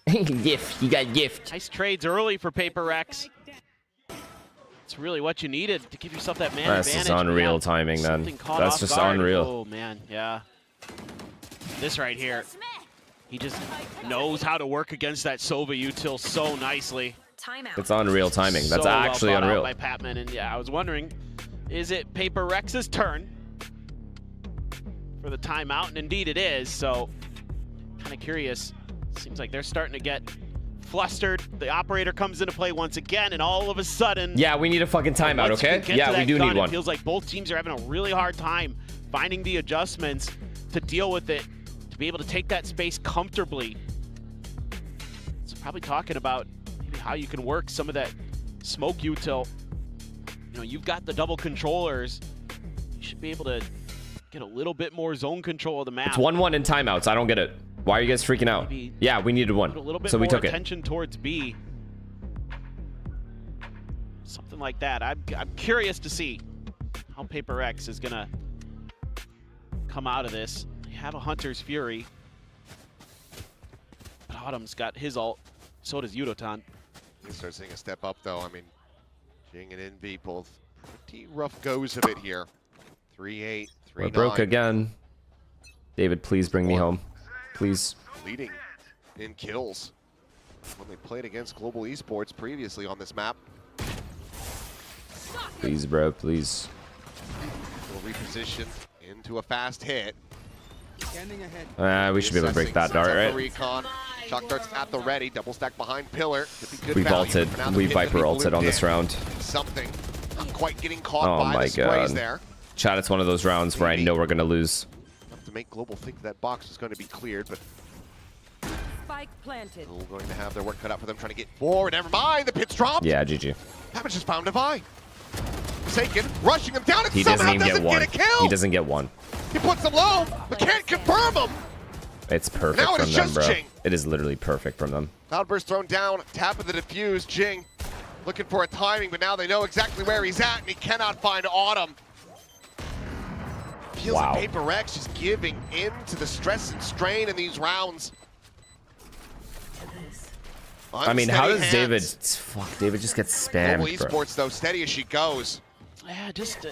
Gift. You got gift. Nice trades early for PRX. It's really what you needed to give yourself that man That's advantage. just unreal Yeah, timing, man. something caught That's off just guard. unreal. Oh man, yeah. This right here, he just knows how to work against that Sova util so nicely. It's unreal timing. That's So well actually thought out unreal. by Patman, and yeah, I was wondering, is it PRX's turn for the timeout? And indeed it is. So, kind of curious. Seems like they're starting to get flustered. The operator comes into play once again, and all of a sudden, Yeah, we need a fucking timeout, once you okay? get to Yeah, we that do gun, need one. It feels like both teams are having a really hard time finding the adjustments to deal with it, to be able to take that space comfortably. So probably talking about maybe how you can work some of that smoke util. You know, you've got the double controllers. You should be able to get a little bit more zone control of the map. It's 1-1 in timeouts. I don't get it. Why are you guys freaking out? Maybe Yeah, we needed one. Put a little bit So we more took it. attention towards B. Something like that. I'm curious to see how PRX is gonna come out of this. They have a Hunter's Fury. But Autumn's got his ult. So does Yudotan. You start seeing a step up, though. I mean, Jing and Envy both pretty rough goes of it here. 3-8, 3-9. We're broke again. David, please bring me home. Please. Leading in kills when they played against Global Esports previously on this map. Please, bro, please. Will reposition into a fast hit. We should be able to break that dart, right? Recon. Shock darts at the ready. Double stack behind pillar. Could be good We value, vaulted. but for now the We pit gonna Viper be ulted on glued this in. round. Something. Not quite getting caught Oh by my the sprays god. there. Chad, it's one of those rounds where I know we're going to lose. Enough to make Global think that box is going to be cleared, but Spike planted. still going to have their work cut out for them trying to get forward. Never mind. The pit's dropped. Yeah, GG. Haven't just found Divine. Forsaken, rushing him down, and He somehow doesn't even get one. a kill. He doesn't get one. He puts him low, but can't confirm him. It's perfect Now it from is them, just bro. Jing. It is literally perfect from them. Cloudburst thrown down, tap of the defuse. Jing looking for a timing, but now they know exactly where he's at, and he cannot find Autumn. Feels Wow. like PRX just giving in to the stress and strain in these rounds. I mean, how does Unsteady David... hands. Fuck, David just gets Global spammed, bro. Esports, though, steady as she goes. Yeah, just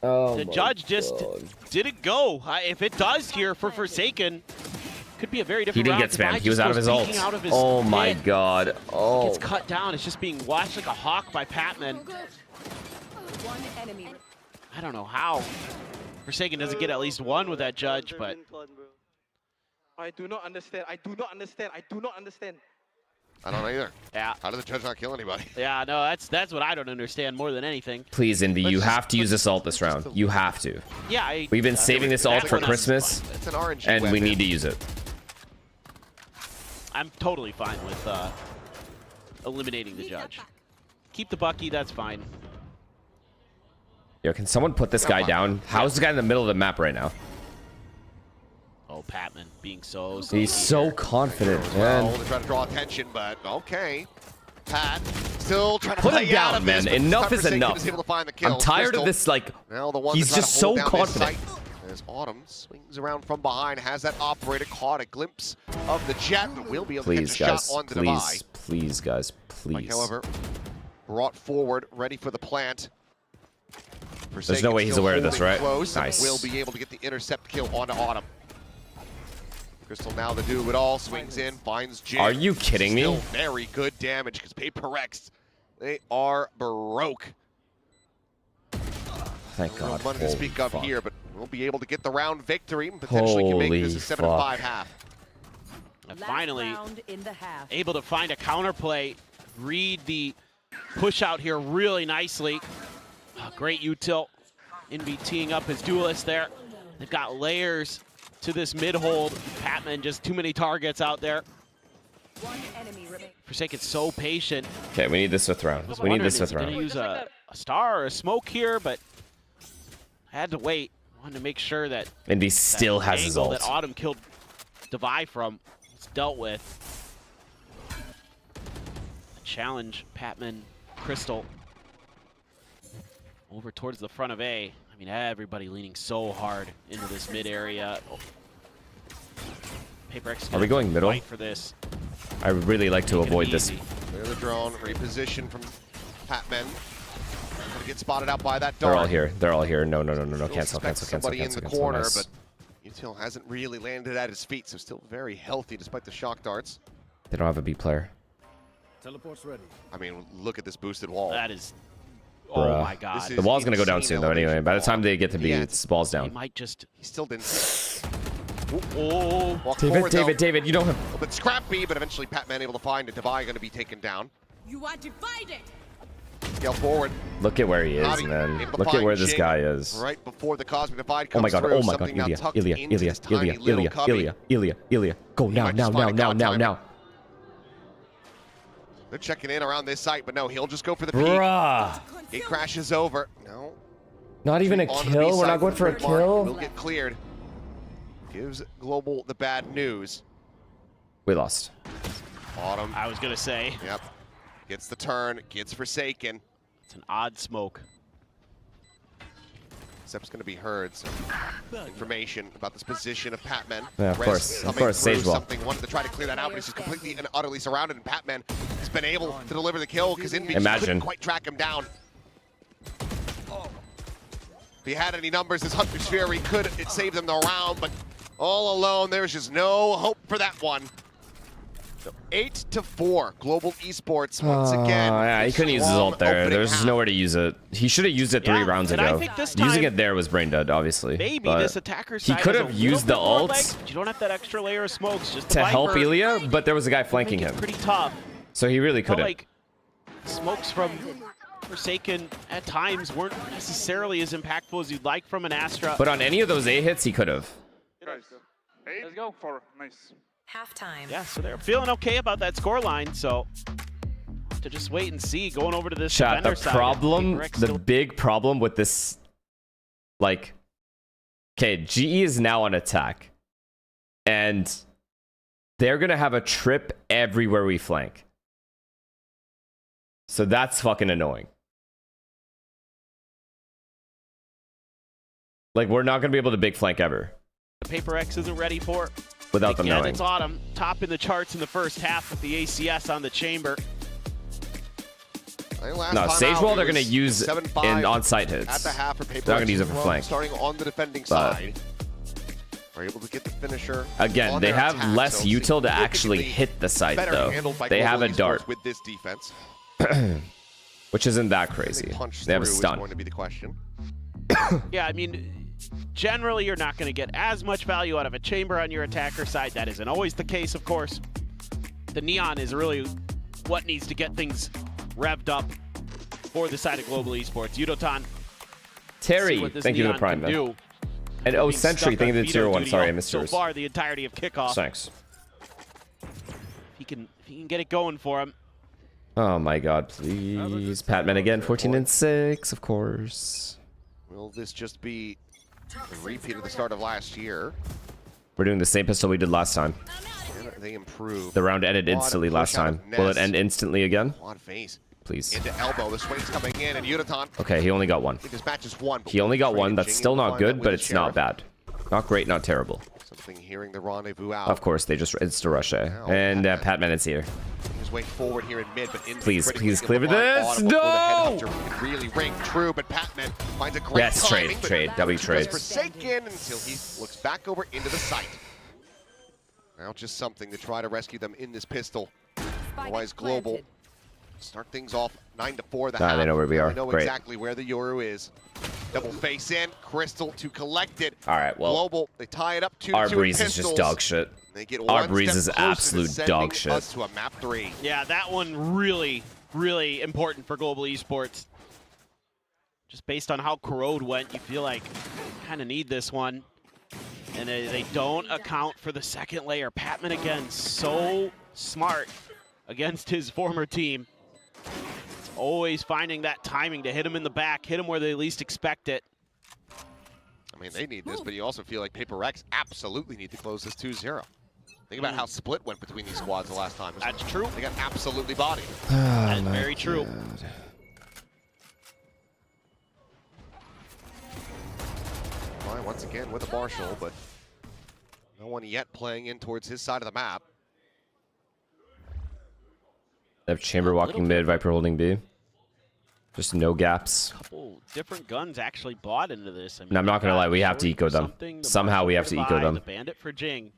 Oh the my judge just God. didn't go. If it does here for Forsaken, could be a very different He didn't round. get spammed. Divide He was just out of goes his ult. peeking out of his Oh my pit. god. Oh. Gets cut down. It's just being watched like a hawk by Patman. One enemy. I don't know how Forsaken doesn't get at least one with that judge, but I do not understand. I do not understand. I do not understand. I don't know either. yeah, How did the judge not kill anybody? yeah, no, that's what I don't understand more than anything. Please, Envy, you Let's have just- to use let's- this ult this round. You have to. Yeah, We've been saving this ult that for one I'm Christmas, fine with. It's an RNG and we weapon. need to use it. I'm totally fine with eliminating the judge. keep the Bucky, that's fine. Yo, can someone put this guy down? How's this guy in the middle of the map right now? Oh, Patman being so He's so confident, Well, man. they're trying to draw attention, but okay. Pat still trying to Put play him out down, of this, man. but Enough is Forsaken enough. is able to find the kills. I'm tired of Crystal, this, like, now the one he's to try just to so hold down this confident. site. As Autumn swings around from behind, has that operator caught a glimpse of the jet, but will be able to Please, catch a guys. shot onto the buy. Please, please, guys. Please. Mike, however, brought forward, ready for the plant. There's no way he's aware of this, right? Close, Nice. Will be able to get the intercept kill onto Autumn. Crystal now the do it all, swings in, finds Jin. Are you kidding me? Still very good damage because PRX, they are broke. Thank God. Money to Holy speak of fuck. here, but we'll be able to get the round victory and potentially can make this a 7-5 fuck. half. And Last finally, round in the half. able to find a counterplay, read the push out here really nicely. Great util. Envy teeing up his duelist there. They've got layers to this mid hold. Patman just too many targets out there. One enemy remaining. Forsaken so patient. Okay, we need this fifth round. We need this fifth Gonna round. use a star or a smoke here, but had to wait. Wanted to make sure that Indy still has his angle ult. that Autumn killed Devi from was dealt with. Challenge Patman, Crystal over towards the front of A. I mean, everybody leaning so hard into this mid area. Oh. PRX Are we going middle? fight for this. I would really like to Take it avoid this. easy. Clear the drone, reposition from Patman. Gonna get spotted out by that dart. They're all here. They're all here. No, no, no, no, no. Still Cancel, suspects cancel, cancel, somebody cancel, in the cancel. corner, Nice. but Util hasn't really landed at his feet, so still very healthy despite the shock darts. They don't have a B player. Teleport's ready. I mean, look at this boosted wall. That is, oh Bruh. my God. This The wall's gonna go down insane soon, though. Anyway, elevation by the wall. time they get to B, Yeah, it's balls He down. might just. He still didn't see it. Oh, Walk David, forward, David, though. David, you know him. A little bit scrappy, but eventually Patman able to find it. Devi going to be taken down. You are divided. Scale forward. Look at where he is, Navi man. able to Look at find where this Jing guy is. Right before the Cosmic Divide comes Oh my God, through. oh my God, Something now Ilya, tucked Ilya, into Ilya, this tiny Ilya, little Ilya, cubby. Ilya, Ilya, Ilya. Go now, might now, just now, find a now, god now, time. now. They're checking in around this site, but no, he'll just go for the peak. Bruh. It crashes over. No. Not even a On the B kill? We're side not going for a the mark. Will kill? get cleared. Gives Global the bad news. We lost. Autumn. I was gonna say. Yep. Gets the turn. Gets Forsaken. It's an odd smoke. Except's going to be heard. Some information about this position of Patman. Yeah, of Res course. Of coming course, through Sage wall. something. Wanted to try to clear that out, but he's just completely and utterly surrounded. And Patman has been able to deliver the kill because Envy just Imagine. couldn't quite track him down. If he had any numbers, this Hunter's Fury could save them the round, but all alone, there's just no hope for that one. So 8-4, Global Esports once again. Yeah, he couldn't use his ult there. There's just no. nowhere to use it. He should have used it 3 Yeah, rounds and I ago. think this Using time, it there was brain dead, obviously. Maybe but this attacker he side could has a have little used bit the more ult legs, but you don't have that extra layer of smokes. Just the to help Viper. Ilya, but there was a guy flanking Make it him. pretty tough. So he really Felt couldn't. like smokes from Forsaken at times weren't necessarily as impactful as you'd like from an Astra. But on any of those A hits, he could have. Let's go. 4. Nice. Halftime. Yeah, so they're feeling okay about that scoreline, so to just wait and see going over to this Chat, the defender side. problem, PRX the still- big problem with this, like, okay, GE is now on attack. And they're going to have a trip everywhere we flank. So that's fucking annoying. Like, we're not going to be able to big flank ever PRX isn't ready for. without them Again, knowing. it's Autumn, top in the charts in the first half with the ACS on the chamber. No, Sage Wall they're going to use in 7-5 on-site hits. at the half for They're not going to use it for flank. Starting on the defending side. We're able to get the finisher. Again, on they their have attack, less so util to actually significantly hit the site, better though. handled by They have a Global dart, Esports with this defense. which isn't that They crazy. punch They have a through is stun. going to be the question. Yeah, I mean, generally you're not going to get as much value out of a chamber on your attacker side. That isn't always the case, of course. The Neon is really what needs to get things revved up for the side of Global Esports. Yudotan, Terry, see what this thank you for the Neon prime, can man. do. And oh, Being Sentry, stuck thank you on for the veto tier 1. duty Sorry, I missed so yours. far the entirety of Kickoff. Thanks. If he can get it going for him. Oh my god, please. Patman again, 14 and 6, of course. Will this just be a repeat of the start of last year? We're doing the same pistol we did last time. And they improved. The round ended instantly last time. Will it end instantly again? Quad face. Please. Into elbow. The swing's coming in, and Udaton. Okay, he only got one. This match is one. He only got one. That's still not good, but it's not bad. Not great, not terrible. Something hearing the rendezvous out. Of course, they just insta-rush it. And Patman is here. His way forward here in mid, but in Please clear this. No! Really ring true, but Patman finds a great timing, trade. W trade. Forsaken until he looks back over into the site. Now just something to try to rescue them in this pistol. Otherwise, Global start things off 9-4. They know where we are. They know Great. exactly where the Yoru is. Double face in, Crystal to collect it. All right, well, Global, they tie it up 2-2. Our Breeze is just dog shit. They get Our Breeze is absolute dog shit. Us to a map 3. Yeah, that one really, really important for Global Esports. Just based on how Corrode went, you feel like kind of need this one. And they don't account for the second layer. Patman again, so smart against his former team. Always finding that timing to hit him in the back, hit him where they least expect it. I mean, they need this, but you also feel like PRX absolutely need to close this 2-0. Think about how split went between these squads the last time. That's true. They got absolutely bodied. That is very true. Fine, once again with a Marshall, but no one yet playing in towards his side of the map. They have Chamber walking mid, Viper holding B. Just no gaps. Couple different guns actually bought into this. I mean, And I'm not gonna lie, we have to eco them. Somehow we have to eco them. The Bandit for Jing.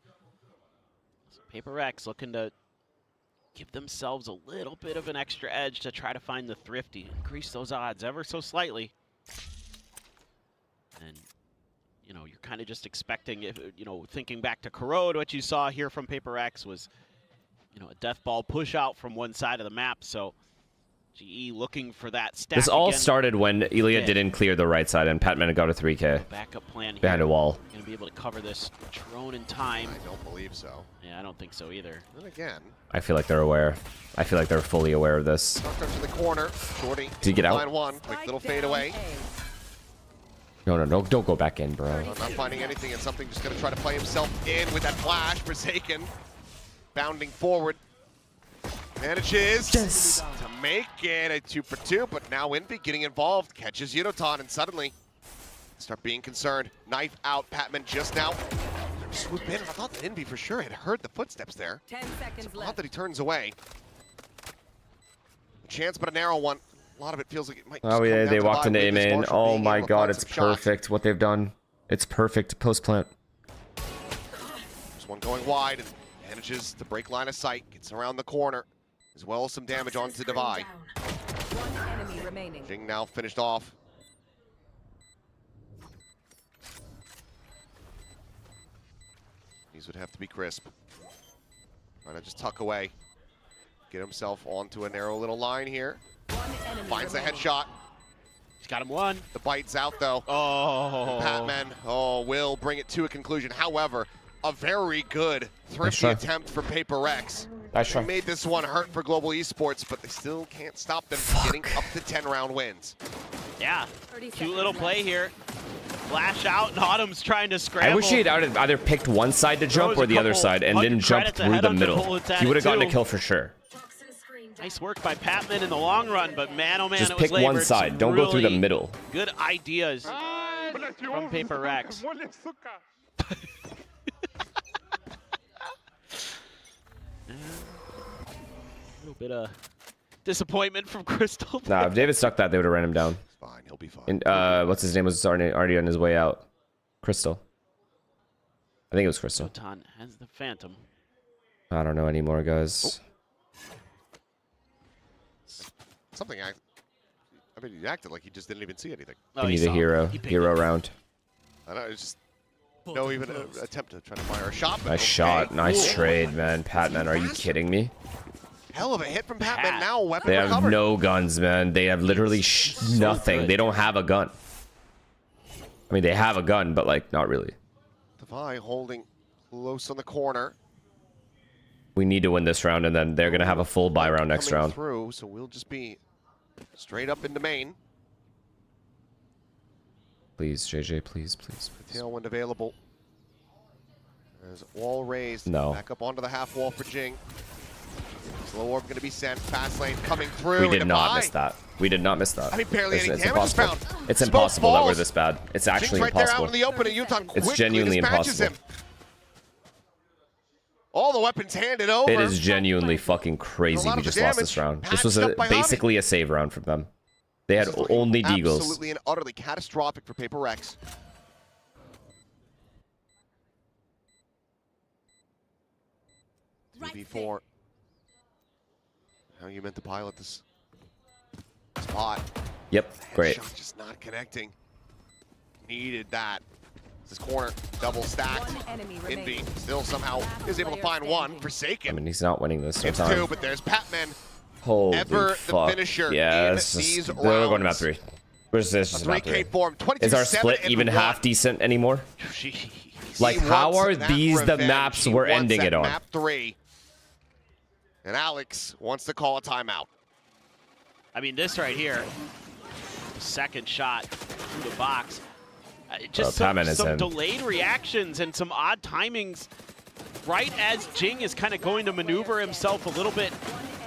So PRX looking to give themselves a little bit of an extra edge to try to find the Thrifty. Increase those odds ever so slightly. And, you know, you're kind of just expecting, you know, thinking back to Corrode, what you saw here from PRX was, you know, a death ball push out from one side of the map. So GE looking for that stack. This all again. started when Ilya didn't clear the right side and Patman got a 3K. Backup plan here. Behind a wall. Going to be able to cover this drone in time. I don't believe so. Yeah, I don't think so either. Then again. I feel like they're aware. I feel like they're fully aware of this. Tucked up to the corner. Shorty. Did he get out? Line one. Quick little fade away. No, don't go back in, bro. Not finding anything, and something just going to try to play himself in with that flash. Forsaken. Bounding forward. Manages to make it a 2-for-2, but now Envy getting involved. Catches Unoton, and suddenly start being concerned. Knife out. Patman just now. Swoop in. I thought that Envy for sure had heard the footsteps there. 10 seconds Not left. that he turns away. A chance, but a narrow one. A lot of it feels like it might Oh just yeah, come they down to walked vibe into with this A main. Marshall Oh being my able to god, find it's some shots. perfect what they've done. It's perfect post plant. This one going wide and manages to break line of sight. Gets around the corner, as well as some damage onto Divide. One enemy remaining. Jing now finished off. These would have to be crisp. Trying to just tuck away. Get himself onto a narrow little line here. Finds the headshot. He's got him one. The bite's out though. Oh. Patman, will bring it to a conclusion. However, a very good thrifty attempt for PRX. Nice try. They made this one hurt for Global Esports, but they still can't stop them from getting up to 10-round wins. Yeah, cute little play here. Flash out, and Autumn's trying to scramble. I wish he had either picked one side to jump or the other side and didn't jump through the middle. He would have gotten a kill for sure. Nice work by Patman in the long run, but man, oh man, Just it was pick one labored. side. Some Don't go through the really middle. Good ideas from PRX. A little bit of disappointment from Crystal. Nah, if David stuck that, they would have ran him down. Fine, he'll be fine. And what's his name was already on his way out. Crystal. I think it was Crystal. Ton has the Phantom. I don't know anymore, guys. Something I mean, he acted like he just didn't even see anything. We need a hero. Hero round. I don't know, it's just no even attempt to try to fire a shot. But Nice okay. shot. Nice Ooh. trade, man. Patman, are you kidding me? Hell of a hit from Patman. Now a weapon They have recovered. no guns, man. They have literally nothing. good. They don't have a gun. I mean, they have a gun, but like, not really. Divide holding close on the corner. We need to win this round, and then they're gonna have a full buy round next Coming round. Through, so we'll just be straight up into main. Please, JJ, please, please, please. Tailwind available. As wall raised. No. Back up onto the half wall for Jing. Slow orb going to be sent. Fast lane coming through. We did not miss that. We did not miss that. I mean, barely any It's damage is impossible. found. It's Smoke impossible that we're falls. this bad. It's actually Jing's right there out impossible. in the open, and Utah quickly It's genuinely dispatches impossible. him. All the weapons handed over. It is genuinely fucking crazy we just lost this round. This was basically a save round from them. They had only deagles. Absolutely and utterly catastrophic for PRX. V4. How you meant to pilot this spot? Yep, great. Headshot just not connecting. Needed that. This corner double stacked. Envy still somehow is able to find one. Forsaken. I mean, he's not winning this. It's two, but there's Patman. Holy Ever fuck. the finisher Yeah, in it's just, these we're going to rounds. map 3. This is just map 3. 3K form. Is our 22-7 split and even one. half decent anymore? Jeez. Like, He how wants are that these the revenge. maps He we're wants ending that it on? Map 3. And Alex wants to call a timeout. I mean, this right here, second shot through the box. Just some delayed reactions and some odd timings. Right as Jing is kind of going to maneuver himself a little bit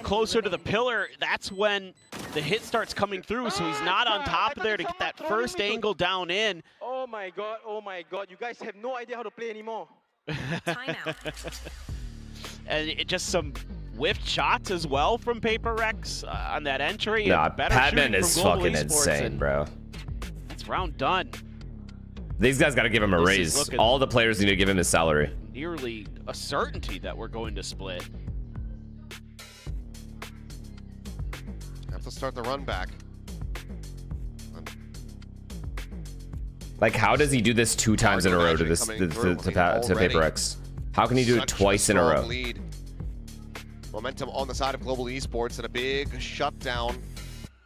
closer to the pillar, that's when the hit starts coming through, so he's not on top of there to get that first angle down in. Oh my god, you guys have no idea how to play anymore. Timeout. And just some whiffed shots as well from PRX on that entry. Nah, and better Padman shooting is from Global fucking Esports, insane, and bro. That's round done. These guys got to give him a This is raise. looking- All the players need to give him his salary. Nearly a certainty that we're going to split. Have to start the run back. Like, how does he do this 2 times in a row to this to PRX? How can he do it twice in a row? Lead. Momentum on the side of Global Esports and a big shutdown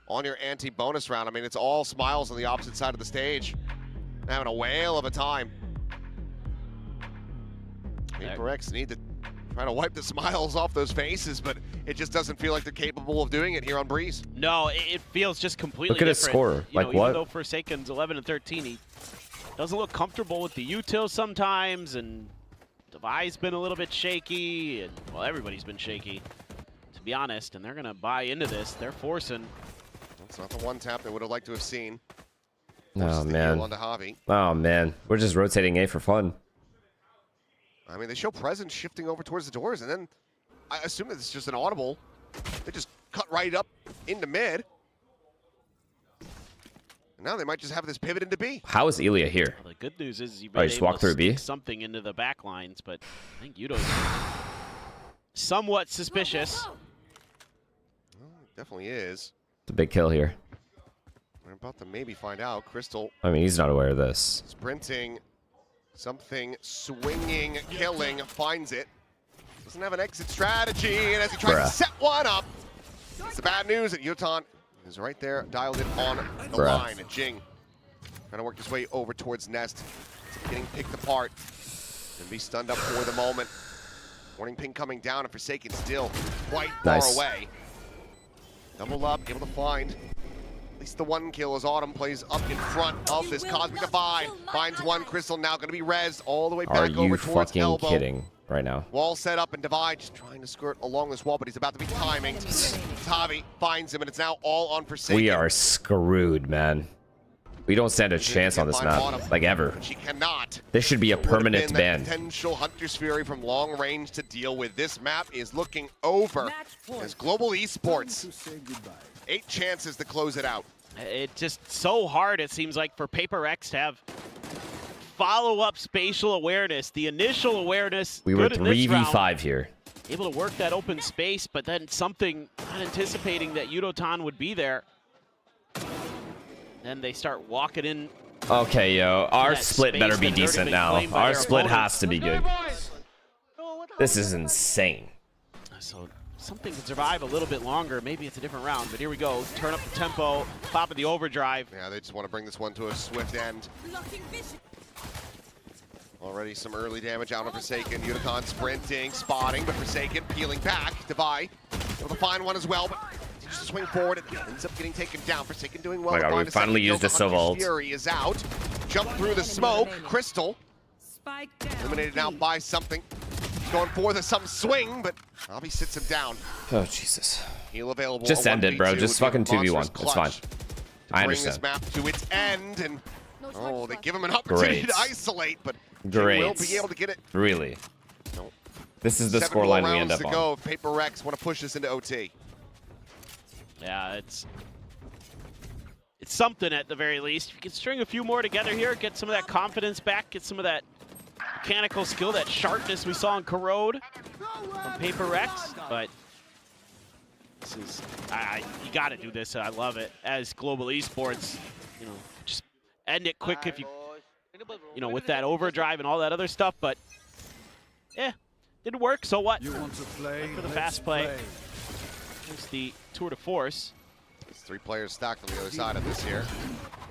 on your anti-bonus round. I mean, it's all smiles on the opposite side of the stage. Having a whale of a time. PRX need to try to wipe the smiles off those faces, but it just doesn't feel like they're capable of doing it here on Breeze. No, it feels just completely Look at his different. score. You Like, know, what? Even though Forsaken's 11 and 13, he doesn't look comfortable with the util sometimes, and Devi's been a little bit shaky, and well, everybody's been shaky, to be honest, and they're gonna buy into this. They're forcing. That's not the one tap they would have liked to have seen. Oh, man. Onto Javi. Oh, man. We're just rotating A for fun. I mean, they show presence shifting over towards the doors, and then I assume that it's just an audible. They just cut right up into mid. And now they might just have this pivot into B. How is Ilya here? Well, the good news is you've Oh, been he just able walked to through B? stick something into the back lines, but I think Yudo's somewhat suspicious. Well, it definitely is. It's a big kill here. We're about to maybe find out. Crystal I mean, he's not aware of this. sprinting, something swinging, killing, finds it. Doesn't have an exit strategy, and as he tries to set one up, it's the bad news that Yutan is right there, dialed in on the line. Jing trying to work his way over towards Nest. It's getting picked apart. Gonna be stunned up for the moment. Warning ping coming down, and Forsaken still quite far away. Double up, able to find at least the one kill as Autumn plays up in front of this Cosmic Divide. Finds one. Crystal now going to be rezzed all the way Are back you over towards fucking elbow. kidding right now? Wall set up, and Divide just trying to skirt along this wall, but he's about to be timing. Tavi finds him, and it's now all on Forsaken. We are screwed, man. We don't stand a chance on this map, like ever. She cannot. This should be a permanent ban. Potential Hunter's Fury from long range to deal with. This map is looking over as Global Esports 8 chances to close it out. It's just so hard, it seems like, for PRX to have follow-up spatial awareness. The initial awareness, We were good in this 3v5 round, here. able to work that open space, but then something not anticipating that Yudotan would be there. Then they start walking in. Okay, yo. Our that split better space be that they're decent gonna be now. claimed by Our their split opponents. has to be good. This is insane. So something can survive a little bit longer. Maybe it's a different round, but here we go. Turn up the tempo, pop of the overdrive. Yeah, they just want to bring this one to a swift end. Already some early damage out of Forsaken. Unicon sprinting, spotting, but Forsaken peeling back. Devi able to find one as well, but continues to swing forward and ends up getting taken down. Forsaken doing well. Oh my god, we finally used a Sova ult. Fury is out. Jump through the smoke. Crystal eliminated out by something. Going for some swing, but Avi sits him down. Oh, Jesus. Heal available. Just end it, bro. Just fucking 2v1. It's fine. I Bring this understand. map to its end, and oh, they give him an opportunity to isolate, but Great. will be able to get it. Really? No. This is the 7 more scoreline we end rounds up to on. go. PRX want to push this into OT. Yeah, it's something at the very least. If you can string a few more together here, get some of that confidence back, get some of that mechanical skill, that sharpness we saw in Corrode from PRX, but this is, you got to do this. I love it. As global esports, you know, just end it quick if you know, with that overdrive and all that other stuff, but yeah, didn't work, so what? You want to play? For the fast play. It's the tour de force. There's 3 players stacked on the other side of this here.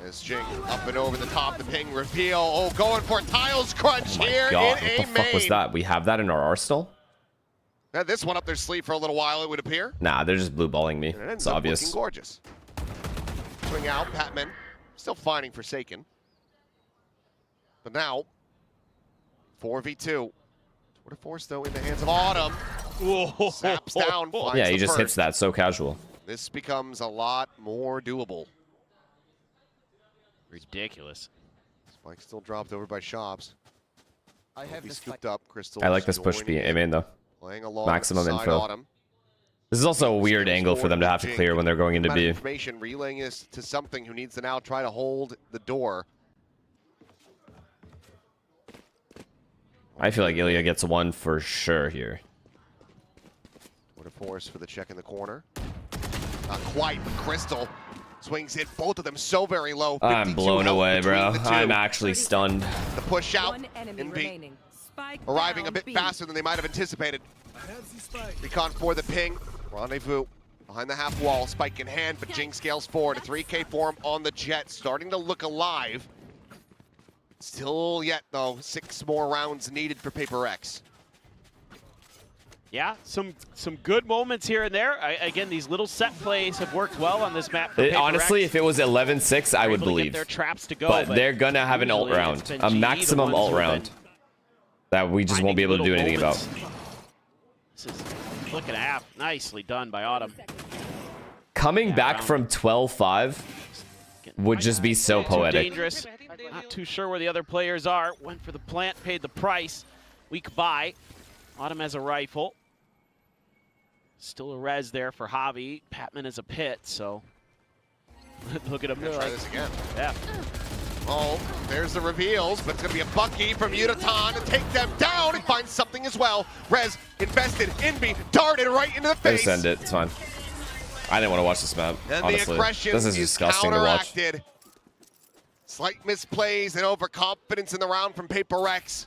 As Jing up and over the top, the ping reveal. Oh, going for tiles crunch here God, in what the a fuck was main. that? We have that in our arsenal? Had this one up their sleeve for a little while, it would appear. Nah, they're just blue balling me. And it ends It's up obvious. looking gorgeous. Swing out, Patman still finding Forsaken. But now, 4v2. Tour de force, though, in the hands of Autumn. Whoa. Saps down. Finds Yeah, he the just first. hits that so casual. This becomes a lot more doable. Ridiculous. Spike still dropped over by Shops. I have He this scooped up. Crystal. I like this push B main though. Playing along Maximum beside info. Autumn. This is also a weird angle for them to have to clear when they're going into B. Information relaying this to something who needs to now try to hold the door. I feel like Ilya gets one for sure here. What a force for the check in the corner. Not quite, but Crystal swings in. Both of them so very low. I'm blown away, bro. I'm actually stunned. The push out One enemy in B. remaining. Spike Arriving down a bit B. faster than they might have anticipated. Recon for the ping. Rendezvous behind the half wall. Spike in hand, but Jing scales forward. A 3K form on the Jet. Starting to look alive. Still yet, though, 6 more rounds needed for PRX. Yeah, some good moments here and there. Again, these little set plays have worked well on this map. For Honestly, if it was 11-6, I would believe. Their traps to go, but they're gonna have an ult usually round, it's been a GE, maximum the ones ult who have round been that we just won't be able to do anything about. This is flick and a half. Nicely done by Autumn. Coming back from 12-5 would just be so Too poetic. dangerous. Not too sure where the other players are. Went for the plant, paid the price. Weak buy. Autumn has a rifle. Still a res there for Javi. Patman is a pit, so look at him. Try this again. Yeah. Oh, there's the reveals, but it's going to be a Bucky from Uniton to take them down and find something as well. Rez invested in B, darted right into the I face. just end it. It's fine. I didn't want to watch this map, And honestly. the aggression This is is disgusting to watch. counteracted. Slight misplays and overconfidence in the round from PRX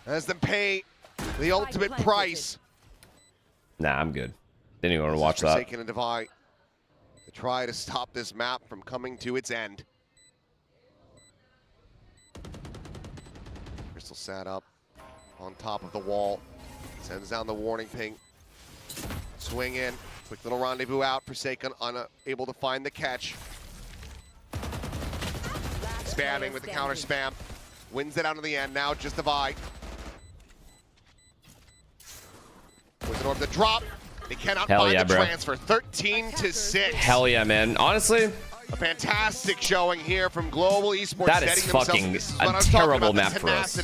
as them pay the ultimate price. Nah, I'm good. Didn't even want to watch that. Forsaken and Devi to try to stop this map from coming to its end. Crystal sat up on top of the wall, sends down the warning ping. Swing in, quick little rendezvous out. Forsaken unable to find the catch. Spamming with the counter spam. Wins it out to the end. Now just Devi. With it over the drop. They cannot Hell find yeah, the bro. transfer. 13-6. Hell yeah, man. Honestly, A fantastic showing here from Global Esports. that is fucking a terrible map for us.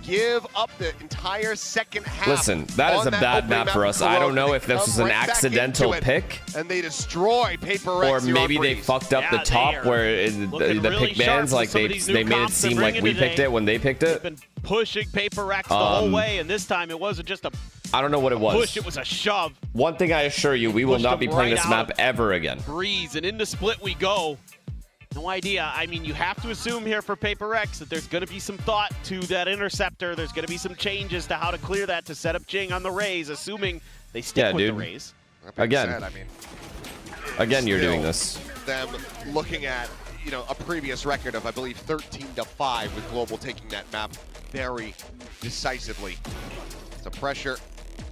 Give up the entire second half. Listen, that is a bad map for us. I don't know if this was an accidental pick, and they destroy PRX. or maybe they fucked up the top where the pick bans, like they made it seem like we picked it when they picked it. Been pushing PRX the whole way, and this time it wasn't just a I don't know what it was. push, it was a shove. One thing I assure you, we will Pushed not be them playing right this out map ever again. Breeze, and into split we go. No idea. I mean, you have to assume here for PRX that there's going to be some thought to that interceptor. There's going to be some changes to how to clear that to set up Jing on the Rays, assuming they stick with the Rays. Again, said, I mean, again, you're still doing this. Them looking at you know, a previous record of, I believe, 13-5 with Global taking that map very decisively. So pressure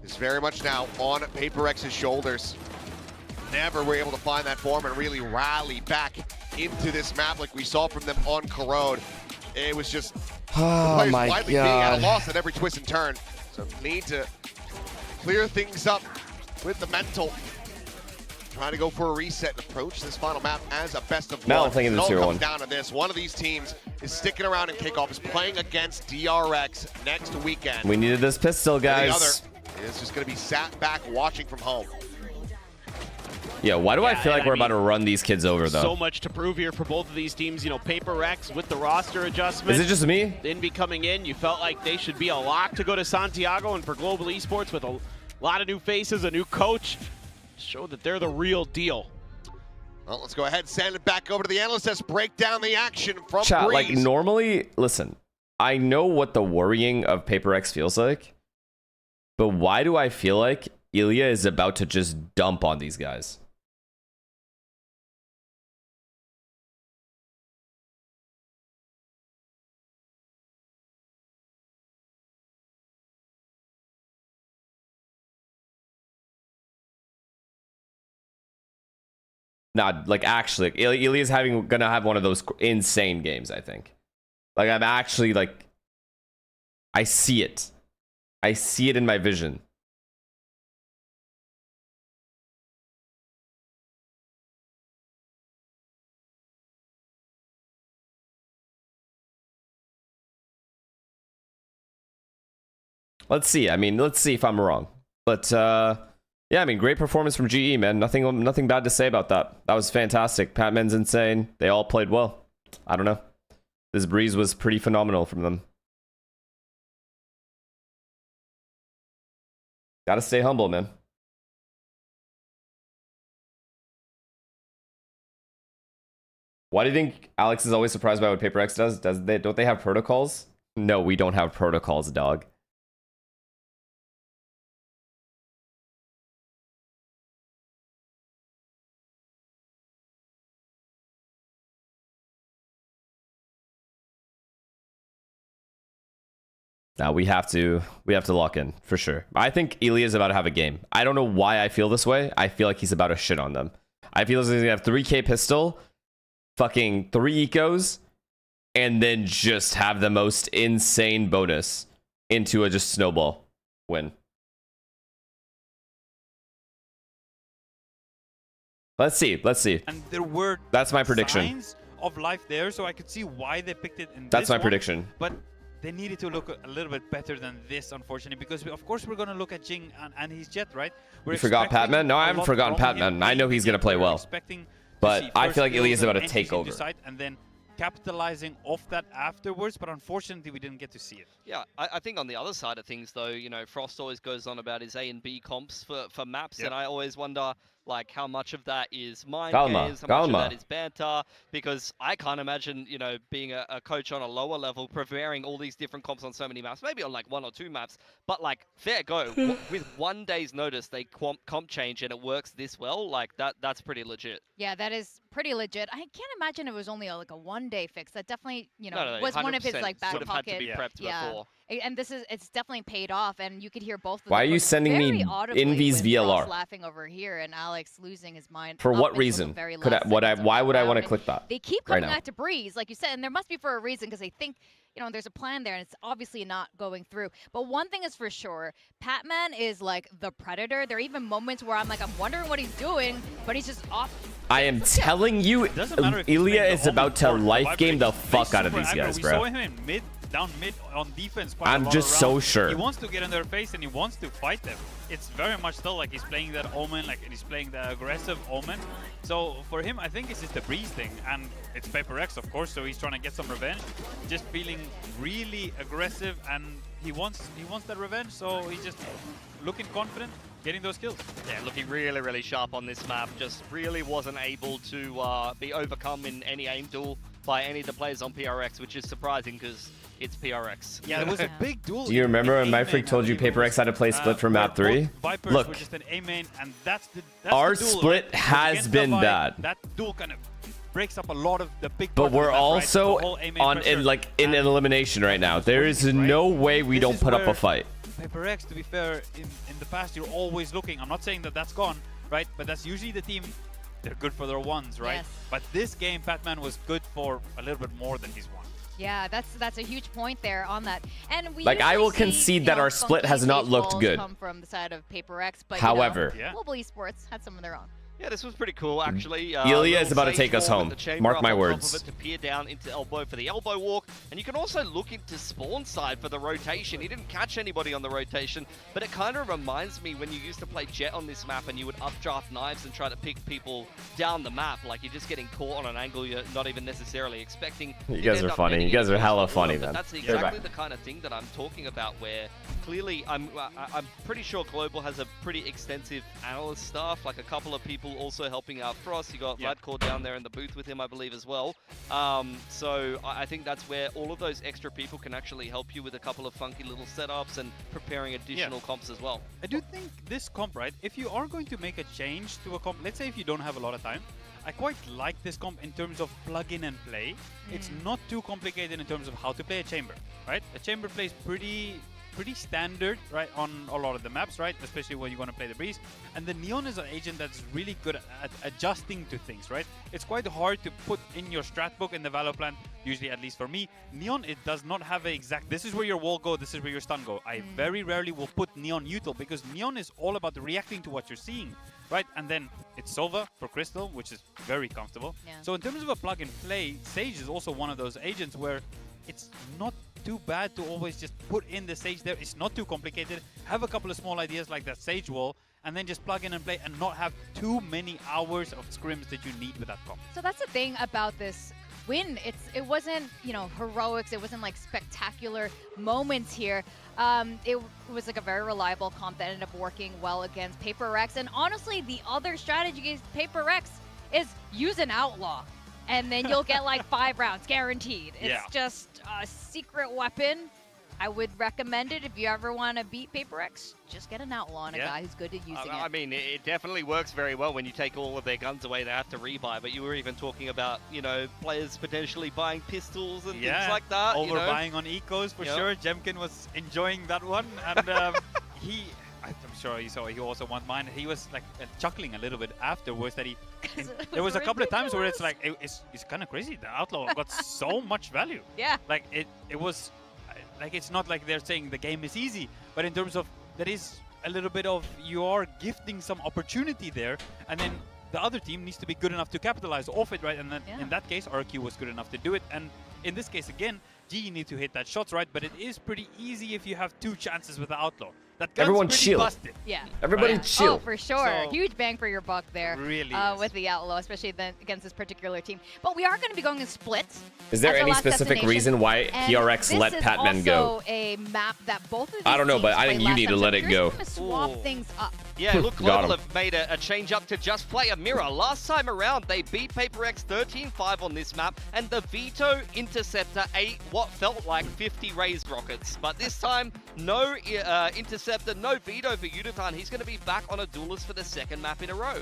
is very much now on PRX's shoulders. Never were able to find that form and really rally back into this map like we saw from them on Corrode. It was just Oh my widely being at a god. loss at every twist and turn. So need to clear things up with the mental. Trying to go for a reset and approach this final map as a best of Now one. I'm thinking It the all 0-1. comes down to this. One of these teams is sticking around in Kickoff, is playing against DRX next weekend. We needed this pistol, And the guys. other is just going to be sat back watching from home. Yeah, why do I feel like and we're I about to run these kids over, though? So much to prove here for both of these teams. You know, PRX with the roster adjustment. Is it just me? Envy coming in, you felt like they should be a lock to go to Santiago, and for Global Esports with a lot of new faces, a new coach, show that they're the real deal. Well, let's go ahead and send it back over to the analyst. Let's break down the action from Chat, Breeze. like, normally, listen, I know what the worrying of PRX feels like, but why do I feel like Ilya is about to just dump on these guys? Nah, like, actually, Ilya's gonna have one of those insane games, I think. Like, I'm actually, like, I see it. I see it in my vision. Let's see. I mean, let's see if I'm wrong. But, yeah, I mean, great performance from GE, man. Nothing bad to say about that. That was fantastic. Patman's insane. They all played well. I don't know. This Breeze was pretty phenomenal from them. Gotta stay humble, man. Why do you think Alex is always surprised by what PRX does? Don't they have protocols? No, we don't have protocols, dog. Now we have to lock in for sure. I think Ilya's about to have a game. I don't know why I feel this way. I feel like he's about to shit on them. I feel like he's gonna have 3K pistol, fucking 3 ecos, and then just have the most insane bonus into a just snowball win. Let's see. And there were That's my prediction. signs of life there, so I could see why they picked it in That's this my one, prediction. But they needed to look a little bit better than this, unfortunately, because of course we're going to look at Jing and his Jet, right? You forgot Patman? No, I haven't forgotten Patman. I know he's going to play well. But I feel like Ilya's about to take over. And then capitalizing off that afterwards, but unfortunately we didn't get to see it. Yeah, I think on the other side of things, though, you know, Frost always goes on about his A and B comps for maps, and I always wonder, like, how much of that is mind games, how much of that is banter, because I can't imagine, you know, being a coach on a lower level, preparing all these different comps on so many maps, maybe on like 1 or 2 maps, but like, fair go. With 1 day's notice, they comp change and it works this well, like, that's pretty legit. Yeah, that is pretty legit. I can't imagine it was only like a 1-day fix. That definitely, you know, No, was one of his like back would have pocket. had to be prepped before. And it's definitely paid off, and you could hear both of them. Why are you sending me Envy's VLR? Laughing over here and Alex losing his mind. For what reason? Why would I want to click that? They keep coming back to Breeze, like you said, and there must be for a reason, because they think, you know, there's a plan there, and it's obviously not going through. But one thing is for sure, Patman is like the predator. There are even moments where I'm wondering what he's doing, but he's just off. I am telling you, Ilya is about to life game the fuck out of these guys, We bro. saw him in down mid on defense. I'm just so sure. He wants to get in their face and he wants to fight them. It's very much still like he's playing that Omen, like he's playing the aggressive Omen. So for him, I think it's just the Breeze thing, and it's PRX, of course. So he's trying to get some revenge, just feeling really aggressive, and he wants that revenge. So he's just looking confident, getting those kills. Yeah, looking really, really sharp on this map. Just really wasn't able to be overcome in any aim duel by any of the players on PRX, which is surprising because it's PRX. Yeah, there was a big duel. Do you remember when my freak told you PRX had to play split for map 3? Look, were just an A main, and that's our the duel, split right? has been bad. That duel kind of breaks up a lot of the big. But we're part of the match, also right? The whole A main pressure. in an elimination right now. There is no way we don't put up a fight. PRX, to be fair, in the past you're always looking. I'm not saying that that's gone, right? But that's usually the team. They're good for their ones, right? Yes. But this game, Batman was good for a little bit more than his one. Yeah, that's a huge point there on that. And we Like, I usually will see, concede that our split funky has not stage looked balls good. Come from the side of PRX, but However, Global Esports had some of their own. Yeah, this was pretty cool, actually. Ilya is about to take us home. Mark my words. To peer down into elbow for the elbow walk, and you can also look into spawn side for the rotation. He didn't catch anybody on the rotation, but it kind of reminds me when you used to play Jet on this map and you would updraft knives and try to pick people down the map. Like, you're just getting caught on an angle you're not even necessarily expecting. You guys are funny. You guys are hella funny, man. But that's exactly the kind of thing that I'm talking about, where clearly I'm pretty sure Global has a pretty extensive analyst staff, like a couple of people also helping out Frost. You got Vladkor down there in the booth with him, I believe, as well. So I think that's where all of those extra people can actually help you with a couple of funky little setups and preparing additional comps as well. I do think this comp, right, if you are going to make a change to a comp, let's say if you don't have a lot of time, I quite like this comp in terms of plug in and play. It's not too complicated in terms of how to play a chamber, right? A chamber plays pretty standard, right, on a lot of the maps, right, especially when you're going to play the breeze. And the Neon is an agent that's really good at adjusting to things, right? It's quite hard to put in your strat book in the Valor plan, usually, at least for me. Neon, it does not have an exact, this is where your wall go, this is where your stun go. I very rarely will put Neon util, because Neon is all about reacting to what you're seeing, right? And then it's Sova for Crystal, which is very comfortable. So in terms of a plug and play, Sage is also one of those agents where it's not too bad to always just put in the Sage there. It's not too complicated. Have a couple of small ideas like that Sage wall, and then just plug in and play and not have too many hours of scrims that you need with that comp. So that's the thing about this win. It wasn't, heroics. It wasn't like spectacular moments here. It was like a very reliable comp that ended up working well against PRX. And honestly, the other strategy against PRX is use an outlaw, and then you'll get like 5 rounds guaranteed. It's just a secret weapon. I would recommend it if you ever want to beat PRX. Just get an outlaw and a guy who's good at using it. I mean, it definitely works very well when you take all of their guns away. They have to rebuy. But you were even talking about, players potentially buying pistols and things like that. Overbuying on ecos for sure. Jemkin was enjoying that one, and I'm sure you saw he also won mine. He was like chuckling a little bit afterwards that there was a couple of times where it's like it's kind of crazy. The outlaw got so much value. Yeah. Like it was. Like, it's not like they're saying the game is easy, but in terms of there is a little bit of you are gifting some opportunity there, and then the other team needs to be good enough to capitalize off it, right? And then in that case, RQ was good enough to do it. And in this case, again, G need to hit that shots, right? But it is pretty easy if you have 2 chances with the outlaw. That gun's Everyone pretty chill. busted. Yeah. Everybody chill. Oh, for sure. Huge bang for your buck there. Really with the outlaw, especially then against this particular team. But we are going to be going in splits. Is there as our any last specific destination. reason why And PRX let Patman go? This is also a map that both of these I don't know, but teams I think played you last need to time, so let it curious go. if we're gonna swap things up. Yeah, look, Got Global him. have made a change up to just play a mirror. Last time around, they beat PRX 13-5 on this map, and the Veto Interceptor ate what felt like 50 raised rockets. But this time, no Interceptor, no Veto for Uditan. He's going to be back on a duelist for the 2nd map in a row.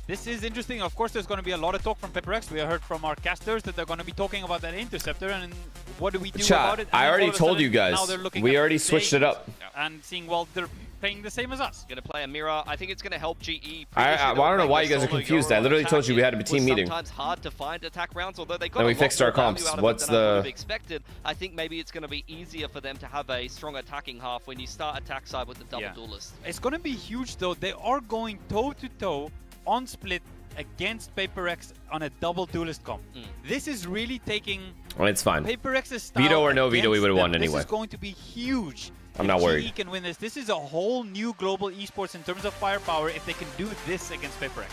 This is interesting. Of course, there's going to be a lot of talk from PRX. We heard from our casters that they're going to be talking about that Interceptor and what do we do about it. And I then already all of a told sudden, you guys. now they're looking We at already the switched it up. and seeing, well, they're playing the same as us. Going to play a mirror. I think it's going to help GE. I don't know why you guys are confused. I literally told you we had a team meeting. Sometimes hard to find attack rounds, although they got Then we a lot fixed our more value comps. out of it What's than I would have the- expected. I think maybe it's going to be easier for them to have a strong attacking half when you start attack side with the double duelist. It's going to be huge, though. They are going toe-to-toe on split against PRX on a double duelist comp. This is really taking Well, it's fine. PRX's style Veto or no veto, we against would have won them. anyway. This is going to be huge. I'm if not GE worried. can win this. This is a whole new global esports in terms of firepower if they can do this against PRX.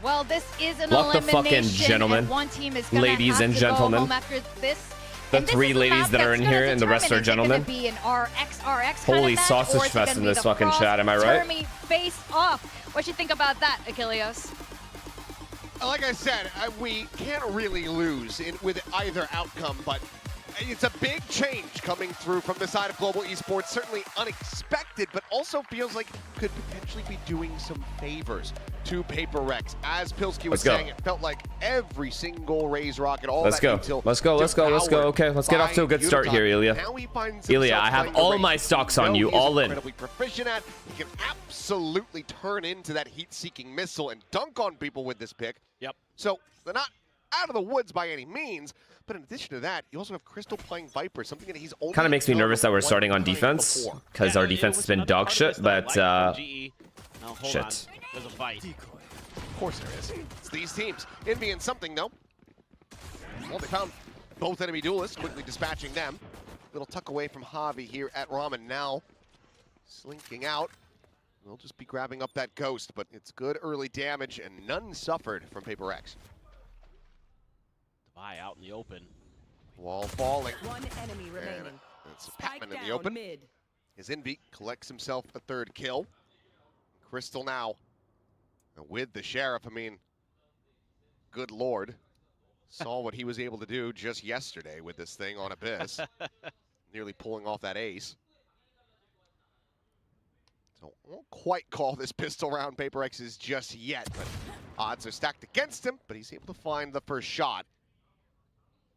Well, this is an Luck the elimination, fucking gentlemen. and one team is gonna Ladies have and to gentlemen. go home after this. The And this 3 is the ladies map that are that's in gonna here and the rest are determine, is it gentlemen. gonna be an RXRX Holy kind of match, sausage or is it fest gonna in be this the fucking Frost chat, am I right? Termi face off. What you think about that, Achilles? Like I said, we can't really lose with either outcome, but It's a big change coming through from the side of Global Esports. Certainly unexpected, but also feels like could potentially be doing some favors to PRX. As Pilsky was saying, it felt like every single Raise Rocket, all Let's that go. detail Let's go. Okay, let's get off to a good start here, Ilya. Now he finds Ilya, I have all my stocks on you, all in. Incredibly proficient at. He can absolutely turn into that heat-seeking missile and dunk on people with this pick. Yep. So they're not out of the woods by any means, but in addition to that, you also have Crystal playing Viper, something that he's only Kind of makes me nervous that we're starting on defense, because our defense has been dog shit, but shit. There's a fight. Of course there is. It's these teams. Envying something, though. Well, they found both enemy duelists, quickly dispatching them. Little tuck away from Javi here at Ramen now. Slinking out. We'll just be grabbing up that ghost, but it's good early damage, and none suffered from PRX. Devi out in the open. Wall falling. One enemy remaining. It's Patman in the open. Mid. His Envy collects himself a third kill. Crystal now with the Sheriff. I mean, good lord. Saw what he was able to do just yesterday with this thing on Abyss. Nearly pulling off that ace. So I won't quite call this pistol round PRX's just yet, but odds are stacked against him, but he's able to find the first shot.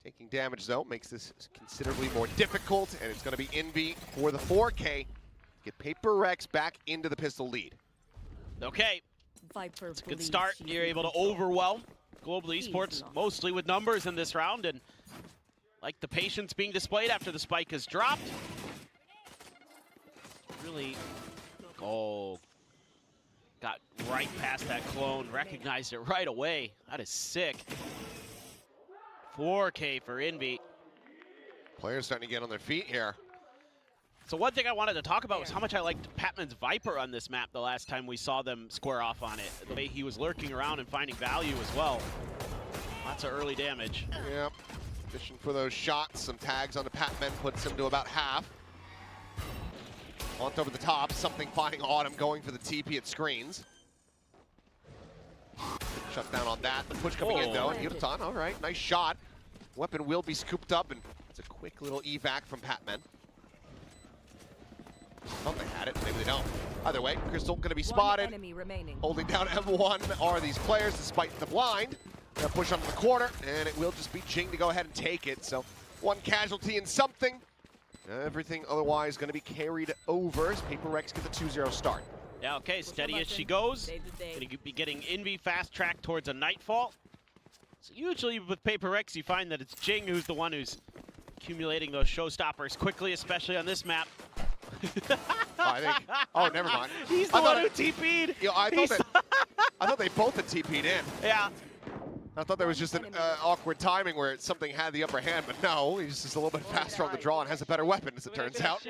Taking damage, though, makes this considerably more difficult, and it's going to be Envy for the 4K. Get PRX back into the pistol lead. Okay. Viper It's a good start. You're able to overwhelm Global Esports mostly with numbers in this round, and like the patience being displayed after the spike is dropped. Really, got right past that clone, recognized it right away. That is sick. 4K for Envy. Players starting to get on their feet here. So one thing I wanted to talk about was how much I liked Patman's Viper on this map the last time we saw them square off on it. The way he was lurking around and finding value as well. Lots of early damage. Yep. Fishing for those shots. Some tags on the Patman puts him to about half. Launched over the top. Something finding Autumn, going for the TP at screens. Shut down on that. The push coming in though. And Yutan, all right, nice shot. Weapon will be scooped up, and it's a quick little evac from Patman. Thought they had it, maybe they don't. Either way, Crystal gonna be spotted. Enemy remaining. Holding down M1 are these players despite the blind. Gonna push onto the corner, and it will just be Jing to go ahead and take it. So one casualty and something. Everything otherwise gonna be carried over as PRX get the 2-0 start. Yeah, okay, steady as she goes. Gonna be getting Envy fast track towards a Nightfall. So usually with PRX, you find that it's Jing who's the one who's accumulating those showstoppers quickly, especially on this map. Oh, never mind. He's the one who TP'd. Yeah, I thought they both had TP'd in. Yeah. I thought there was just an awkward timing where something had the upper hand, but no, he's just a little bit faster on the draw and has a better weapon, as it turns out.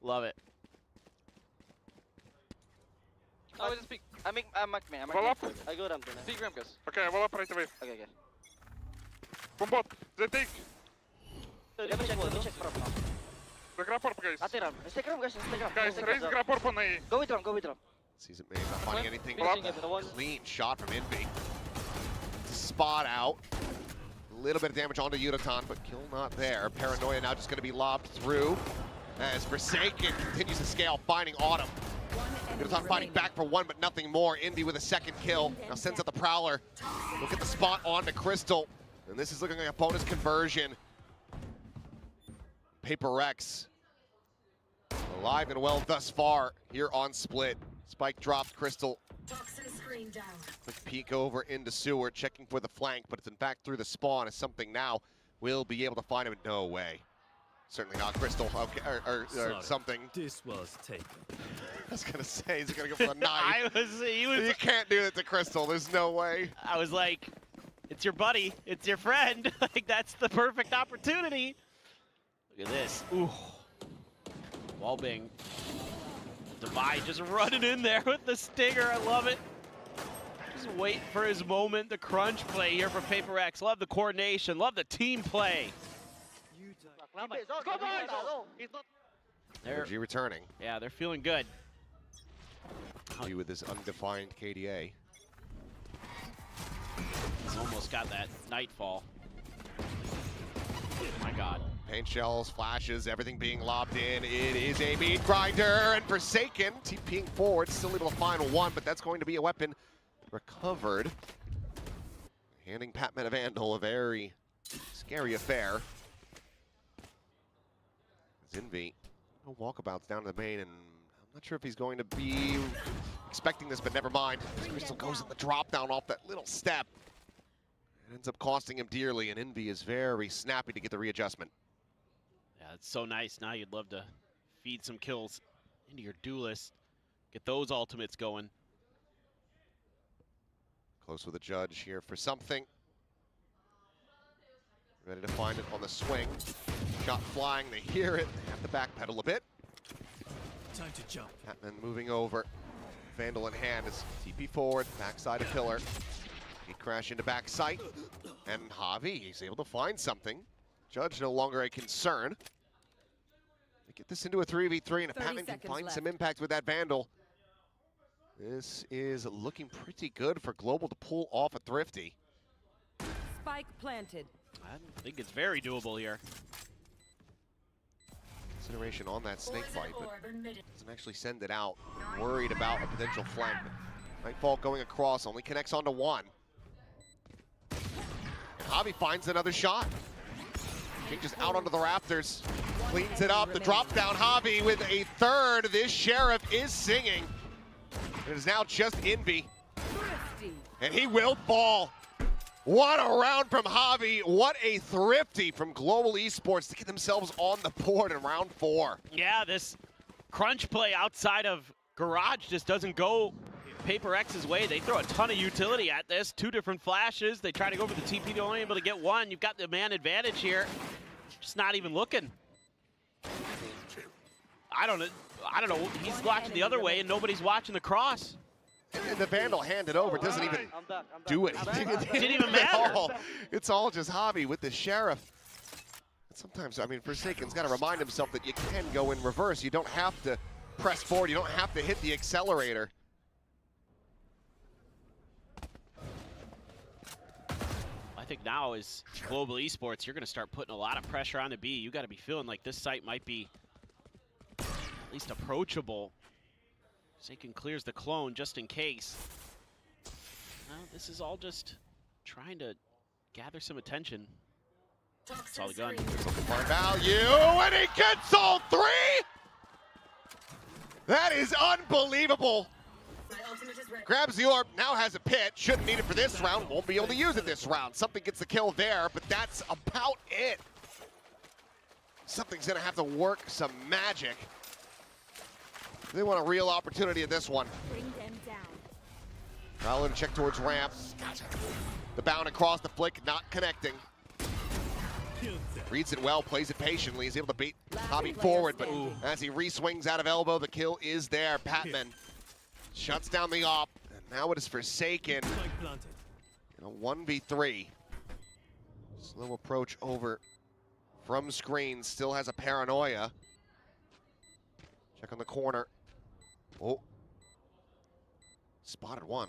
Love it. I just speak. I'm Wall up. I go down to Speak Ramkas. Okay, wall up right away. Okay. From bot. They take. Let me check front. The grab orb, guys. Ate ram. Stay ram, guys. Stay ram. Guys, raise grab orb on A. Go with ram. Sees it, maybe not finding anything. Wall up. Clean shot from Envy. Spot out. A little bit of damage onto Yutan, but kill not there. Paranoia now just going to be lobbed through as Forsaken continues to scale, finding Autumn. Yutan fighting back for one, but nothing more. Envy with a second kill. Now sends out the Prowler. Look at the spot onto Crystal. And this is looking like a bonus conversion. PRX alive and well thus far here on Split. Spike dropped, Crystal. Quick peek over into Sewer, checking for the flank, but it's in fact through the spawn as something now will be able to find him. No way. Certainly not Crystal, okay, or something. This was taken. I was gonna say, he's gonna go for the knife. You can't do that to Crystal, there's no way. I was like, it's your buddy, it's your friend. Like, that's the perfect opportunity. Look at this. Ooh. Wallbang. Devi just running in there with the stinger. I love it. Just wait for his moment. The crunch play here from PRX. Love the coordination. Love the team play. Energy returning. Yeah, they're feeling good. You with this undefined KDA. He's almost got that Nightfall. my God. Paint shells, flashes, everything being lobbed in. It is a meat grinder, and Forsaken TPing forward, still able to find one, but that's going to be a weapon recovered. Handing Patman a Vandal, a very scary affair. Zinvi, no walkabouts down to the main, and I'm not sure if he's going to be expecting this, but never mind. Crystal goes in the drop down off that little step. It ends up costing him dearly, and Envy is very snappy to get the readjustment. Yeah, it's so nice. Now you'd love to feed some kills into your duelist. Get those ultimates going. Close with a judge here for something. Ready to find it on the swing. Shot flying, they hear it. They have to backpedal a bit. Time to jump. Patman moving over. Vandal in hand is TP forward, backside of pillar. He crash into backside. And Javi, he's able to find something. Judge no longer a concern. They get this into a 3v3, and if Patman can find some impact with that Vandal, this is looking pretty good for Global to pull off a Thrifty. Spike planted. I think it's very doable here. Consideration on that snake bite, but doesn't actually send it out. Worried about a potential flank. Nightfall going across, only connects onto one. And Javi finds another shot. Changes out onto the rafters, cleans it up. The drop down, Javi with a third. This Sheriff is singing. It is now just Envy. And he will fall. What a round from Javi. What a Thrifty from Global Esports to get themselves on the board in round 4. Yeah, this crunch play outside of Garage just doesn't go PRX's way. They throw a ton of utility at this. 2 different flashes. They try to go for the TP. They're only able to get one. You've got the man advantage here. Just not even looking. I don't know. He's watching the other way and nobody's watching the cross. And the Vandal handed over, doesn't even do anything. It didn't even matter. It's all just Javi with the Sheriff. And sometimes, I mean, Forsaken's got to remind himself that you can go in reverse. You don't have to press forward. You don't have to hit the accelerator. I think now is Global Esports, you're going to start putting a lot of pressure on the B. You got to be feeling like this site might be at least approachable. Forsaken clears the clone just in case. Well, this is all just trying to gather some attention. That's all the gun. Looking for value, and he gets all 3! That is unbelievable. Grabs the orb, now has a pit. Shouldn't need it for this round, won't be able to use it this round. Something gets the kill there, but that's about it. Something's gonna have to work some magic. They want a real opportunity at this one. Bring them down. Rowland to check towards ramp. The bound across the flick, not connecting. Reads it well, plays it patiently. He's able to beat Javi forward, but as he re-swings out of elbow, the kill is there. Patman shuts down the op, and now it is Forsaken in a 1v3. Slow approach over from screen, still has a paranoia. Check on the corner. Oh, spotted one.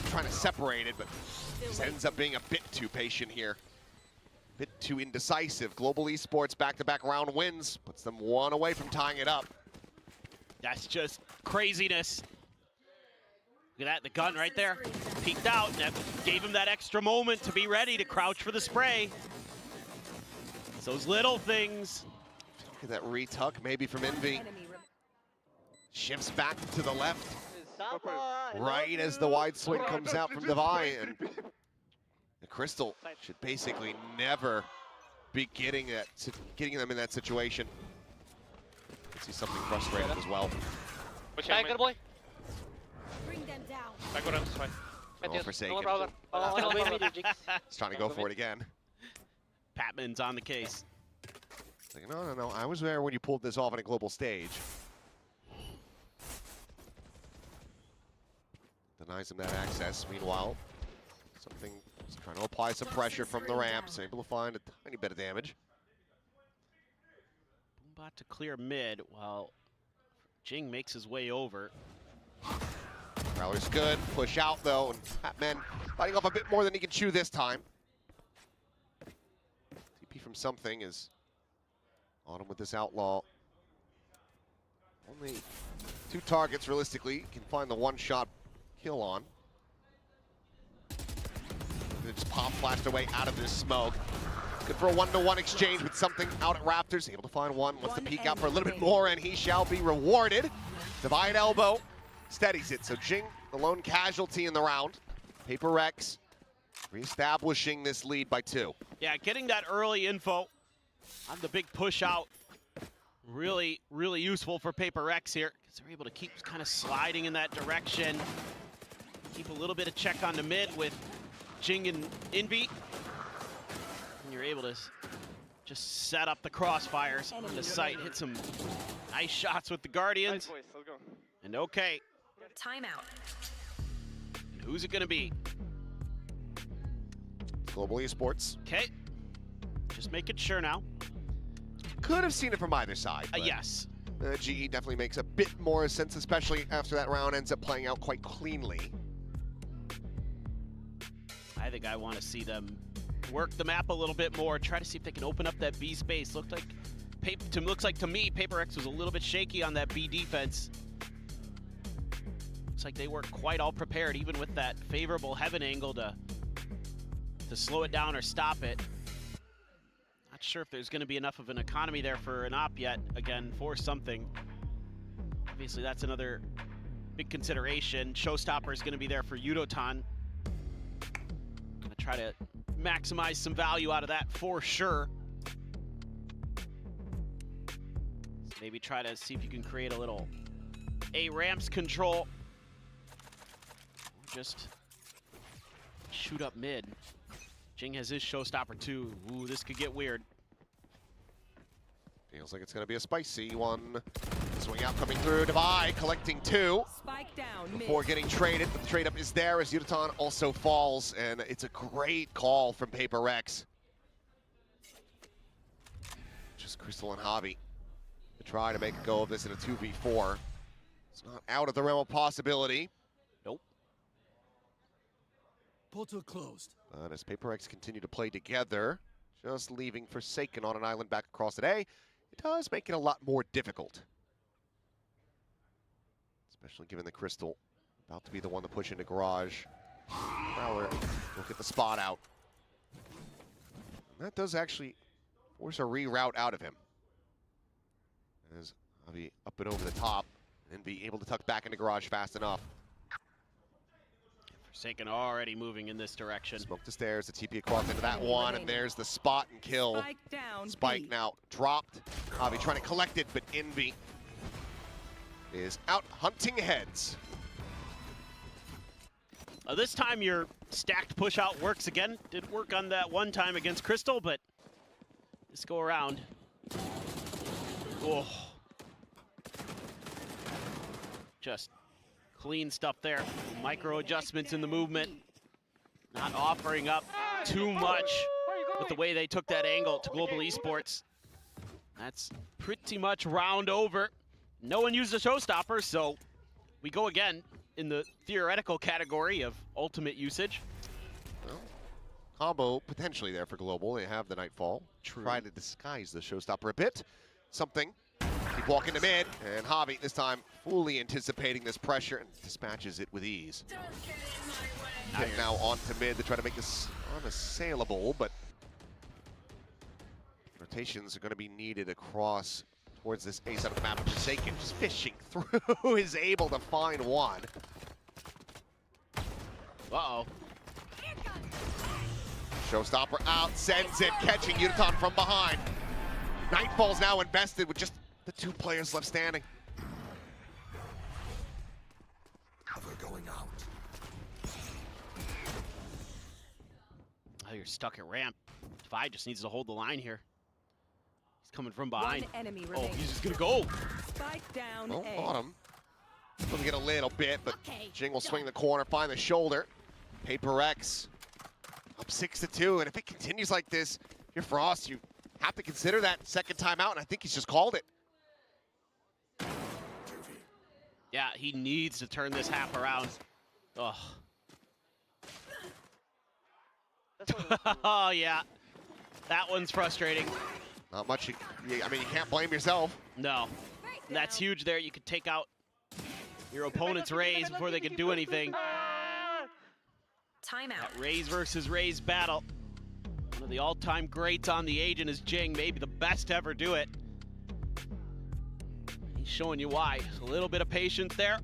Trying to separate it, but just ends up being a bit too patient here. Bit too indecisive. Global Esports back-to-back round wins. Puts them one away from tying it up. That's just craziness. Look at that, the gun right there. Peeked out, and that gave him that extra moment to be ready to crouch for the spray. It's those little things. Look at that retuck, maybe from Envy. Shifts back to the left. Right as the wide swing comes out from Devi, and the Crystal should basically never be getting them in that situation. I see something frustrated as well. Hey, good boy. Bring them down. Back on this way. Oh, Forsaken. He's trying to go for it again. Patman's on the case. It's like, no. I was there when you pulled this off on a global stage. Denies him that access. Meanwhile, something trying to apply some pressure from the ramps, able to find a tiny bit of damage. Boombot to clear mid while Jing makes his way over. Prowler's good. Push out though, and Patman biting off a bit more than he can chew this time. TP from something is on him with this outlaw. Only 2 targets, realistically, can find the one-shot kill on. They just pop flashed away out of this smoke. Good for a 1-to-1 exchange with something out at Raptors. Able to find one, wants to peek out for a little bit more, and he shall be rewarded. Divide elbow, steadies it. So Jing, the lone casualty in the round. PRX reestablishing this lead by 2. Yeah, getting that early info on the big push out. Really, really useful for PRX here, because they're able to keep kind of sliding in that direction. Keep a little bit of check on the mid with Jing and Invi. And you're able to just set up the crossfires on the site, hit some nice shots with the Guardians. Nice, boys. Let's go. And okay. Timeout. And who's it going to be? Global Esports. Okay. Just making sure now. Could have seen it from either side. But yes. GE definitely makes a bit more sense, especially after that round ends up playing out quite cleanly. I think I want to see them work the map a little bit more, try to see if they can open up that B space. Looks like to me, PRX was a little bit shaky on that B defense. Looks like they weren't quite all prepared, even with that favorable heaven angle to slow it down or stop it. Not sure if there's going to be enough of an economy there for an op yet, again, for something. Obviously, that's another big consideration. Showstopper is going to be there for Yudotan. Going to try to maximize some value out of that for sure. So maybe try to see if you can create a little A-ramps control. Or just shoot up mid. Jing has his showstopper too. Ooh, this could get weird. Feels like it's going to be a spicy one. Swing out coming through. Divide collecting 2. Spike down before getting traded, but the trade up is there as Yudotan also falls, and it's a great call from PRX. Just Crystal and Javi to try to make a go of this in a 2v4. It's not out of the realm of possibility. Nope. Portal closed. But as PRX continue to play together, just leaving Forsaken on an island back across the day, it does make it a lot more difficult. Especially given the Crystal about to be the one to push into Garage. Prowler will get the spot out. And that does actually force a reroute out of him. As Javi up and over the top and be able to tuck back into Garage fast enough. Forsaken already moving in this direction. Smoke the stairs, the TP across into that one, and there's the spot and kill. Spike down. Spike now dropped. Javi trying to collect it, but Envy is out hunting heads. This time your stacked push out works again. Didn't work on that one time against Crystal, but this go around. Oh. Just clean stuff there. Micro adjustments in the movement. Not offering up too much with the way they took that angle to Global Esports. That's pretty much round over. No one used a showstopper, so we go again in the theoretical category of ultimate usage. Well, combo potentially there for Global. They have the Nightfall. True. Try to disguise the showstopper a bit. Something. Keep walking to mid, and Javi this time fully anticipating this pressure and dispatches it with ease. Get now onto mid to try to make this unassailable, but rotations are going to be needed across towards this A side of the map. Forsaken just fishing through is able to find one. Uh-oh. Showstopper out, sends it, catching Yudotan from behind. Nightfall's now invested with just the 2 players left standing. Cover going out. Oh, you're stuck at ramp. Divide just needs to hold the line here. He's coming from behind. One enemy Oh, remaining. he's just gonna go. Spike down. Well, A. bottom. We'll get a little bit, but Jing will swing the corner, find the shoulder. PRX up 6-2, and if it continues like this, if you're Frost, you have to consider that second timeout, and I think he's just called it. Yeah, he needs to turn this half around. Oh. Oh, yeah. That one's frustrating. Not much, I mean, you can't blame yourself. No. And that's huge there. You could take out your opponent's Raze before they could do anything. Timeout. That Raze versus Raze battle. One of the all-time greats on the Aiden is Jing, maybe the best to ever do it. He's showing you why. A little bit of patience there,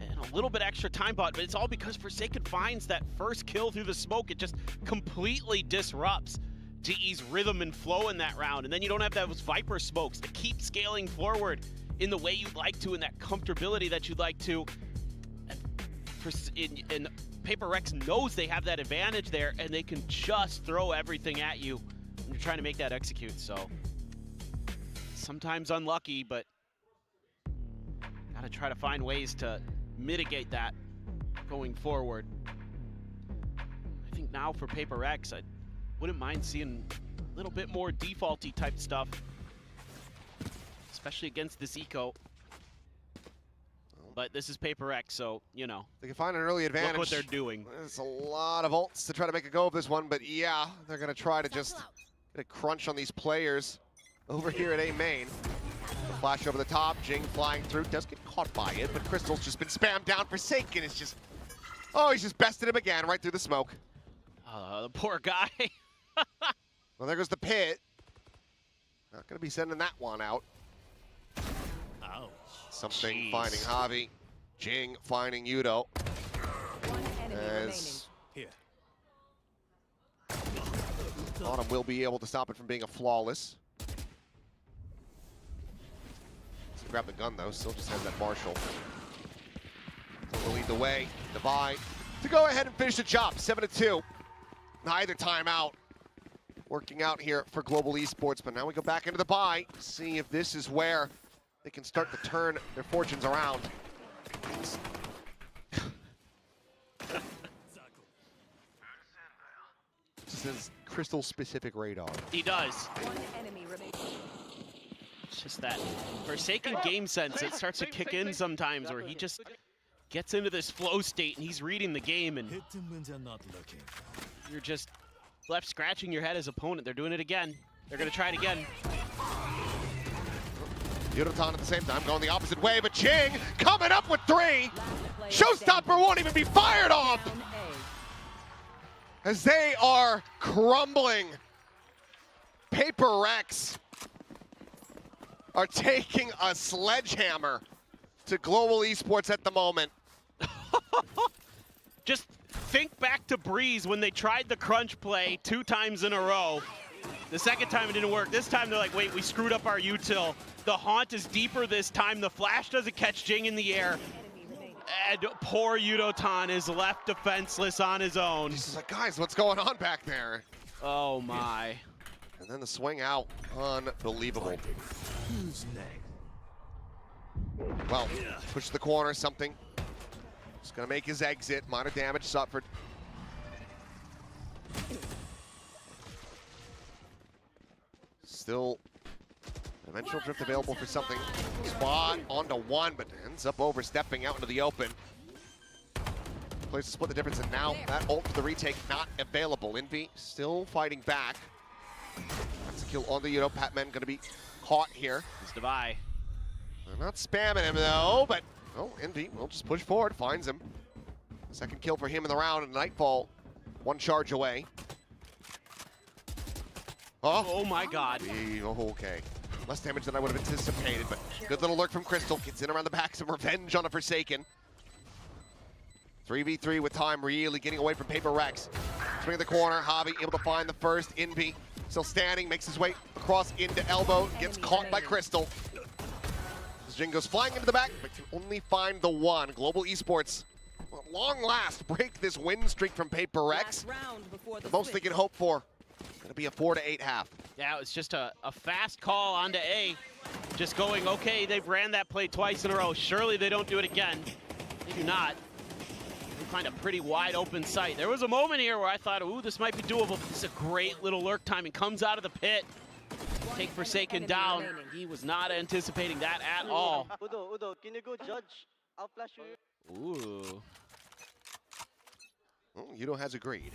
and a little bit extra time bought, but it's all because Forsaken finds that first kill through the smoke. It just completely disrupts GE's rhythm and flow in that round, and then you don't have those Viper smokes to keep scaling forward in the way you'd like to, in that comfortability that you'd like to. And PRX knows they have that advantage there, and they can just throw everything at you when you're trying to make that execute. So sometimes unlucky, but gotta try to find ways to mitigate that going forward. I think now for PRX, I wouldn't mind seeing a little bit more defaulty type stuff, especially against this eco. But this is PRX, so, you know. They can find an early advantage. Look what they're doing. There's a lot of ults to try to make a go of this one, but yeah, they're going to try to just get a crunch on these players over here at A main. The flash over the top, Jing flying through, does get caught by it, but Crystal's just been spammed down. Forsaken is just, oh, he's just bested him again right through the smoke. The poor guy. Well, there goes the pit. Not going to be sending that one out. Something finding Javi. Jing finding Yudo. As Autumn will be able to stop it from being a flawless. Let's grab the gun though, still just has that Marshall. So we'll lead the way, Divide, to go ahead and finish the job, 7-2. Neither timeout working out here for Global Esports, but now we go back into the bye, see if this is where they can start to turn their fortunes around. This is Crystal-specific radar. He does. One enemy remaining. It's just that Forsaken game sense that starts to kick in sometimes, where he just gets into this flow state and he's reading the game, and you're just left scratching your head as opponent. They're doing it again. They're going to try it again. Yudotan at the same time going the opposite way, but Jing coming up with 3. Showstopper won't even be fired off as they are crumbling. PRX are taking a sledgehammer to Global Esports at the moment. Just think back to Breeze when they tried the crunch play 2 times in a row. The second time it didn't work. This time they're like, wait, we screwed up our util. The haunt is deeper this time. The flash doesn't catch Jing in the air. And poor Yudotan is left defenseless on his own. He's like, guys, what's going on back there? Oh my. And then the swing out, unbelievable. Who's next? Well, push the corner, something. Just gonna make his exit, minor damage suffered. Still, eventual drift available for something. Spot onto 1, but ends up overstepping out into the open. Plays to split the difference, and now that ult for the retake not available. Envy still fighting back. That's a kill on the Yudo. Patman gonna be caught here. It's Devi. They're not spamming him though, but oh, Envy will just push forward, finds him. Second kill for him in the round, and Nightfall 1 charge away. Oh my god. Oh, okay. Less damage than I would have anticipated, but good little lurk from Crystal. Gets in around the back, some revenge on a Forsaken. 3v3 with time, really getting away from PRX. Swing in the corner, Javi able to find the first. Envy still standing, makes his way across into elbow, gets caught by Crystal. Jing goes flying into the back, but can only find the 1. Global Esports, at long last, break this win streak from PRX. The most they can hope for. Gonna be a 4-8 half. Yeah, it's just a fast call onto A. Just going, okay, they've ran that play twice in a row. Surely they don't do it again. They do not. They find a pretty wide open site. There was a moment here where I thought, ooh, this might be doable. This is a great little lurk time. He comes out of the pit. Take Forsaken down. He was not anticipating that at all. Udo, can you go judge? I'll flash you. Ooh. Well, Yudo has agreed.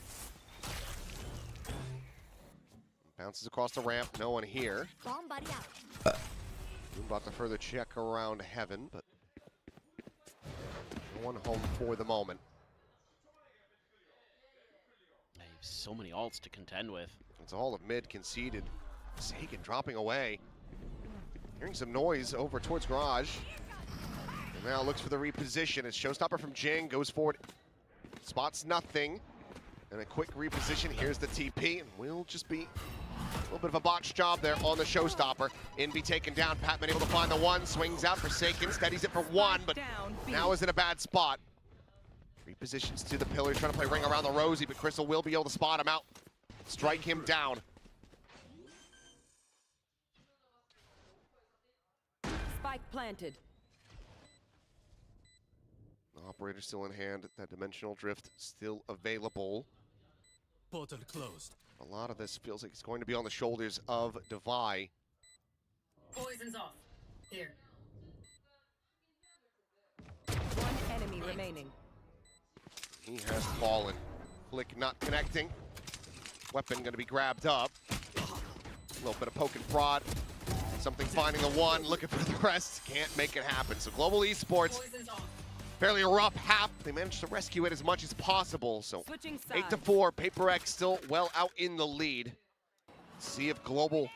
Bounces across the ramp, no one here. Bomb buddy out. About to further check around heaven, but no one home for the moment. They have so many alts to contend with. It's all of mid conceded. Sagan dropping away. Hearing some noise over towards garage. And now looks for the reposition as Showstopper from Jing goes forward. Spots nothing. And a quick reposition. Here's the TP, and we'll just be a little bit of a botched job there on the Showstopper. Invi taken down. Patman able to find the one. Swings out for Sagan. Steadies it for one, but now is in a bad spot. Repositions to the pillars, trying to play ring around the Rosie, but Crystal will be able to spot him out. Strike him down. Spike planted. Operator still in hand. That dimensional drift still available. Portal closed. A lot of this feels like it's going to be on the shoulders of Devi. Poison's off. Here. One enemy remaining. He has fallen. Flick not connecting. Weapon going to be grabbed up. A little bit of poke and prod. Something finding the one, looking for the rest. Can't make it happen. So Global Esports, fairly rough half. They managed to rescue it as much as possible. So 8-4, PRX still well out in the lead. See if Global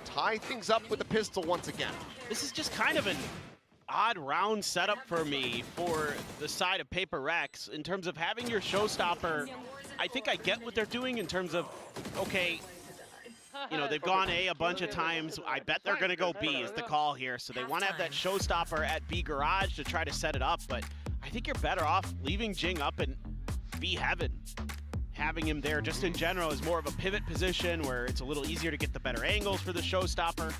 tie things up with the pistol once again. This is just kind of an odd round setup for me for the side of PRX in terms of having your Showstopper. I think I get what they're doing in terms of, okay, you know, they've gone A a bunch of times. I bet they're going to go B is the call here. So they want to have that Showstopper at B garage to try to set it up. But I think you're better off leaving Jing up in B heaven. Having him there just in general is more of a pivot position where it's a little easier to get the better angles for the Showstopper.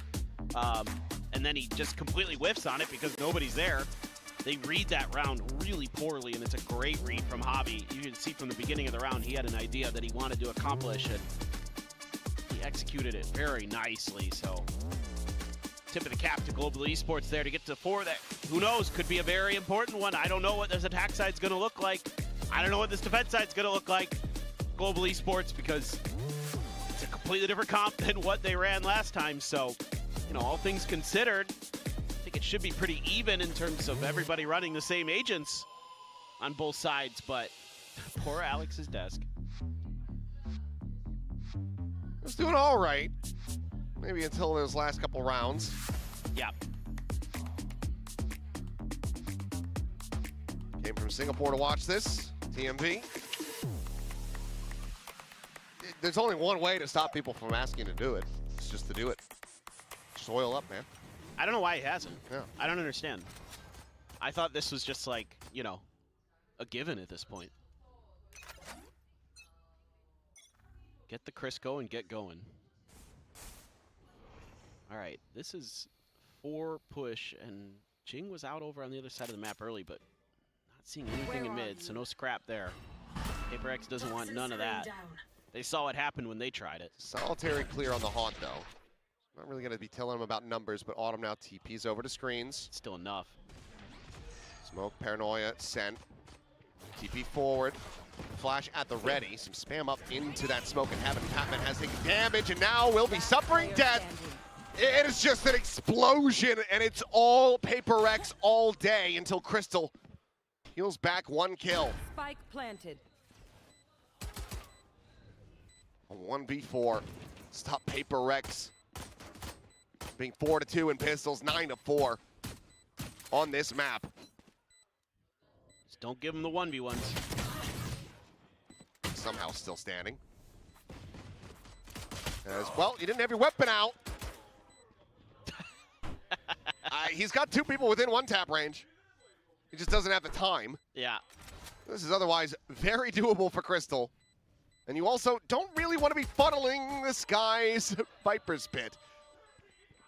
And then he just completely whiffs on it because nobody's there. They read that round really poorly, and it's a great read from Javi. You can see from the beginning of the round, he had an idea that he wanted to accomplish, and he executed it very nicely. So tip of the cap to Global Esports there to get to 4. That, who knows, could be a very important one. I don't know what this attack side's going to look like. I don't know what this defense side's going to look like. Global Esports, because it's a completely different comp than what they ran last time. So, you know, all things considered, I think it should be pretty even in terms of everybody running the same agents on both sides, but poor Alex's desk. It's doing all right. Maybe until those last couple rounds. Yeah. Came from Singapore to watch this. TMV. There's only one way to stop people from asking to do it. It's just to do it. Just oil up, man. I don't know why he hasn't. Yeah. I don't understand. I thought this was just like, you know, a given at this point. Get the Frisco and get going. All right, this is 4 push, and Jing was out over on the other side of the map early, but not seeing anything in mid, so no scrap there. PRX doesn't want none of that. They saw what happened when they tried it. Solitary clear on the haunt, though. Not really going to be telling them about numbers, but Autumn now TPs over to screens. Still enough. Smoke, Paranoia, sent. TP forward. Flash at the ready. Some spam up into that smoke and Heaven. Patman has taken damage and now will be suffering death. It is just an explosion, and it's all PRX all day until Crystal heals back 1 kill. Spike planted. A 1v4. Stop PRX. Being 4-2 in pistols, 9-4 on this map. Just don't give them the 1v1s. Somehow still standing. As well, you didn't have your weapon out. He's got 2 people within 1 tap range. He just doesn't have the time. Yeah. This is otherwise very doable for Crystal. And you also don't really want to be funneling this guy's Viper's Pit.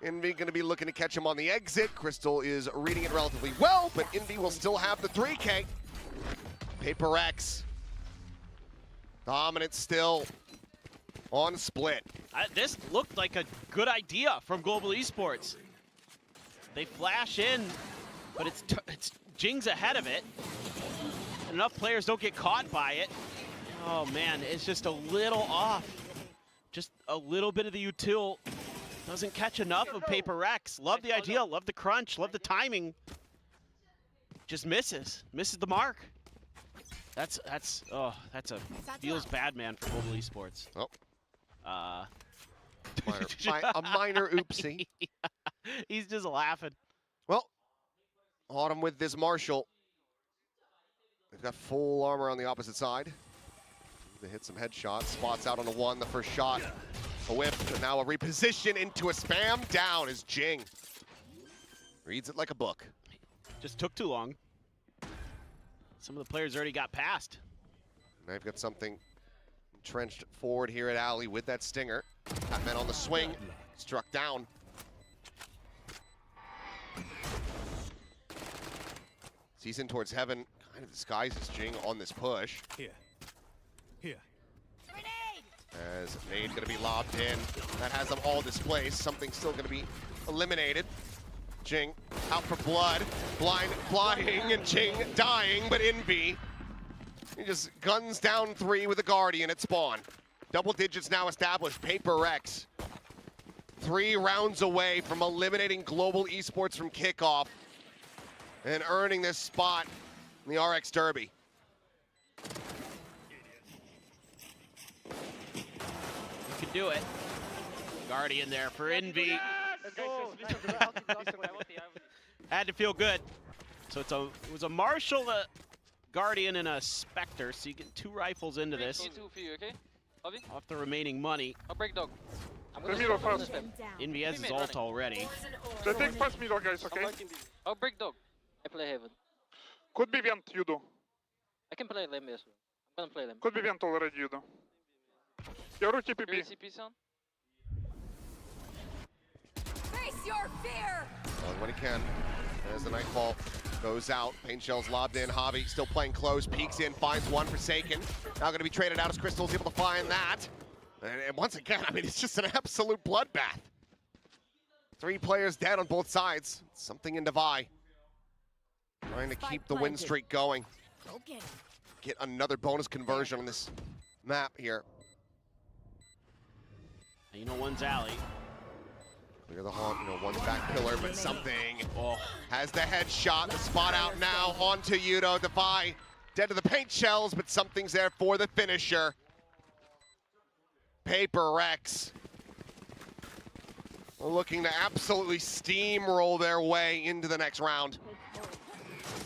Envy going to be looking to catch him on the exit. Crystal is reading it relatively well, but Envy will still have the 3K. PRX. Dominant still on split. This looked like a good idea from Global Esports. They flash in, but it's Jing's ahead of it. Enough players don't get caught by it. Oh man, it's just a little off. Just a little bit of the util. Doesn't catch enough of PRX. Love the idea, love the crunch, love the timing. Just misses the mark. That's feels bad, man, for Global Esports. Oh. A minor oopsie. He's just laughing. Well, Autumn with this Marshall. They've got full armor on the opposite side. They hit some headshots. Spots out on the one. The first shot, a whiff, and now a reposition into a spam. Down is Jing. Reads it like a book. Just took too long. Some of the players already got past. Now you've got something entrenched forward here at Alley with that stinger. Batman on the swing, struck down. Sees in towards heaven, kind of disguises Jing on this push. Here. As nade gonna be lobbed in. That has them all displaced. Something's still gonna be eliminated. Jing out for blood. Blind flying and Jing dying, but Envy, he just guns down 3 with a Guardian at spawn. Double digits now established. PRX 3 rounds away from eliminating Global Esports from Kickoff and earning this spot in the RX Derby. You can do it. Guardian there for Envy. Had to feel good. So it was a Marshall, a Guardian, and a Spectre. So you get 2 rifles into this. okay? Off the remaining money. I'll break dog. Middle first. Envy has his ult already. They take first middle, guys, okay? I'll break dog. I play heaven. Could be vent, you do. I can play lem as well. I'm gonna play lem. Could be vent already, you do. Yoru TPB. CP son. Face your fear! Going when he can. As the Nightfall goes out, Pain Shell's lobbed in. Javi still playing close, peeks in, finds one Forsaken. Now going to be traded out as Crystal's able to find that. And once again, I mean, it's just an absolute bloodbath. 3 players dead on both sides. Something in Devi. Trying to keep the win streak going. Get another bonus conversion on this map here. And you know one's alley. Clear the haunt, you know, one's back pillar, but something has the headshot. The spot out now onto Yudo. Devi dead to the paint shells, but something's there for the finisher. PRX looking to absolutely steamroll their way into the next round.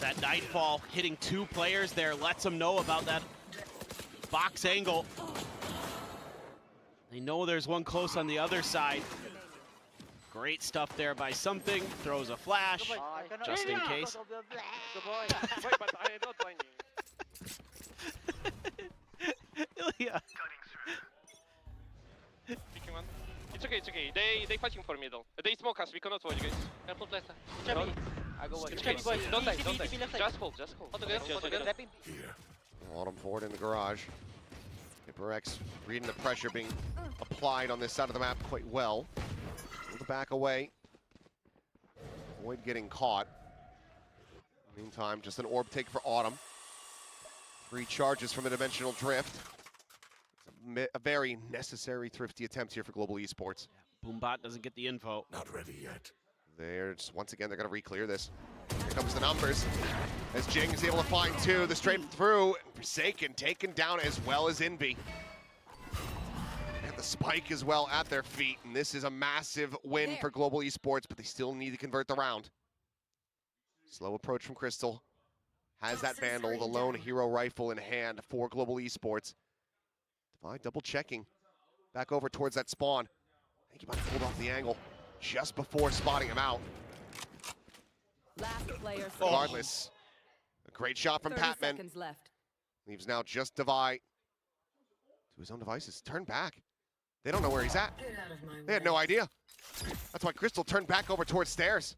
That Nightfall hitting 2 players there lets them know about that box angle. They know there's one close on the other side. Great stuff there by something. Throws a flash, just in case. Ilya. It's okay. They fighting for middle. They smoke us, we cannot watch, guys. Careful, Blasta. I go watch. Don't die. Just hold. Autumn forward in the garage. PRX reading the pressure being applied on this side of the map quite well. Able to back away. Avoid getting caught. Meantime, just an orb take for Autumn. 3 charges from a dimensional drift. It's a very necessary, thrifty attempt here for Global Esports. Yeah, Boombot doesn't get the info. Not ready yet. They're just, once again, they're going to re-clear this. Here comes the numbers. As Jing is able to find 2, the straight through. Forsaken taken down as well as Envy. And the spike as well at their feet. And this is a massive win for Global Esports, but they still need to convert the round. Slow approach from Crystal. Has that Vandal, the lone hero rifle in hand for Global Esports. Devi double checking. Back over towards that spawn. I think he might have pulled off the angle just before spotting him out. Last player. Regardless, a great shot from 30 Patman. seconds left. Leaves now just Devi to his own devices. Turn back. They don't know where he's at. They had no idea. That's why Crystal turned back over towards stairs.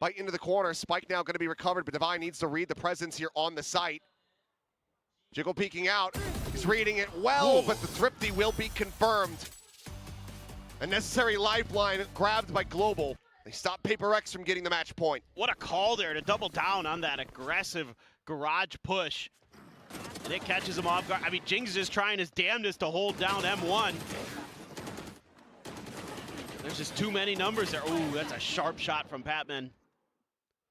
Bite into the corner. Spike now going to be recovered, but Devi needs to read the presence here on the site. Jiggle peeking out. He's reading it well, but the thrifty will be confirmed. A necessary lifeline grabbed by Global. They stop PRX from getting the match point. What a call there to double down on that aggressive garage push. And it catches him off guard. I mean, Jing's just trying his damnedest to hold down M1. There's just too many numbers there. Ooh, that's a sharp shot from Patman.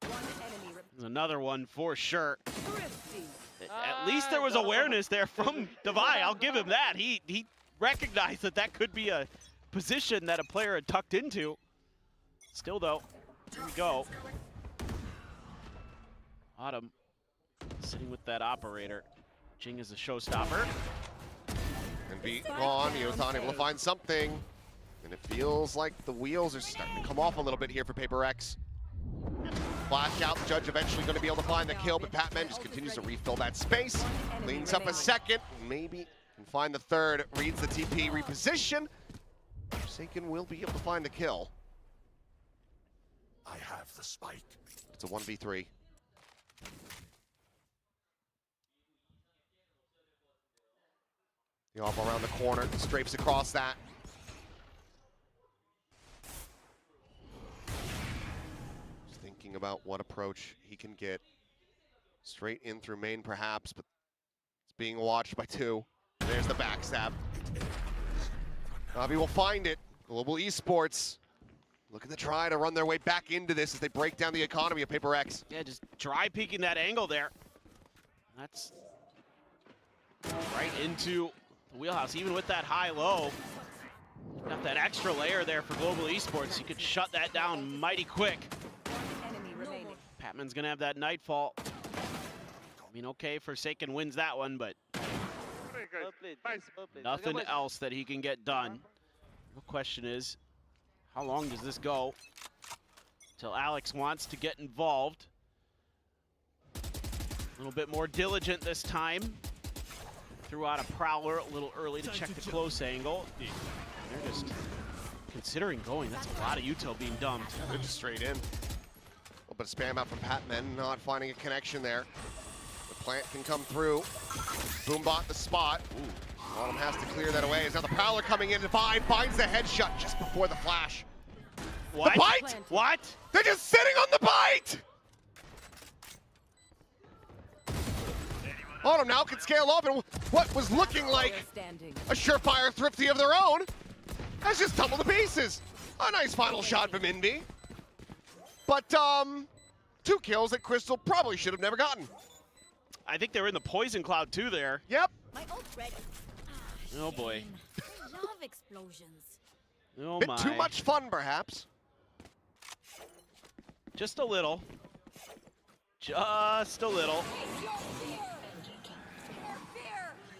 There's another one for sure. At least there was awareness there from Devi. I'll give him that. He recognized that that could be a position that a player had tucked into. Still though, here we go. Autumn sitting with that operator. Jing is a showstopper. And be gone. INZONE able to find something. And it feels like the wheels are starting to come off a little bit here for PRX. Flash out, the judge eventually going to be able to find the kill, but Patman just continues to refill that space. Cleans up a second, maybe can find the third, reads the TP reposition. Forsaken will be able to find the kill. I have the spike. It's a 1v3. The off around the corner, scrapes across that. Just thinking about what approach he can get. Straight in through main perhaps, but it's being watched by two. There's the backstab. Navi will find it. Global Esports looking to try to run their way back into this as they break down the economy of PRX. Yeah, just dry peeking that angle there. That's right into the wheelhouse, even with that high-low. Got that extra layer there for Global Esports. You could shut that down mighty quick. Patman's gonna have that Nightfall. I mean, okay, Forsaken wins that one, but nothing else that he can get done. The question is, how long does this go? Till Alex wants to get involved. A little bit more diligent this time. Threw out a Prowler a little early to check the close angle. They're just considering going. That's a lot of util being dumped. They're just straight in. A little bit of spam out from Patman, not finding a connection there. The plant can come through. Boombot the spot. Ooh, Autumn has to clear that away. Is now the Prowler coming in. Divine finds the headshot just before the flash. What? The bite? What? They're just sitting on the bite! Autumn now can scale up, and what was looking like a surefire thrifty of their own has just tumbled to pieces. A nice final shot from Invi. But, 2 kills that Crystal probably should have never gotten. I think they were in the poison cloud too there. Yep. My ult's ready. Oh boy. Love explosions. Oh Bit my. too much fun, perhaps. Just a little. Just a little.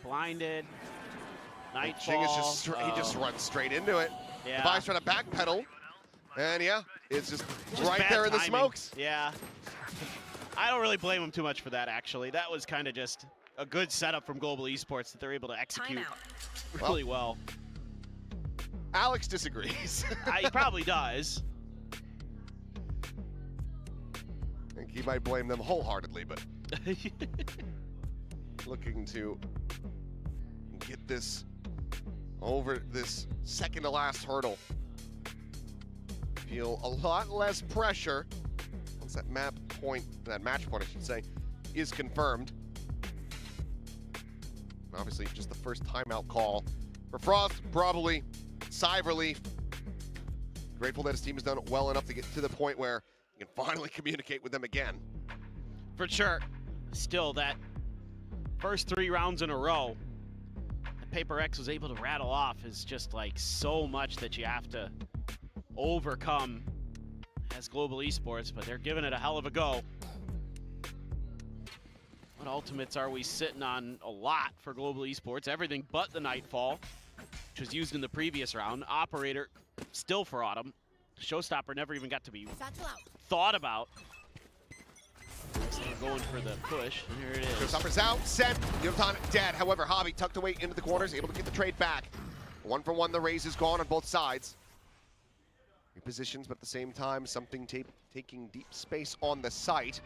Blinded. Nightfall. Jing is just he just runs straight into it. Yeah. Devi's trying to backpedal. And yeah, it's just right bad there in the timing. smokes. Yeah. I don't really blame him too much for that, actually. That was kind of just a good setup from Global Esports that they're able to execute really well. Alex disagrees. He probably does. I think he might blame them wholeheartedly, but looking to get this over this second to last hurdle. Feel a lot less pressure once that match point I should say, is confirmed. Obviously, just the first timeout call for Frost, probably sigh of relief. Grateful that his team has done well enough to get to the point where he can finally communicate with them again. For sure. Still, that first 3 rounds in a row that PRX was able to rattle off is just like so much that you have to overcome as Global Esports, but they're giving it a hell of a go. What ultimates are we sitting on? A lot for Global Esports, everything but the Nightfall, which was used in the previous round. Operator still for Autumn. Showstopper never even got to be thought about. They're going for the push. Here it is. Showstopper's out, sent. INZONE dead. However, Javi tucked away into the corners, able to get the trade back. 1 for 1, the raise is gone on both sides. Repositions, but at the same time, something taking deep space on the site.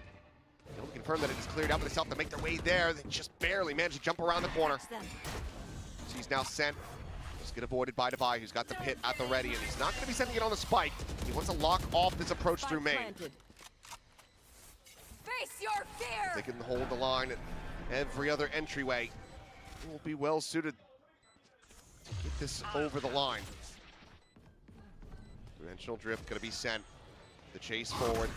Able to confirm that it is cleared out, but they still have to make their way there. They just barely managed to jump around the corner. So he's now sent. Just get avoided by Devi, who's got the pit at the ready, and he's not going to be sending it on the spike. He wants to lock off this approach through main. Face your fear. They can hold the line at every other entryway. It will be well suited to get this over the line. Dimensional drift gonna be sent. The chase forward.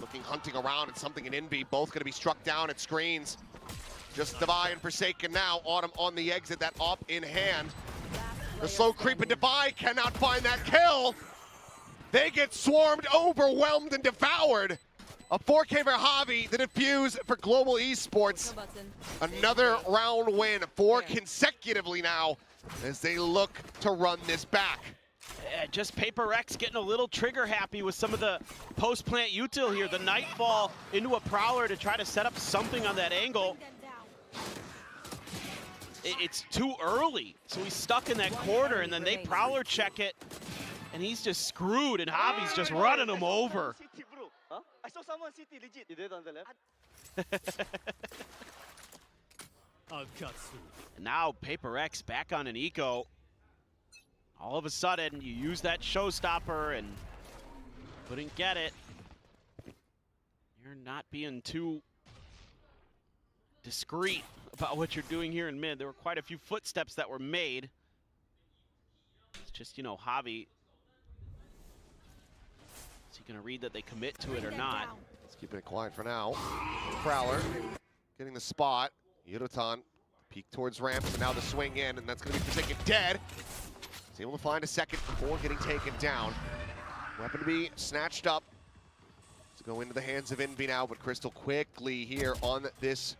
Looking, hunting around, and something in Envy. Both gonna be struck down at screens. Just Devi and Forsaken now. Autumn on the exit, that op in hand. The slow creep and Devi cannot find that kill. They get swarmed, overwhelmed, and devoured. A 4K for Javi, the defuse for Global Esports. Another round win, 4 consecutively now, as they look to run this back. Just PRX getting a little trigger happy with some of the post-plant util here. The Nightfall into a Prowler to try to set up something on that angle. It's too early, so he's stuck in that corner, and then they Prowler check it, and he's just screwed, and Javi's just running him over. Huh? I saw someone CT legit. You did on the left? And now PRX back on an eco. All of a sudden, you use that showstopper and couldn't get it. You're not being too discreet about what you're doing here in mid. There were quite a few footsteps that were made. It's just, you know, Javi. Is he going to read that they commit to it or not? Let's keep it quiet for now. Prowler getting the spot. Yudotan peek towards ramps, and now the swing in, and that's going to be Forsaken dead. He's able to find a second before getting taken down. Weapon to be snatched up. To go into the hands of Envy now, but Crystal quickly here on this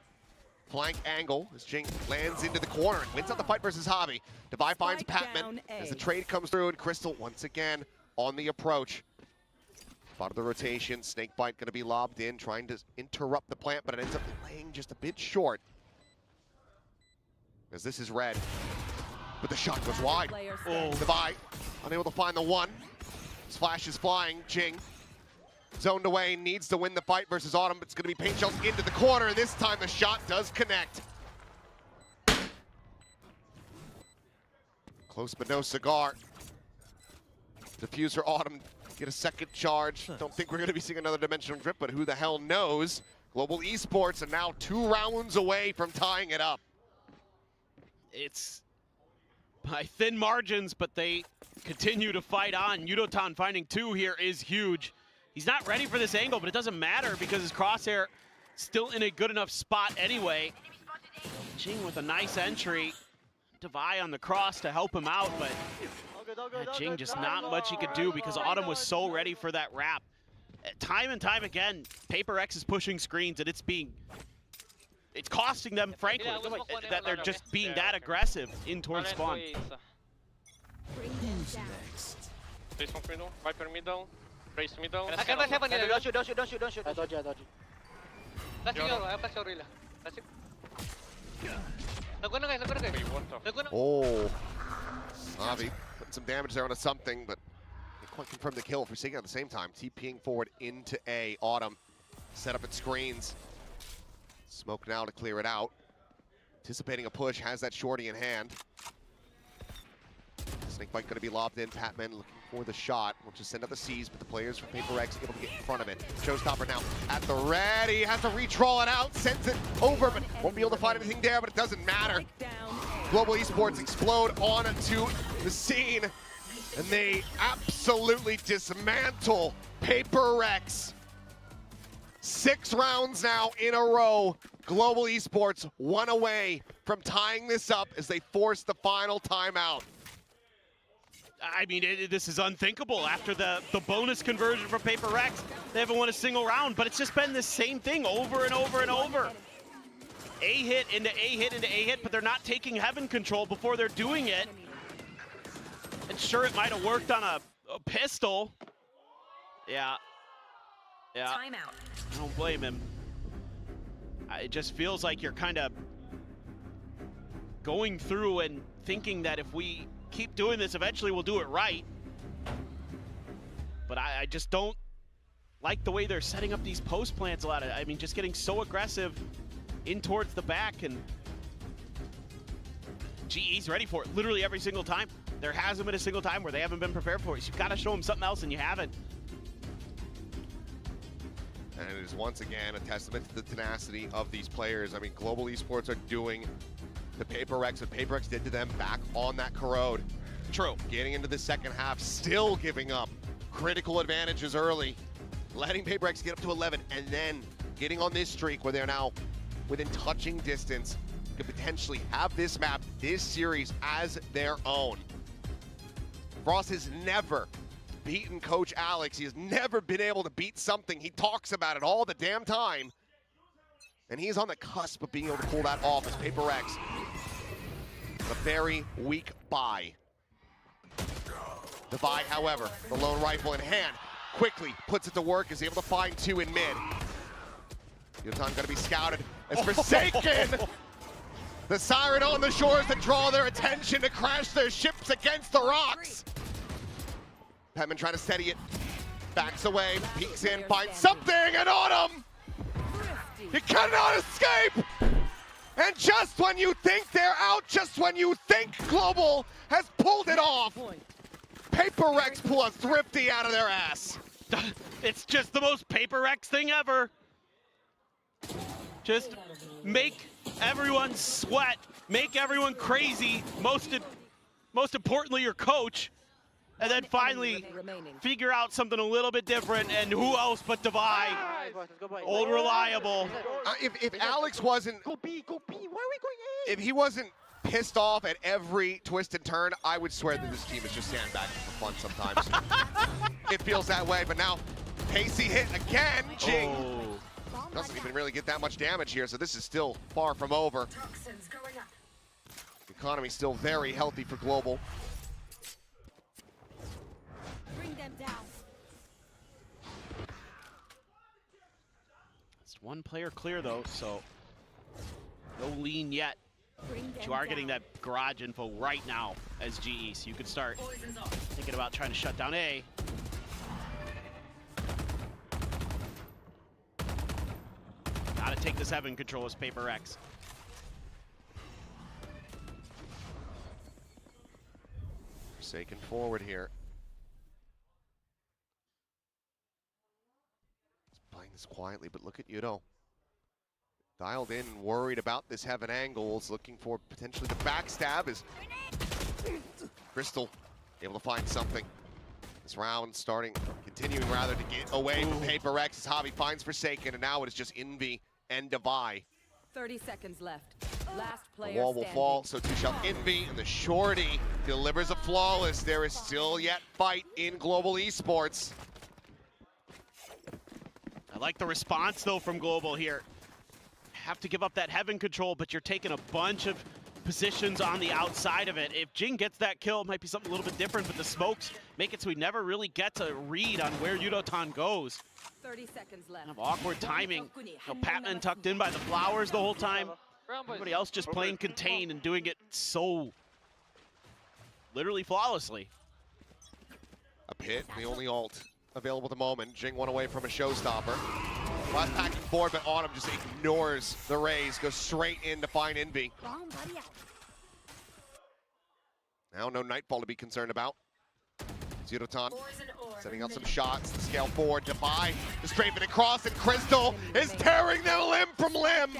flank angle as Jing lands into the corner and wins out the fight versus Javi. Devi finds Patman as the trade comes through, and Crystal once again on the approach. Part of the rotation, Snakebite going to be lobbed in, trying to interrupt the plant, but it ends up laying just a bit short. As this is red, but the shot goes wide. Oh. Devi unable to find the one. Flash is flying, Jing zoned away, needs to win the fight versus Autumn, but it's going to be paint shells into the corner. This time the shot does connect. Close but no cigar. Diffuser Autumn get a second charge. Don't think we're going to be seeing another dimensional drip, but who the hell knows? Global Esports are now 2 rounds away from tying it up. It's by thin margins, but they continue to fight on. Yudotan finding 2 here is huge. He's not ready for this angle, but it doesn't matter because his crosshair still in a good enough spot anyway. Jing with a nice entry. Devi on the cross to help him out, but Jing just not much he could do because Autumn was so ready for that wrap. Time and time again, PRX is pushing screens, and it's costing them, frankly, that they're just being that aggressive in towards spawn. Who's next? They smoke middle, Viper middle, Race middle. I can have another. Don't shoot, don't shoot, don't shoot, don't shoot. I dodge you, I dodge you. Oh, Javi putting some damage there onto something, but they quite confirmed the kill. Forsaken at the same time, TPing forward into A. Autumn set up at screens. Smoke now to clear it out. Anticipating a push, has that shorty in hand. Snakebite going to be lobbed in. Patman looking for the shot. We'll just send out the C's, but the players from PRX able to get in front of it. Showstopper now at the ready. Has to re-troll it out. Sends it over, but won't be able to find anything there, but it doesn't matter. Global Esports explode onto the scene, and they absolutely dismantle PRX. 6 rounds now in a row. Global Esports 1 away from tying this up as they force the final timeout. I mean, this is unthinkable. After the bonus conversion from PRX, they haven't won a single round, but it's just been the same thing over and over and over. A hit into A hit into A hit, but they're not taking heaven control before they're doing it. And sure, it might have worked on a pistol. Yeah. Yeah. Timeout. I don't blame him. It just feels like you're kind of going through and thinking that if we keep doing this, eventually we'll do it right. But I just don't like the way they're setting up these post plants a lot. I mean, just getting so aggressive in towards the back, and GE's ready for it literally every single time. There hasn't been a single time where they haven't been prepared for it. So you've got to show them something else, and you haven't. And it is once again a testament to the tenacity of these players. I mean, Global Esports are doing the PRX what PRX did to them back on that Corrode. True. Getting into the second half, still giving up critical advantages early, letting PRX get up to 11, and then getting on this streak where they're now within touching distance, could potentially have this map, this series as their own. Frost has never beaten Coach Alex. He has never been able to beat something. He talks about it all the damn time. And he's on the cusp of being able to pull that off as PRX. A very weak buy. The buy, however, the lone rifle in hand, quickly puts it to work, is able to find two in mid. Yotan gonna be scouted as Forsaken. The siren on the shores to draw their attention to crash their ships against the rocks. Petman trying to steady it, backs away, peeks in, finds something, and on him! You cannot escape! And just when you think they're out, just when you think Global has pulled it off, PRX pull a thrifty out of their ass. It's just the most PRX thing ever. Just make everyone sweat, make everyone crazy, most importantly your coach, and then finally figure out something a little bit different, and who else but Divide, old reliable. If Alex wasn't, if he wasn't pissed off at every twist and turn, I would swear that this team is just sandbagging for fun sometimes. It feels that way, but now Pacey hit again. Jing doesn't even really get that much damage here, so this is still far from over. The economy still very healthy for Global. Bring them down. It's one player clear though, so no lean yet. But you are getting that garage info right now as GE, so you could start thinking about trying to shut down A. Gotta take this Heaven control as PRX. Forsaken forward here. He's playing this quietly, but look at Yudo. Dialed in, worried about this Heaven angles, looking for potentially the backstab as Crystal able to find something. This round continuing rather to get away from PRX as Javi finds Forsaken, and now it is just Envy and Devi. 30 seconds left. Last The player wall will standing. fall, so too shall Envy, and the shorty delivers a flawless. There is still yet fight in Global Esports. I like the response though from Global here. Have to give up that Heaven control, but you're taking a bunch of positions on the outside of it. If Jing gets that kill, it might be something a little bit different, but the smokes make it so we never really get to read on where Yudotan goes. 30 seconds left. Kind of awkward timing. Patman tucked in by the flowers the whole time. Everybody else just playing contain and doing it so literally flawlessly. A pit, the only ult available at the moment. Jing one away from a showstopper. Last packing forward, but Autumn just ignores the raise, goes straight in to find Envy. Now no Nightfall to be concerned about. Yudotan setting up some shots, the scale forward, Devi, just strafing across, and Crystal is tearing them limb from limb.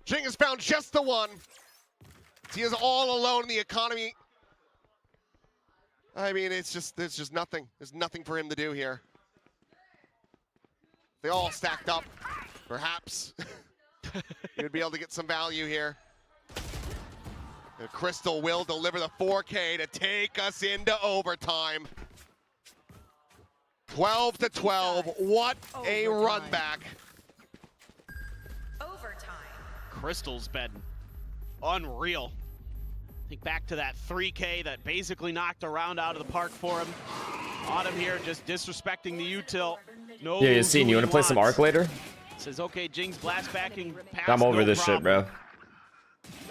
Jing has found just the one. He is all alone in the economy. I mean, there's just nothing. There's nothing for him to do here. They all stacked up, perhaps he would be able to get some value here. And Crystal will deliver the 4K to take us into overtime. 12-12, what a run back. Crystal's been unreal. Think back to that 3K that basically knocked a round out of the park for him. Autumn here just disrespecting the util. No. Yeah, Yassine, you want to play some Arc later? Says, okay, Jing's blast backing pass. I'm over no this shit, problem. bro.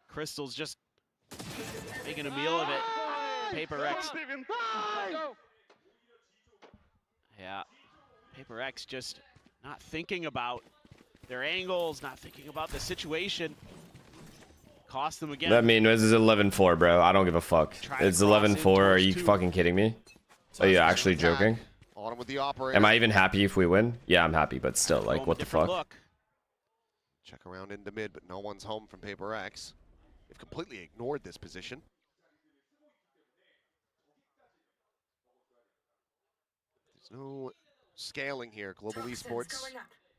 Crystal's just making a meal of it. PRX. Yeah, PRX just not thinking about their angles, not thinking about the situation. Cost them again. I mean, this is 11-4, bro. I don't give a fuck. It's 11-4. Are you fucking kidding me? Are you actually joking? Autumn with the operator. Am I even happy if we win? Yeah, I'm happy, but still, like, what the fuck? Look. Check around into mid, but no one's home from PRX. They've completely ignored this position. There's no scaling here. Global Esports.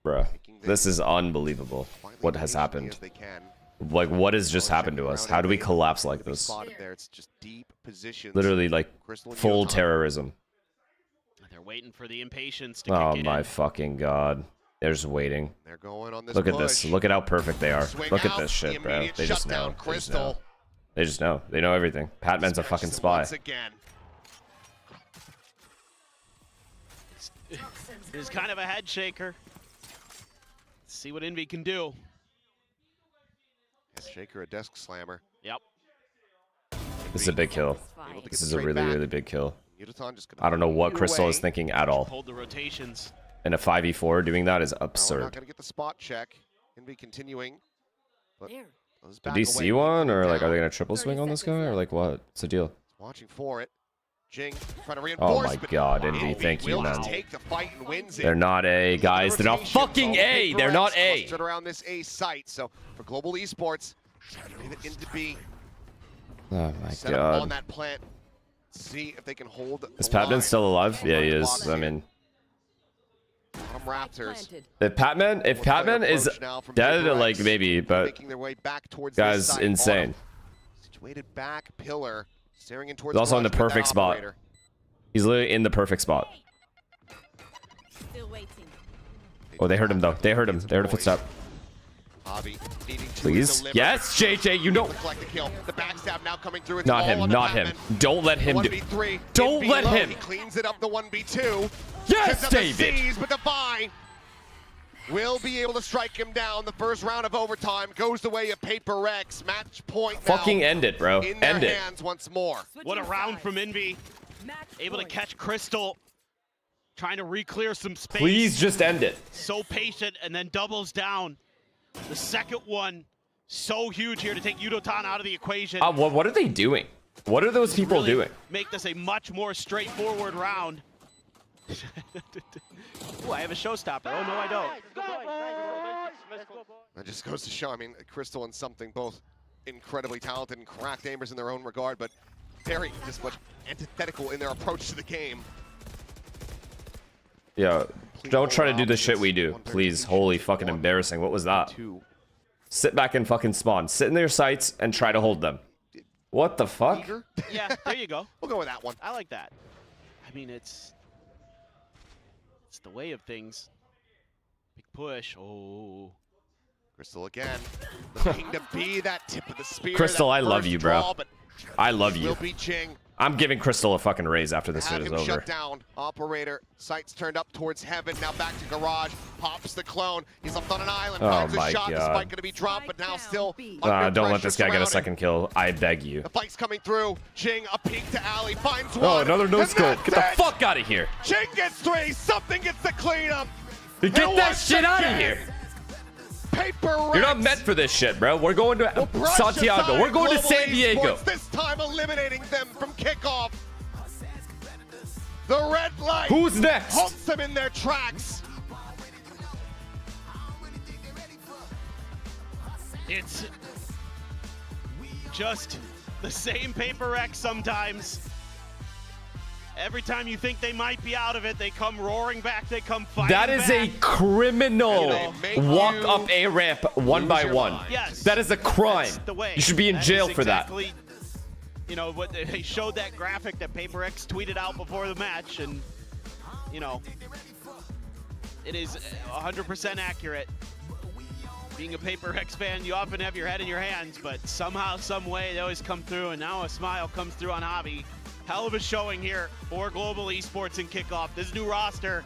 Bruh, this is unbelievable. What has happened? Like, what has just happened to us? How do we collapse like this? It's just deep positions. Literally, like, full terrorism. They're waiting for the impatience to Oh kick in. my fucking god. They're just waiting. They're going on this Look at push. this. Look at how perfect they are. Swing Look at out, this shit, the bro. immediate They just shutdown, know. Crystal. They just know. They know everything. Patman's a fucking spy. Once again. It's kind of a head shaker. Let's see what Envy can do. Shaker, a desk slammer. Yep. This is a big kill. This is a really, really big kill. I don't know what Crystal is thinking at all. Hold the rotations. In a 5v4, doing that is We're not absurd. going to get the spot check. Envy continuing. But Did he see one, or like, are they gonna triple swing on this guy, or like what? What's the deal? Watching for it. Jing trying to Oh reinforce. my but god, Envy, thank you, will man. just take the fight and wins it. They're not A, guys. They're not fucking A. They're not A. Clustered around this A site. So for Global Esports, leave it into B. Oh my Set up on god. that plant. See if they can hold. Is the line. Patman still alive? Yeah, he is. I mean, Bottom Raptors. if Patman is dead, like maybe, but Making their way back towards guy's this site. insane. Situated back pillar, staring in towards. He's also in the garage with that perfect spot. operator. He's literally in the perfect spot. Still waiting. Oh, they heard him though. They heard him. They heard a footstep. Bobby needing to Please. deliver. Yes, JJ, you know. Collect the kill. The backstab now coming through. It's Not all him. on the Not him. Batman. Don't let him do. 1v3. Don't In let below, him. He cleans it up. The 1v2. Yes, Sends up the David. C's, but Defy will be able to strike him down. The first round of overtime goes the way of PRX. Match point now. Fucking end it, bro. In their End it. hands once more. What a round from Envy. Able to catch Crystal. Trying to re-clear some space. Please just end it. So patient and then doubles down. The second one, so huge here to take Yudotan out of the equation. What are they doing? What are those people Really doing? Make this a much more straightforward round. Ooh, I have a showstopper. Oh, no, I don't. That just goes to show, I mean, Crystal and Something both incredibly talented and cracked aimers in their own regard, but very just much antithetical in their approach to the game. Yeah, don't try to do the shit we do. Please, holy fucking embarrassing. What was that? Sit back and fucking spawn. Sit in their sights and try to hold them. What the fuck? Yeah, there you go. We'll go with that one. I like that. I mean, it's the way of things. Big push. Oh. Crystal again, looking to be that tip of the spear. Crystal, that I love first you, bro. draw, but I love you. will be Jing. I'm giving Crystal a fucking raise after this Had shit is him over. shut down. Operator, sights turned up towards heaven. Now back to garage. Pops the clone. He's left on an island. Oh Finds my a shot. The God. spike going to be dropped, but now still under Don't let pressure, this guy get a surrounded. second kill. I beg you. The fight's coming through. Jing, a peek to Ali. Finds one. Oh, another no and scope. that's Get the it. fuck out of here. Jing gets 3. Something gets the cleanup. Get And that once shit out of again, here. PRX. You're not meant for this shit, bro. We're going to will brush Santiago. aside We're going to Global San Diego. Esports, this time eliminating them from kickoff. The red light. Who's next? Halts them in their tracks. It's just the same PRX sometimes. Every time you think they might be out of it, they come roaring back, they come fighting That is back. a criminal And they make walk you up a ramp one by your one. mind. Yes. That is a crime. That's the way. You should be in That jail is for that. exactly, you know, what they showed that graphic that PRX tweeted out before the match, and, you know, it is 100% accurate. Being a PRX fan, you often have your head in your hands, but somehow, some way, they always come through, and now a smile comes through on Hobby. Hell of a showing here for Global Esports and Kickoff. This new roster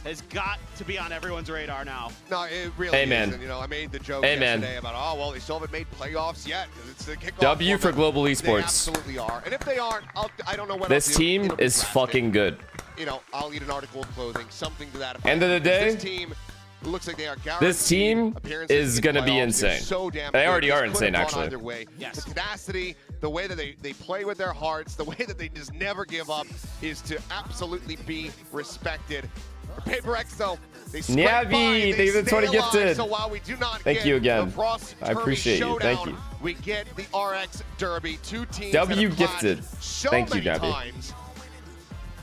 has got to be on everyone's radar now. No, it really Amen. is. And, you know, I made the joke Amen. yesterday about, oh, well, they still haven't made playoffs yet because it's the kickoff. W for format. Global They Esports. absolutely are. And if they aren't, I don't know what This I'll do. team It'll be is drafted. fucking good. You know, I'll eat an article of clothing, something to that effect. End of the day, This team looks like they are this team appearances is in going to be playoffs. They're insane. So damn They good. already This are could insane, have gone actually. Either way. Yes. The tenacity, the way that they play with their hearts, the way that they just never give up is to absolutely be respected. For PRX, though, They scrape by, Navi, they thank you for the stay 20 alive, gifted. so while we do not Thank get you again. the Frost I Derby appreciate you. showdown, Thank you. we get the RX Derby. Two teams W that have clashed gifted. so Thank you, many Navi. times.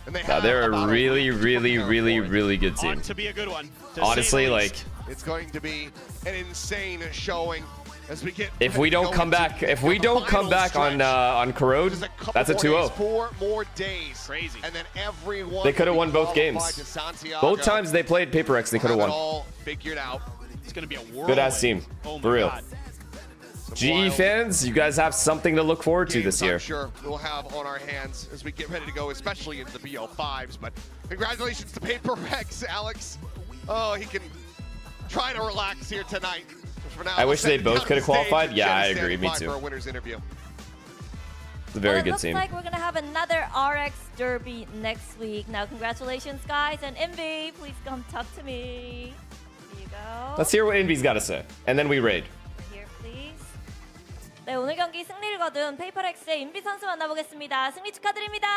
And they Now have they're a about really, week to really, prepare really, for it. really good team. To be a good one. to Honestly, say the like, least. It's going to be an insane showing as we get. if we don't come back, on Corrode, that's a 2-0. 4 more days. Crazy. And then everyone. They could have will won be both qualified games. to Santiago. Both times they played PRX, they could have Have it won. all figured out. It's going to be a whirlwind. Good ass team, Oh my for real. God. GE fans, you guys have something to look forward to Games this year. I'm sure we'll have on our hands as we get ready to go, especially into the BO5s. But congratulations to PRX, Alex. Oh, he can try to relax here tonight. For now, I wish they let's both down could have the stage qualified. and Yeah, Jen I standing agree. Me by too. For a winner's interview. It's a very well, good it team. looks like we're gonna have another RX Derby next week. Now, congratulations, guys, and Envy, please come talk to me. Here you go. Let's hear what Envy's got to say, and then we raid. Here, please. 네, 오늘 경기 승리를 거둔 페이퍼렉스의 인비 선수 만나보겠습니다. 승리 축하드립니다.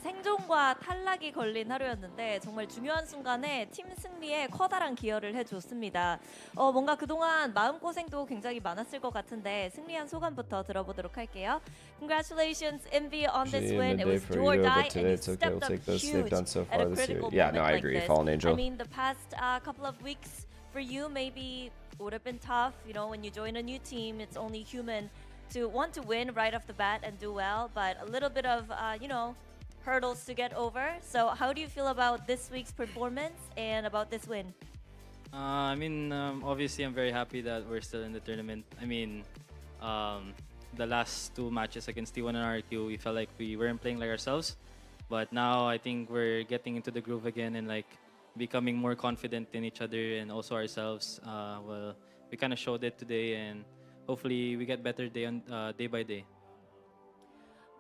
생존과 탈락이 걸린 하루였는데 정말 중요한 순간에 팀 승리에 커다란 기여를 해줬습니다. 뭔가 그동안 마음고생도 굉장히 많았을 것 같은데 승리한 소감부터 들어보도록 할게요. Congratulations, Envy, on this win. It was do or die, and you stepped up huge at a critical Yeah, moment no, I like agree. this. Fallen Angel. I mean, the past couple of weeks for you maybe would have been tough. You know, when you join a new team, it's only human to want to win right off the bat and do well, but a little bit of, hurdles to get over. So how do you feel about this week's performance and about this win? Obviously I'm very happy that we're still in the tournament. The last 2 matches against T1 and RQ, we felt like we weren't playing like ourselves. But now I think we're getting into the groove again and like becoming more confident in each other and also ourselves. We kind of showed it today, and hopefully we get better day by day.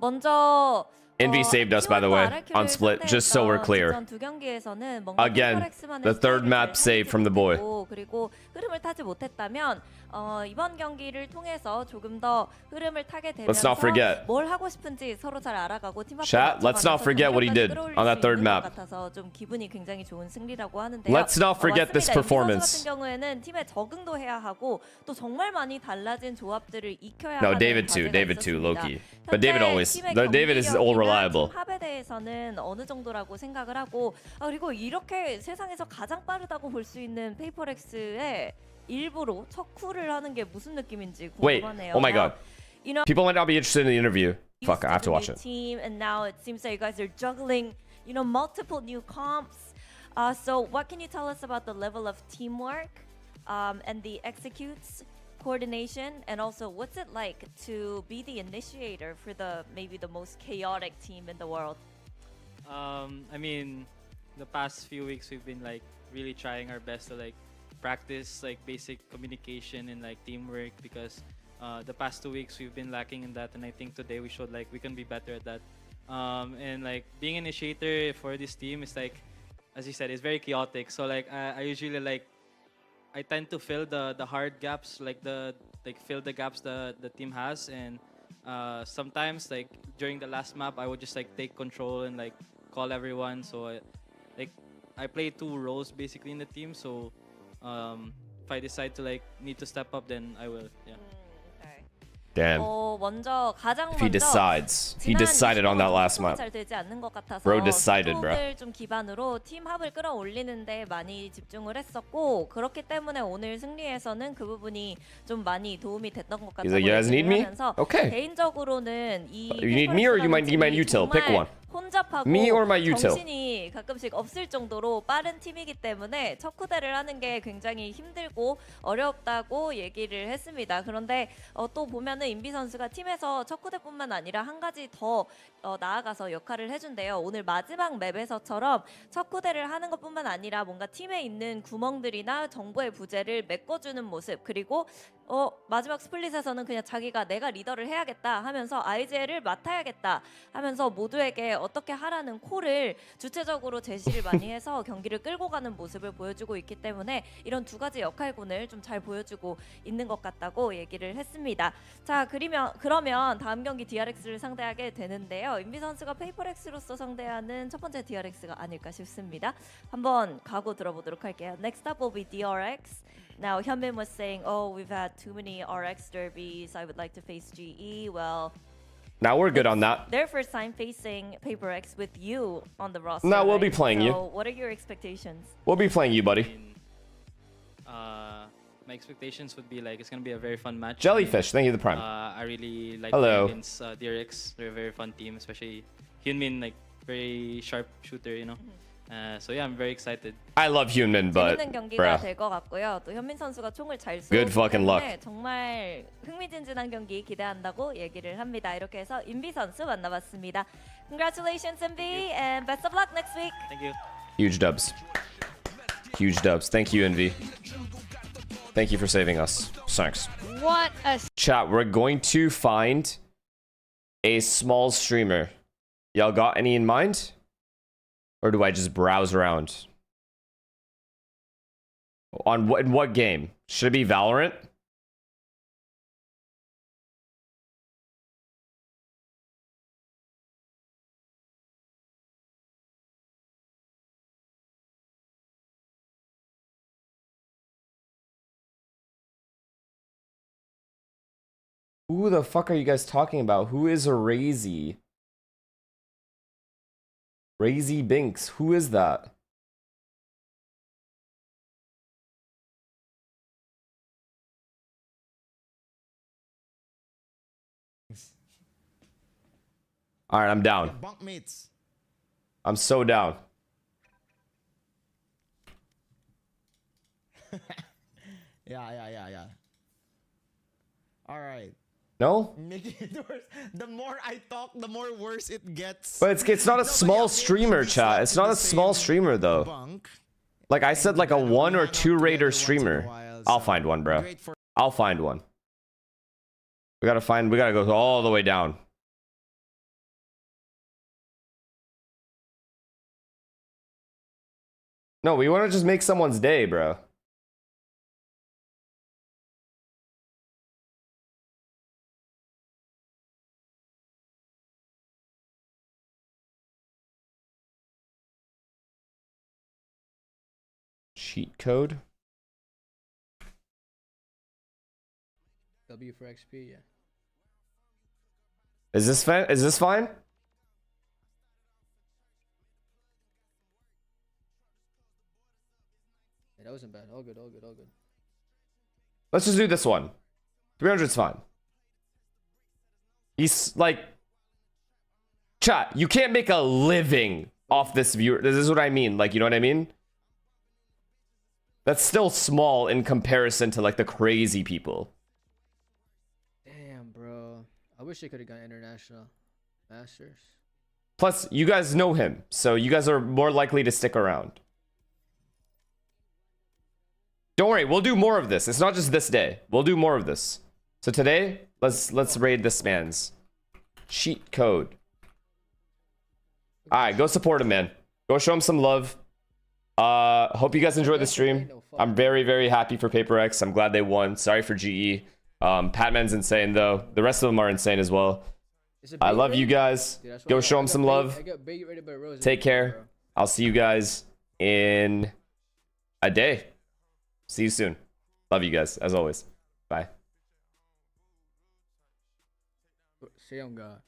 먼저 Envy saved us, by the way, on split, just so we're clear. Again, the third map save from the boy. 그리고 흐름을 타지 못했다면 이번 경기를 통해서 조금 더 흐름을 타게 되면서 Let's not forget. 뭘 하고 싶은지 서로 잘 알아가고 팀 Chat, let's not forget what he did on that third map. 같아서 좀 기분이 굉장히 좋은 승리라고 하는데요. Let's not forget this 맞습니다. performance. 같은 경우에는 팀에 적응도 해야 하고 또 정말 많이 달라진 조합들을 익혀야 No, 하는 David too, 있었습니다. low-key. But David is all reliable. 팀 합에 대해서는 어느 정도라고 생각을 하고 그리고 이렇게 세상에서 가장 빠르다고 볼 수 있는 페이퍼렉스의 일부러 척후를 하는 게 무슨 느낌인지 Wait, 궁금하네요. oh my god. You know, People might not be interested in the interview. Fuck, I have to watch it. Team, and now it seems that you guys are juggling, multiple new comps. So what can you tell us about the level of teamwork and the executes, coordination, and also what's it like to be the initiator for maybe the most chaotic team in the world? The past few weeks we've been like really trying our best to like practice like basic communication and like teamwork, because the past 2 weeks we've been lacking in that, and I think today we showed like we can be better at that. And like being initiator for this team is like, as you said, it's very chaotic. So like I usually like I tend to fill the hard gaps, fill the gaps the team has, and sometimes like during the last map I would just like take control and like call everyone. So I play 2 roles basically in the team. So if I decide to like need to step up, then I will. Yeah. Damn. 먼저 가장 If he decides. He decided on that last map. 잘 되지 않는 것 같아서 Bro decided, bro. 을 좀 기반으로 팀 합을 끌어올리는데 많이 집중을 했었고, 그렇기 때문에 오늘 승리에서는 그 부분이 좀 많이 도움이 됐던 것 같다고 He's like, you guys need me? 하면서 Okay. 개인적으로는 이 You need me or you might util? Pick one. 혼잡하고 Me or my util? 정신이 가끔씩 없을 정도로 빠른 팀이기 때문에 척후대를 하는 게 굉장히 힘들고 어렵다고 얘기를 했습니다. 그런데 또 보면은 인비 선수가 팀에서 척후대뿐만 아니라 한 가지 더 나아가서 역할을 해준대요. 오늘 마지막 맵에서처럼 척후대를 하는 것뿐만 아니라 뭔가 팀에 있는 구멍들이나 정보의 부재를 메꿔주는 모습, 그리고 마지막 스플릿에서는 그냥 자기가 내가 리더를 해야겠다 하면서 IGL을 맡아야겠다 하면서 모두에게 어떻게 하라는 콜을 주체적으로 제시를 많이 해서 경기를 끌고 가는 모습을 보여주고 있기 때문에 이런 두 가지 역할군을 좀 잘 보여주고 있는 것 같다고 얘기를 했습니다. 자, 그러면 다음 경기 DRX를 상대하게 되는데요. 인비 선수가 페이퍼렉스로서 상대하는 첫 번째 DRX가 아닐까 싶습니다. 한번 각오 들어보도록 할게요. Next up will be DRX. Now, Hyunbin was saying, oh, we've had too many RX derbies. I would like to face GE. Well, Now we're good on that. their first time facing PRX with you on the roster. No, we'll be right? playing you. So, what are your expectations? We'll be playing you, buddy. My expectations would be like it's gonna be a very fun match. Jellyfish, thank you, the prime. I really like Hello. playing against DRX. They're a very fun team, especially Hyunmin, like very sharp shooter, you know. So yeah, I'm very excited. I love Hyunmin, but 재밌는 경기가 bruh. 될 것 같고요. 또 현민 선수가 총을 잘 쏘기 Good fucking luck. 때문에 정말 흥미진진한 경기 기대한다고 얘기를 합니다. 이렇게 해서 인비 선수 만나봤습니다. Congratulations, Envy, and best of luck next week. Thank you. Huge dubs. Huge dubs. Thank you, Envy. Thank you for saving us. Thanks. What a Chat, we're going to find a small streamer. Y'all got any in mind? Or do I just browse around? In what game? Should it be Valorant? Who the fuck are you guys talking about? Who is a Razy? Razy Binks. Who is that? All right, I'm down. Bunkmates. I'm so down. Yeah. All right. No? Making it worse. The more I talk, the more worse it gets. But it's not a small streamer, chat. It's not a small streamer though. Like I said, like a 1 or 2 raider streamer. I'll find one, bro. I'll find one. We gotta go all the way down. No, we wanna just make someone's day, bro. Cheat code. W for XP, yeah. Is this fine? Is this fine? Yeah, that wasn't bad. All good. Let's just do this one. 300's fine. He's like, chat, you can't make a living off this viewer. This is what I mean. Like, you know what I mean? That's still small in comparison to like the crazy people. Damn, bro. I wish I could have gone international masters. Plus, you guys know him, so you guys are more likely to stick around. Don't worry, we'll do more of this. It's not just this day. We'll do more of this. So today, let's raid this man's cheat code. All right, go support him, man. Go show him some love. Hope you guys enjoyed the stream. I'm very, very happy for PRX. I'm glad they won. Sorry for GE. Patman's insane though. The rest of them are insane as well. I love you guys. Go show them some love. Take care. I'll see you guys in a day. See you soon. Love you guys as always. Bye. Say on God.